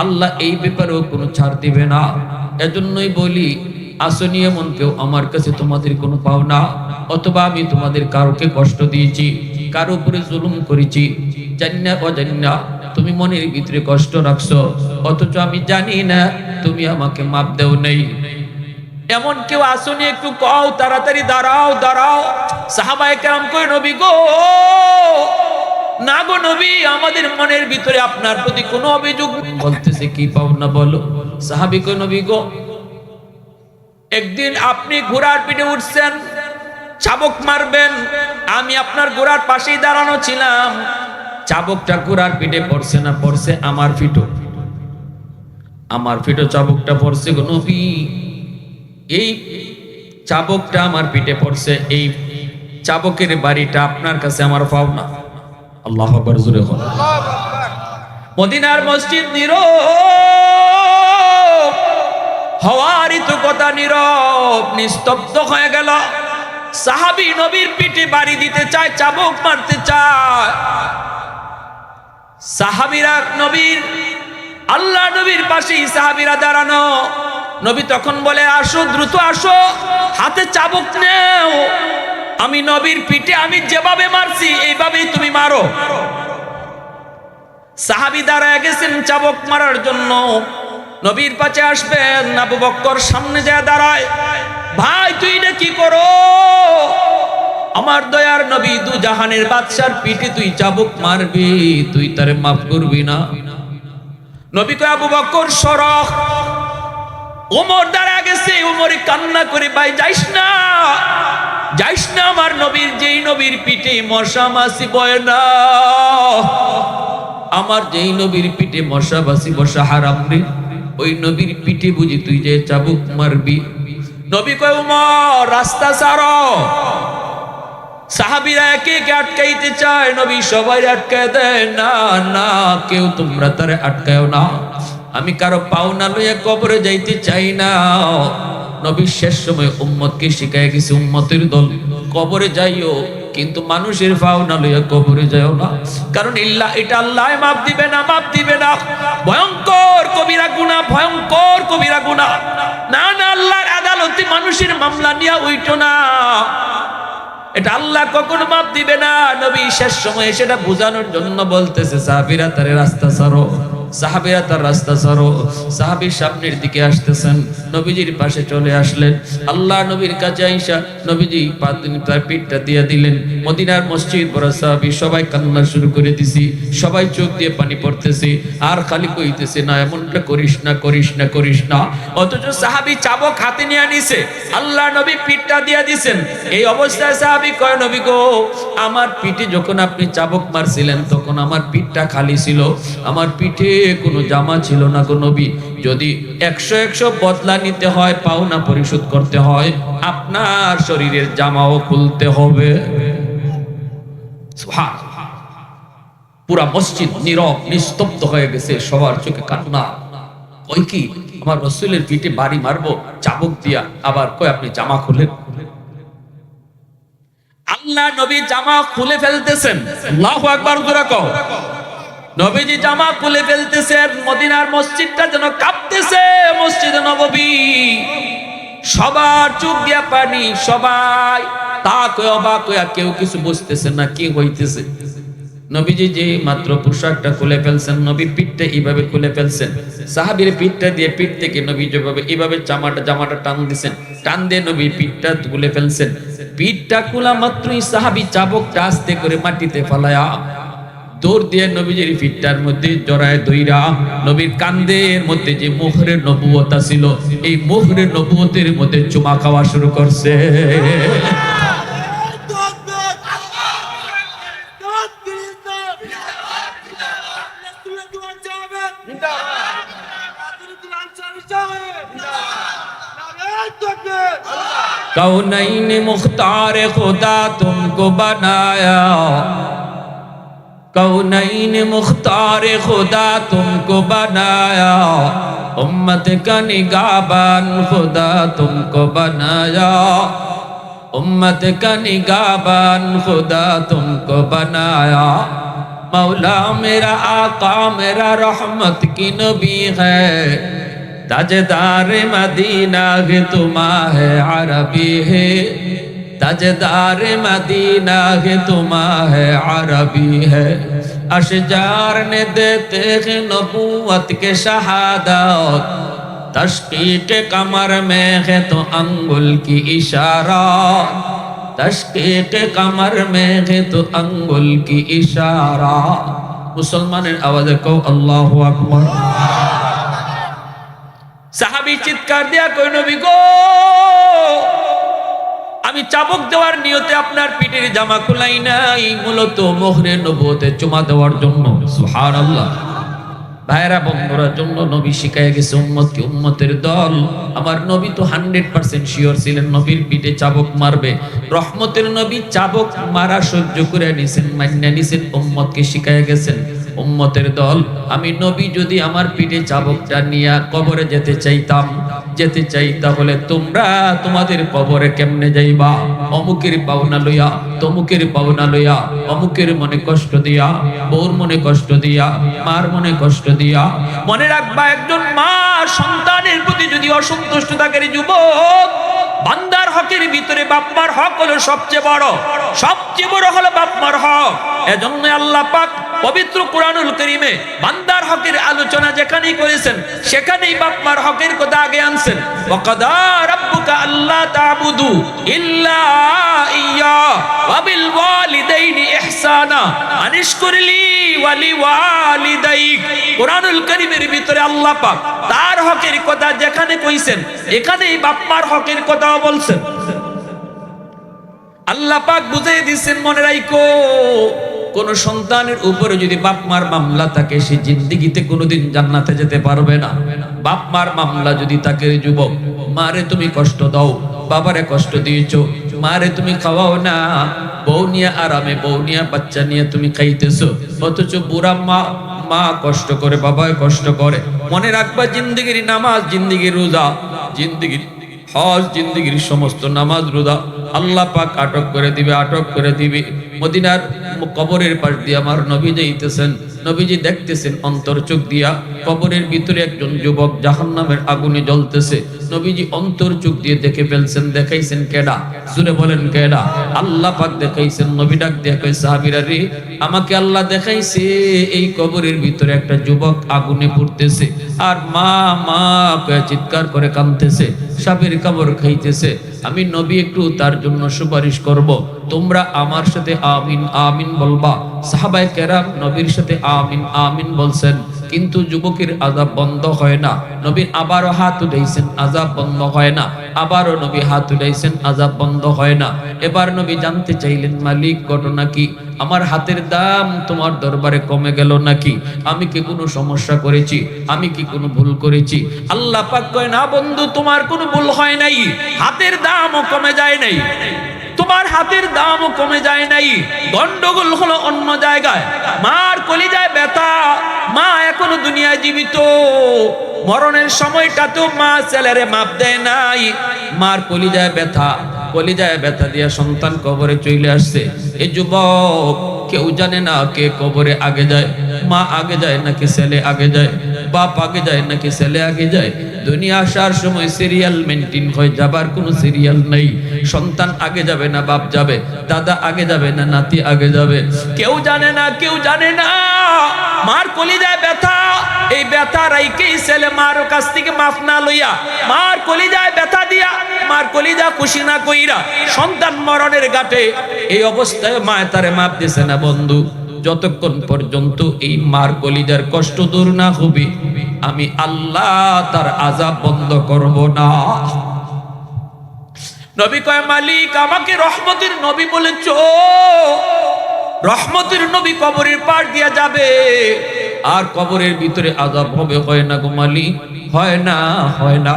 আল্লাহ এই ব্যাপারেও কোনো ছাড় দিবে না। এজন্যই বলি, আসনি এমন কেউ আমার কাছে তোমাদের কোনো পাওনা, অথবা আমি তোমাদের কারোকে কষ্ট দিয়েছি, কারো উপরে জুলুম করেছি, জান্না অজান্না তুমি মনের ভিতরে কষ্ট রাখছো, অথচ আমি জানি না তুমি আমাকে মাপ দেও নেই, এমন কেউ আসনি একটু কও, তাড়াতাড়ি দাঁড়াও দাঁড়াও। সাহাবায়ে কেরাম কই নবী গো, না গো নবী, আমাদের মনের ভিতরে আপনার প্রতি কোনো অভিযোগ নেই। বলতেছে কি পাওনা বলো। সাহাবী কই নবী গো, একদিন আপনি ঘোড়ার পিঠে উঠছেন, চাবুক মারবেন, আমি আপনার ঘোড়ার পাশেই দাঁড়ানো ছিলাম, চাবুকটা ঘোড়ার পিঠে পড়ছে না পড়ছে আমার পিঠো, আমার পিঠো চাবুকটা পড়ছে গো নবী, এই চাবুকটা আমার পিঠে পড়ছে, এই চাবুকের বাড়িটা আপনার কাছে আমার পাওনা। আল্লাহু আকবার, জোরে বলো। মদিনার মসজিদ নীরব, হওয়ারই তো কথা নীরব, নিস্তব্ধ হয়ে গেল। সাহাবী নবীর পিঠে বাড়ি দিতে চায়, চাবুক মারতে চায়। সাহাবীরা নবীর, আল্লাহ নবীর পাশেই সাহাবীরা দাঁড়ানো। নবী তখন বলে আসো, দ্রুত আসো, হাতে চাবুক নেও, আমি নবীর পিঠে আমি যেভাবে মারছি এইভাবেই তুমি মারো। সাহাবী দাঁড়ায় গেছেন চাবুক মারার জন্য, নবীর পাশে আসবেন, আবু বকর সামনে যায় দাঁড়ায়, ভাই তুই এটা কি করো? আমার দয়ার নবী দু জাহানের বাদশার পিঠে তুই চাবুক মারবি, তুই তারে মাফ করবি না? নবী কয় আবু বকর সরহ। ওমর দাঁড়ায় গেছে, ওমরে কান্না করে, ভাই যাইস না, যাইস না, আমার নবীর, যেই নবীর পিঠে মশা মাছি বয় না, আমার যেই নবীর পিঠে মশা মাছি বসা হারাম রে, ওই নবীর পিঠে বুঝি তুই যে চাবুক মারবি? নবী কয় ওমর রাস্তা ছাড়ো। সাহাবীরা একে একে আটকাইতে চায়, নবী সবাই আটকায় দেয়, না না, কেউ তোমরা তারে আটকায়ও না, আমি কারো পাওনা লইয়া কবরে যাইতে চাই না। নবী শেষ সময় উম্মতকে শিখায় গেছে, উম্মতের দল কবরে যাইও, কিন্তু মানুষের পাওনা লইয়া কবরে যাইও না, কারণ এটা আল্লাহ মাপ দিবে না, মাপ দিবে না, ভয়ঙ্কর কবিরা গুনাহ, ভয়ঙ্কর কবিরা গুনাহ। না না, আল্লাহর আদালতে মানুষের মামলা নিয়ে উইটো না, এটা আল্লাহ কখনো মাপ দিবে না। নবী শেষ সময়ে সেটা বোঝানোর জন্য বলতেছে সাহাবীরা তারে রাস্তা ছাড়ো। সাহাবীরা তার রাস্তা ছাড়ো। সাহাবীর সামনের দিকে আসতেছেন, নবীজির পাশে চলে আসলেন। আল্লাহ নবীর কাছে আইসা নবীজি তার পিঠটা দিয়ে দিলেন। মদিনার মসজিদ বড় সাহাবী সবাই কান্না শুরু করে দিছি, সবাই চোখ দিয়ে পানি পড়তেছে আর খালি কইতেছে না এমনটা করিস না, করিস না, করিস না। অথচ সাহাবী চাবুক হাতে নিয়ে নিছে, আল্লাহ নবী পিঠটা দিয়ে দিছেন। এই অবস্থায় সাহাবী কয়, নবী গো, আমার পিঠে যখন আপনি চাবুক মারছিলেন তখন আমার পিঠটা খালি ছিল, আমার পিঠে কোনো জামা ছিল না গো নবী। যদি 100 বদলা নিতে হয়, পাওনা পরিশোধ করতে হয়, আপনার শরীরের জামাও খুলতে হবে। সুবহানাল্লাহ। পুরা মসজিদ নীরব নিস্তব্ধ হয়ে গেছে, সবার চোখে কান্না। ওই কি আমার রাসূলের পিঠে বাড়ি মারবো চাবুক দিয়া, আবার কই আপনি জামা খুলেন। আল্লাহ নবী জামা খুলে ফেলতেছেন। আল্লাহু আকবার জোরে কও। নবীজি জামা খুলে ফেলতেছেন, মদিনার মসজিদটা যেন কাঁপতেছে। মসজিদে নববী সবার চোখ দিয়া পানি, সবাই তাক হয়ে অবাক হয়ে, কেউ কিছু বুঝতেছে না কি হইতেছে। নবীজি যে মাত্র পোশাকটা খুলে ফেলছেন, নবীর পিঠটা এইভাবে খুলে ফেলছেন, সাহাবীর পিঠটা দিয়ে পিঠ থেকে নবী যেভাবে এইভাবে জামাটা টান দিছেন, টান দিয়ে নবীর পিঠটা খুলে ফেলছেন। পিঠটা খোলা মাত্রই সাহাবী চাবুকটা আস্তে করে মাটিতে ফালায়া দৌড় দিয়ে নবীজির পিঠটার মধ্যে জড়ায় দইরা নবীর কান্দের মধ্যে যে মোহরে নবুয়ত ছিল, এই মোহরে নবুয়তের মধ্যে চুমা খাওয়া শুরু করছে। कौनैन मुख्तार खुदा तुमको बनाया, कौनैन मुख्तार खुदा तुमको बनाया, उम्मत का निगाहबान खुदा तुमको बनाया, उम्मत का निगाहबान खुदा तुमको बनाया। मौला मेरा आका मेरा रहमत की नबी है, ताजदार मदीना है तुम्हारे अरबी है, ताजदार मदीना है तुम्हारे अरबी है। अशजार ने देते हैं नबूवत के शहादत, तशकीक कमर में है तो अंगुल की इशारा, तशकीक कमर में है तो अंगुल की इशारा। मुसलमाনের आवाज़े को अल्लाहु अकबर। সাহাবী চিৎকার দিয়া কই, নবী গো, আমি চাবুক দেওয়ার নিয়তে আপনার পিঠের জামা খুলাই নাই, মূলত মোহরে নবুয়তে চুমা দেওয়ার জন্য। সুবহানাল্লাহ। ভাইরা বন্ধুরা, জন্য নবী শিখায় গেছে উম্মতকে, উম্মতের দল। আমার নবী তো 100% শিওর ছিলেন নবীর পিঠে চাবুক মারবে। রহমতের নবী চাবুক মারা সহ্য করে নিছেন, মান্না নিছেন, উম্মতকে শিখায় গেছেন। উম্মতের দল, আমি নবী যদি আমার পিঠে চাবুকটা নিয়ে কবরে যেতে চাই, তাহলে তোমরা তোমাদের কবরে কেমনে যাইবা? অমুকের পাওনা লইয়া, তমুকের পাওনা লইয়া, অমুকের মনে কষ্ট দিয়া, বউর মনে কষ্ট দিয়া, মার মনে কষ্ট দিয়া। মনে রাখবা, একজন মা সন্তানের প্রতি যদি অসন্তুষ্ট থাকে, যুবক, বান্দার হকের ভিতরে বাপমার হক হলো সবচেয়ে বড় হলো বাপমার হক। এজন্য আল্লাহ পাক পবিত্র কুরআনুল কারীমে বান্দার হকের আলোচনা যেখানেই করেছেন, সেখানেই বাপমার হকের কথা আগে আনছেন। ওয়াকাদা রাব্বুকা আল্লা তা'বুদু ইল্লা ইয়্যা ওয়া বিল ওয়ালিদাইনি ইহসানা আনিশকুরলি ওয়া লিওয়ালিদাইক। কুরআনুল কারীমের ভিতরে আল্লাহ পাক তার হকের কথা যেখানে কইছেন, এখানেই বাপমার হকের কথাও বলছেন। আল্লাহ পাক বুঝিয়ে দিচ্ছেন, মনে রাখো, কোন সন্তানের উপরে যদি বাপমার মামলা থাকে, সে জিন্দেগিতে কোনোদিন জান্নাতে যেতে পারবে না। বাপমার মামলা যদি থাকে, যুবক, মারে তুমি কষ্ট দাও, বাবারে কষ্ট দিয়েছো, মারে তুমি খাওয়াও না, বউ নিয়ে আরামে, বউ নিয়ে বাচ্চা নিয়ে তুমি খাইতেছো, অথচ বুড়া মা কষ্ট করে, বাবায় কষ্ট করে। মনে রাখবা, জিন্দেগির নামাজ, জিন্দেগির রোজা, জিন্দেগির হজ, জিন্দেগির সমস্ত নামাজ রোজা আল্লাহ পাক আটক করে দিবে। মদিনার কবরের পাশ দিয়ে আমার নবী যাইতেছেন, নবীজি দেখতেছেন অন্তর চোখ দিয়া কবরের ভিতরে একজন যুবক জাহান্নামের আগুনে জ্বলতেছে। নবীজি অন্তর চোখ দিয়ে দেখে ফেলছেন। দেখাইছেন কেডা? জোরে বলেন কেডা? আল্লাহ পাক দেখাইছেন। নবী ডাক দিয়ে কই, সাহাবীরা রে, আমাকে আল্লাহ দেখাইছে এই কবরের ভিতরে একটা যুবক আগুনে পুড়তেছে আর মা মা কয়ে চিৎকার করে কাঁদতেছে, সাপের কামড় খাইতেছে। আমি নবী একটু তার জন্য সুপারিশ করব, তোমরা আমার সাথে আমিন আমিন বলবা। সাহাবায়ে কেরাম নবীর সাথে আমিন আমিন বলছেন, কিন্তু যুবকের আযাব বন্ধ হয় না। নবী আবারও হাত উঠাইছেন, আযাব বন্ধ হয় না। আবারও নবী হাত উঠাইছেন, আযাব বন্ধ হয় না। এবার নবী জানতে চাইলেন, মালিক ঘটনা কি? আমার হাতের দাম তোমার দরবারে কমে গেল নাকি? আমি কি কোনো সমস্যা করেছি? আমি কি কোনো ভুল করেছি? আল্লাহ পাক কয়, না বন্ধু, তোমার কোনো ভুল হয় নাই, হাতের দামও কমে যায় নাই, তোমার হাতের দামও কমে যায় নাই। গন্ডগোল হলো অন্য জায়গায়। মার কলিজায় ব্যথা, মা এখনো দুনিয়ায় জীবিত, মরণের সময়টাতেও মা ছেলেরে মাপ দেয় নাই। মার কলিজায় ব্যথা, কলিজায় ব্যথা দিয়া সন্তান কবরে চলে আসছে। এই যুবক কেউ জানে না কে কবরে আগে যায়, মা আগে যায় নাকি ছেলে আগে যায়, বাপ আগে যায় নাকি ছেলে আগে যায়। দুনিয়া আসার সময় সিরিয়াল মেনটেন হয়, যাবার কোনো সিরিয়াল নেই। সন্তান আগে যাবে না বাপ যাবে, দাদা আগে যাবে না নাতি আগে যাবে, কেউ জানে না, কেউ জানে না। মার কলিজায় ব্যথা, এই ব্যথা রাইকেই ছেলে মার কাছ থেকে মাফ না লইয়া, মার কলিজায় ব্যথা দিয়া, মার কলিজা খুশি না কইরা সন্তান মরণের ঘাটে এই অবস্থায় মা তারে মাপ দিছে না। বন্ধু, যতক্ষণ পর্যন্ত এই মার কলিজার কষ্ট দূর না হবে, আমি আল্লাহ তার আযাব বন্ধ করব না। নবী কয়, মালিক আমাকে রহমতের নবী বলেছো, রহমতের নবী কবরের পার দিয়া যাবে আর কবরের ভিতরে আযাব হবে? হয় না গো মালিক, হয় না, হয় না।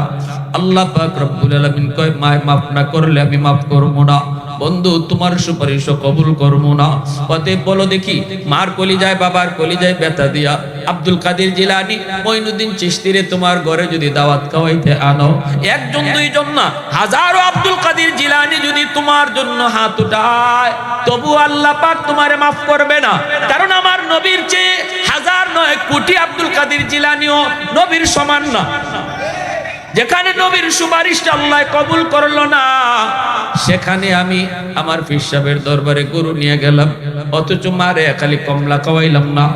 আল্লাহ পাক রব্বুল আলামিন কয়, মায় মাফ না করলে আমি মাফ করব না। বন্ধু, তোমার সুপারিশ কবুল করবো না। অতএব বলো দেখি, মার কলিজায় বাবার কলিজায় ব্যথা দিয়া আব্দুল কাদের জিলানী, মঈনুদ্দিন চিশতিরে তোমার ঘরে যদি দাওয়াত খাওয়াইতে আনো, একজন দুইজন না, হাজারো আব্দুল কাদের জিলানী যদি তোমার জন্য হাত উঠায়, তবু আল্লাহ পাক তোমারে মাফ করবে না। কারণ আমার নবীর চেয়ে হাজার নয় কোটি আব্দুল কাদের জিলানীও নবীর সমান না। যেখানে নবীর সুপারিশটা আল্লাহ কবুল করলো না, সেখানে আমি আমার পীর সাহেবের দরবারে গরু নিয়ে গেলাম, অথচ মারে খালি কমলা খাওয়াইলাম না,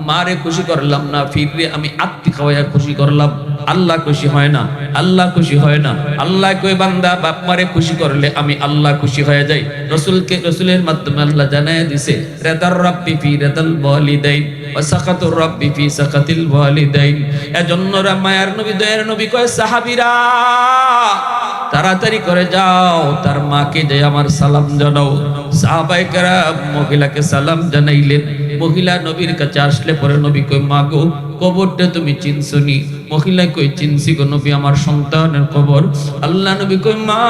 মারে খুশি করলাম না, ফিরে আমি আত্মি খাওয়াইয়া খুশি করলাম। আল্লাহ খুশি হয় না, আল্লাহ খুশি হয় না। আল্লাহ কই, বান্দা বাপ মারে খুশি করলে আমি আল্লাহ খুশি হয়ে যাই। রসুলকে, রসুলের মাধ্যমে আল্লাহ জানায় দিছে, রেদার রাব্বি ফি রেদাল ওয়ালিদাইন ওয়া সাখাতুর রাব্বি ফি সাখাতিল ওয়ালিদাইন। এজন্য মায়ার নবী, দয়ার নবী কয়, সাহাবীরা তাড়াতাড়ি করে যাও, তার মাকে যে আমার সালাম জানাও। সাহাবায়ে কেরাম মহিলাকে সালাম জানাইলেন। মহিলা নবীর কাছে আসলে পরে নবী কই, মা গো, কবরটা তুমি চিনছনি? মহিলা কই, চিনছি গো নবী, আমার সন্তানের কবর। আল্লাহ নবী কই, মা,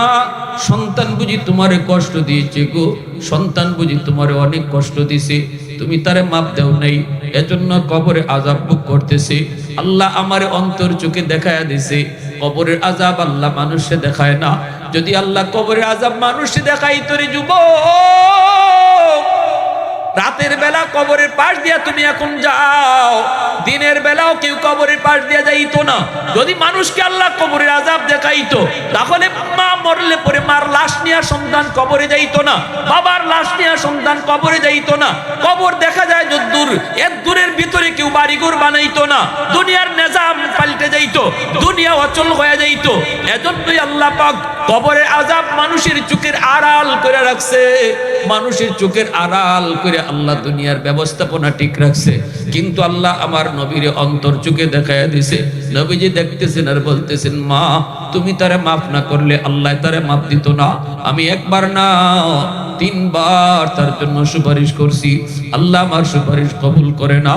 সন্তান বুঝি তোমারে কষ্ট দিয়েছে গো, সন্তান বুঝি তোমারে অনেক কষ্ট দিছে, তুমি তারে মাপ দাও নাই, এজন্য কবরে আযাব ভোগ করতেছে। আল্লাহ আমারে অন্তর চোখে দেখায়া দিছে, কবরের আযাব আল্লাহ মানুষে দেখায় না। যদি আল্লাহ কবরের আযাব মানুষে দেখাইতো রে যুবক, রাতের বেলা কবরের পাশ দিয়া তুমি এখন যাও, দিনের বেলাও কেউ কবরের পাশ দিয়া যাইতো না। যদি মানুষকে আল্লাহ কবরের আযাব দেখাইতো, তাহলে মা মরলে পরে মার লাশ নিয়ে সন্তান কবরে যাইতো না, বাবার লাশ নিয়ে সন্তান কবরে যাইতো না। কবর দেখা যায় যদ্দূর, এর দূরের ভিতরে কেউ বাড়িঘর বানাইতো না, দুনিয়ার নিজাম পাল্টে যাইতো, দুনিয়া অচল হয়ে যাইতো। এজন্যই আল্লাহ পাক কবরের আযাব মানুষের চোখের আড়াল করে রাখছে, মানুষের চোখের আড়াল করে আল্লাহ দুনিয়ার ব্যবস্থাপনা ঠিক রাখছে। কিন্তু আল্লাহ আমার নবীর অন্তর চোখে দেখায়া দিছে। নবীজি দেখতেছেন আর বলতেছেন, মা, তুমি তারে মাফ না করলে আল্লাহ তারে মাফ দিত না। আমি একবার না 3 বার তার জন্য সুপারিশ করছি, আল্লাহ আমার সুপারিশ কবুল করে না।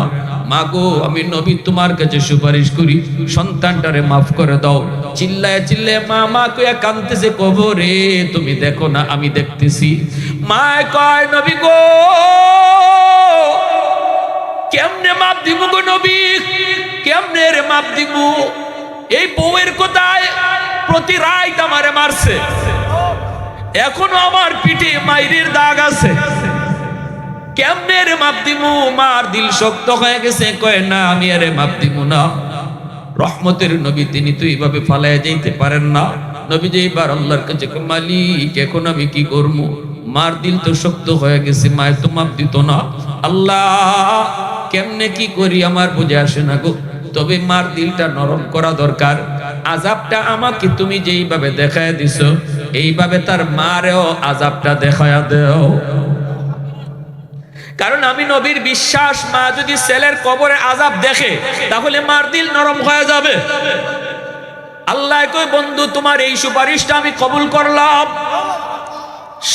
মাগো, আমি নবী তোমার কাছে সুপারিশ করি, সন্তানটারে মাফ করে দাও। চিল্লায় চিল্লায় মা মা কইয়া কাঁদতেছে কবরে, তুমি দেখো না আমি দেখতেছি। মা কয়, নবী গো, কেমনে মাপ দিব গো নবী, কেমনে রে মাপ দিব? এই বউয়ের কোথায় প্রতি রাত আমারে মারছে, এখনো আমার পিঠে মাইরের দাগ আছে, কেমনে রে মাপ দিব? মার দিল শক্ত হয়ে গেছে, কয় না আমি আরে মাপ দিব না। রহমতের নবী, তিনি তো এইভাবে ফালাইয়া যাইতে পারেন না। নবী যে এবার আল্লাহর কাছে, মালিক এখন আমি কি করবো? মার দিল তো শক্ত হয়ে গেছে, মায়ের তো মাপ দিত না। আল্লাহ কেমনে কি করি আমার বুঝে আসে না গো, তবে মার দিলটা নরম করা দরকার। আযাবটা আমাকে তুমি যেইভাবে দেখায় দিছো, এইভাবে তার মারেও আযাবটা দেখায়া দাও। কারণ আমি নবীর বিশ্বাস, মা যদি ছেলের কবরে আযাব দেখে তাহলে মার দিল নরম হয়ে যাবে। আল্লাহ কই বন্ধু তোমার এই সুপারিশটা আমি কবুল করলাম।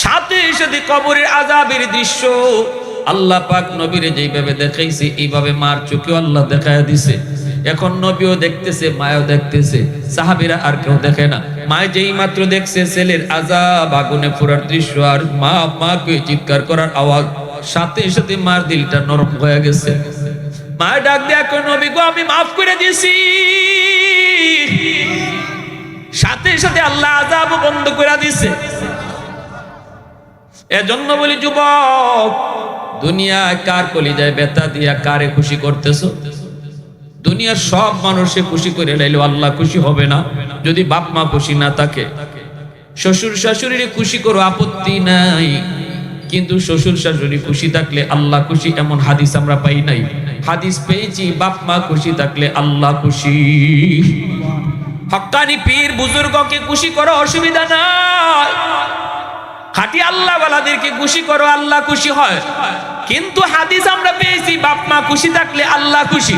সাথে সাথে কবরের আযাবের দৃশ্য আল্লাহ পাক নবীরে যেইভাবে দেখাইছে এইভাবে মার চোখেও আল্লাহ দেখায় দিছে। এখন নবীও দেখতেছে, মায়ও দেখতেছে, সাহাবীরা আর কেউ দেখে না। মায় যেই মাত্র দেখছে ছেলের আযাব আগুনে পুরার দৃশ্য আর মা মাকে চিৎকার করার আওয়াজ, সাথে সাথে মার দিলটা নরম হয়ে গেছে। মায় ডাক দেয়া কই নবী গো আমি মাফ করে দিয়েছি। সাথে সাথে আল্লাহ আযাব বন্ধ করে দিয়েছে। এজন্য বলি যুবক, দুনিয়ায় কার কলিজায় ব্যথা দিয়া কারে খুশি করতেছো? দুনিয়ার সব মানুষে খুশি করে লাইলেও আল্লাহ খুশি হবে না যদি বাপ মা খুশি না থাকে। শ্বশুর শাশুড়িরে খুশি করো, আপত্তি নাই, কিন্তু শ্বশুর শাশুড়ি খুশি থাকলে আল্লাহ খুশি এমন হাদিস আমরা পাই নাই। হাদিস পেয়েছি বাপ মা খুশি থাকলে আল্লাহ খুশি। হক্কানি পীর বুজুর্গকে খুশি করো, অসুবিধা নাই। খাঁটি আল্লাহ ওয়ালাদেরকে খুশি করো, আল্লাহ খুশি হয়। কিন্তু হাদিস আমরা পেয়েছি বাপ মা খুশি থাকলে আল্লাহ খুশি।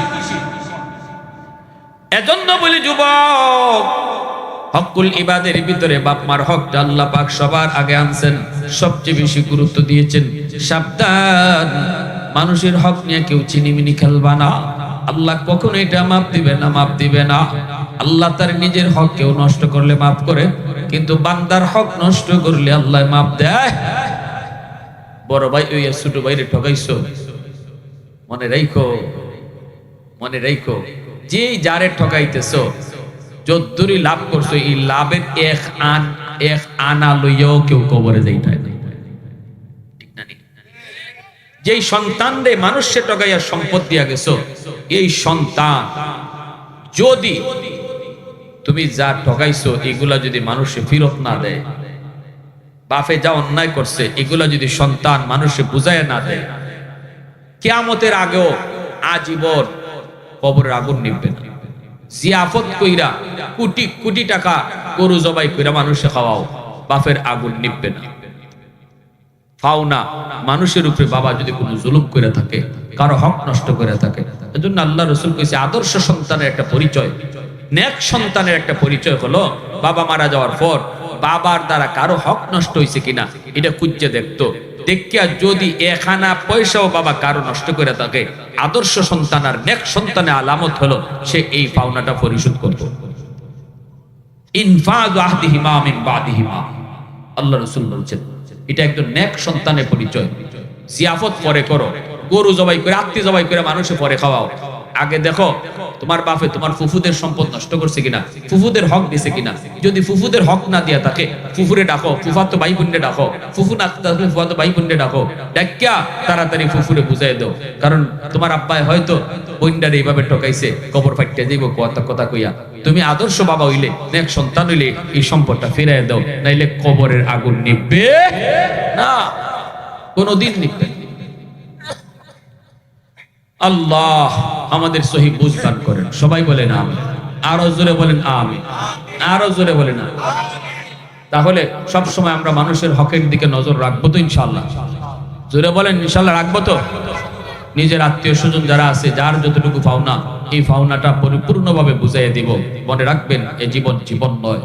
এজন্য বলি যুবক, হকুল ইবাদের ভিতরে বাপ মার হকটা আল্লাহ পাক সবার আগে আনছেন, সবচেয়ে বেশি গুরুত্ব দিয়েছেন। সাবধান, মানুষের হক নিয়ে কেউ চিনিমিনি খেলবা না। আল্লাহ কখনো এটা মাপ দিবে না, মাপ দিবে না। আল্লাহ তার নিজের হক কেউ নষ্ট করলে মাফ করে, কিন্তু বান্দার হক নষ্ট করলে আল্লাহ মাফ দেয়। বড় ভাই ওই ছোট ভাইরে ঠকাইছো, মনে রাখো, মনে রাখো, যে যারে ঠকাইতেছো যদ্দুরি লাভ করছো, এই লাভের এক আনা লইয়াও কেউ কবরে যাইতায় না। ঠিক না? যেই সন্তান রে মানুষে ঠকাইয়া সম্পদ দিয়া গেছো, এই সন্তান যদি তুমি যা ঠকাইছো এগুলা যদি মানুষে ফেরত না দেয়, বাপে যা অন্যায় করছে এগুলা যদি সন্তান মানুষে বুঝায় না দেয়, কিয়ামতের আগেও আজীবন কবরের আগুন নিভবে না। জিয়াফত কইরা কোটি কোটি টাকা গরু জবাই কইরা মানুষে খাওয়াও, বাপের আগুন নিভবে না। ফাওনা মানুষের উপরে বাবা যদি কোনো জুলুম করে থাকে, কারো হক নষ্ট করে থাকে, এজন্য আল্লাহ রাসূল কইছে আদর্শ সন্তানের একটা পরিচয়, নেক সন্তানের একটা পরিচয় হলো বাবা মারা যাওয়ার পর বাবার দ্বারা কারো হক নষ্ট হয়েছে কিনা এটা খুঁজে দেখতো। দেখিয়া যদি এখানা পয়সাও বাবা কারো নষ্ট করে থাকে, আদর্শ সন্তান আর নেক সন্তানের আলামত হলো সে এই পাওনাটা পরিশোধ করত। ইনফাযু আহদিহিমা মিন বাদিহিমা, আল্লাহ রাসূল বলেছেন এটা একজন নেক সন্তানের পরিচয়। জিয়াফত পরে করো, গরু জবাই করে আত্মীয় জবাই করে মানুষে পরে খাওয়াও। আগে দেখো তোমার বাপে তোমার ফুফুদের সম্পদ নষ্ট করছে কিনা, ফুফুদের হক দিছে কিনা। যদি ফুফুদের হক না দিয়া থাকে, ফুফুরে ডাকো, ফুফাতো ভাই বোনরে ডাকো, ফুফু না থাকলে ফুফাতো ভাই বোনরে ডাকো, ডাকিয়া তাড়াতাড়ি ফুফুরে বুঝাই দাও। কারণ তোমার আব্বাই হয়তো বোনডারে এইভাবে ঠকাইছে, কবর ফাইটে যাইব কথা কইয়া। তুমি আদর্শ বাবা হইলে, নেক সন্তান হইলে এই সম্পদটা ফিরাই দাও, নাইলে কবরের আগুন নিভবে না, কোনদিন নিভবে। আল্লাহ আমাদের সহি বুঝ দান করেন। সবাই বলেন আমিন, আরো জোরে বলেন আমিন, আরো জোরে বলেন আমিন। তাহলে সব সময় আমরা মানুষের হকের দিকে নজর রাখবো তো ইনশাআল্লাহ? জোরে বলেন ইনশাআল্লাহ রাখবো তো? নিজের আত্মীয় স্বজন যারা আছে, যার যতটুকু পাওনা, এই পাওনাটা পরিপূর্ণভাবে বুঝাইয়া দিব। মনে রাখবেন এই জীবন জীবন নয়,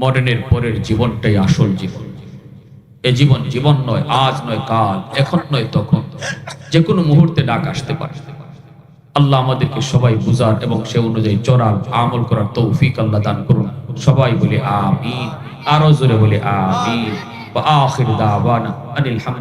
মরণের পরের জীবনটাই আসল জীবন। এ জীবন জীবন নয়, আজ নয় কাল, এখন নয় তখন, যে কোনো মুহূর্তে ডাক আসতে পারে। আল্লাহ আমাদেরকে সবাই বুঝার এবং সে অনুযায়ী চলার, আমল করার তৌফিক আল্লাহ দান করুন। সবাই বলে আমিন, আরো জোরে বলে আমিন। ওয়া আখির দাওয়ানা আনিল হামদ।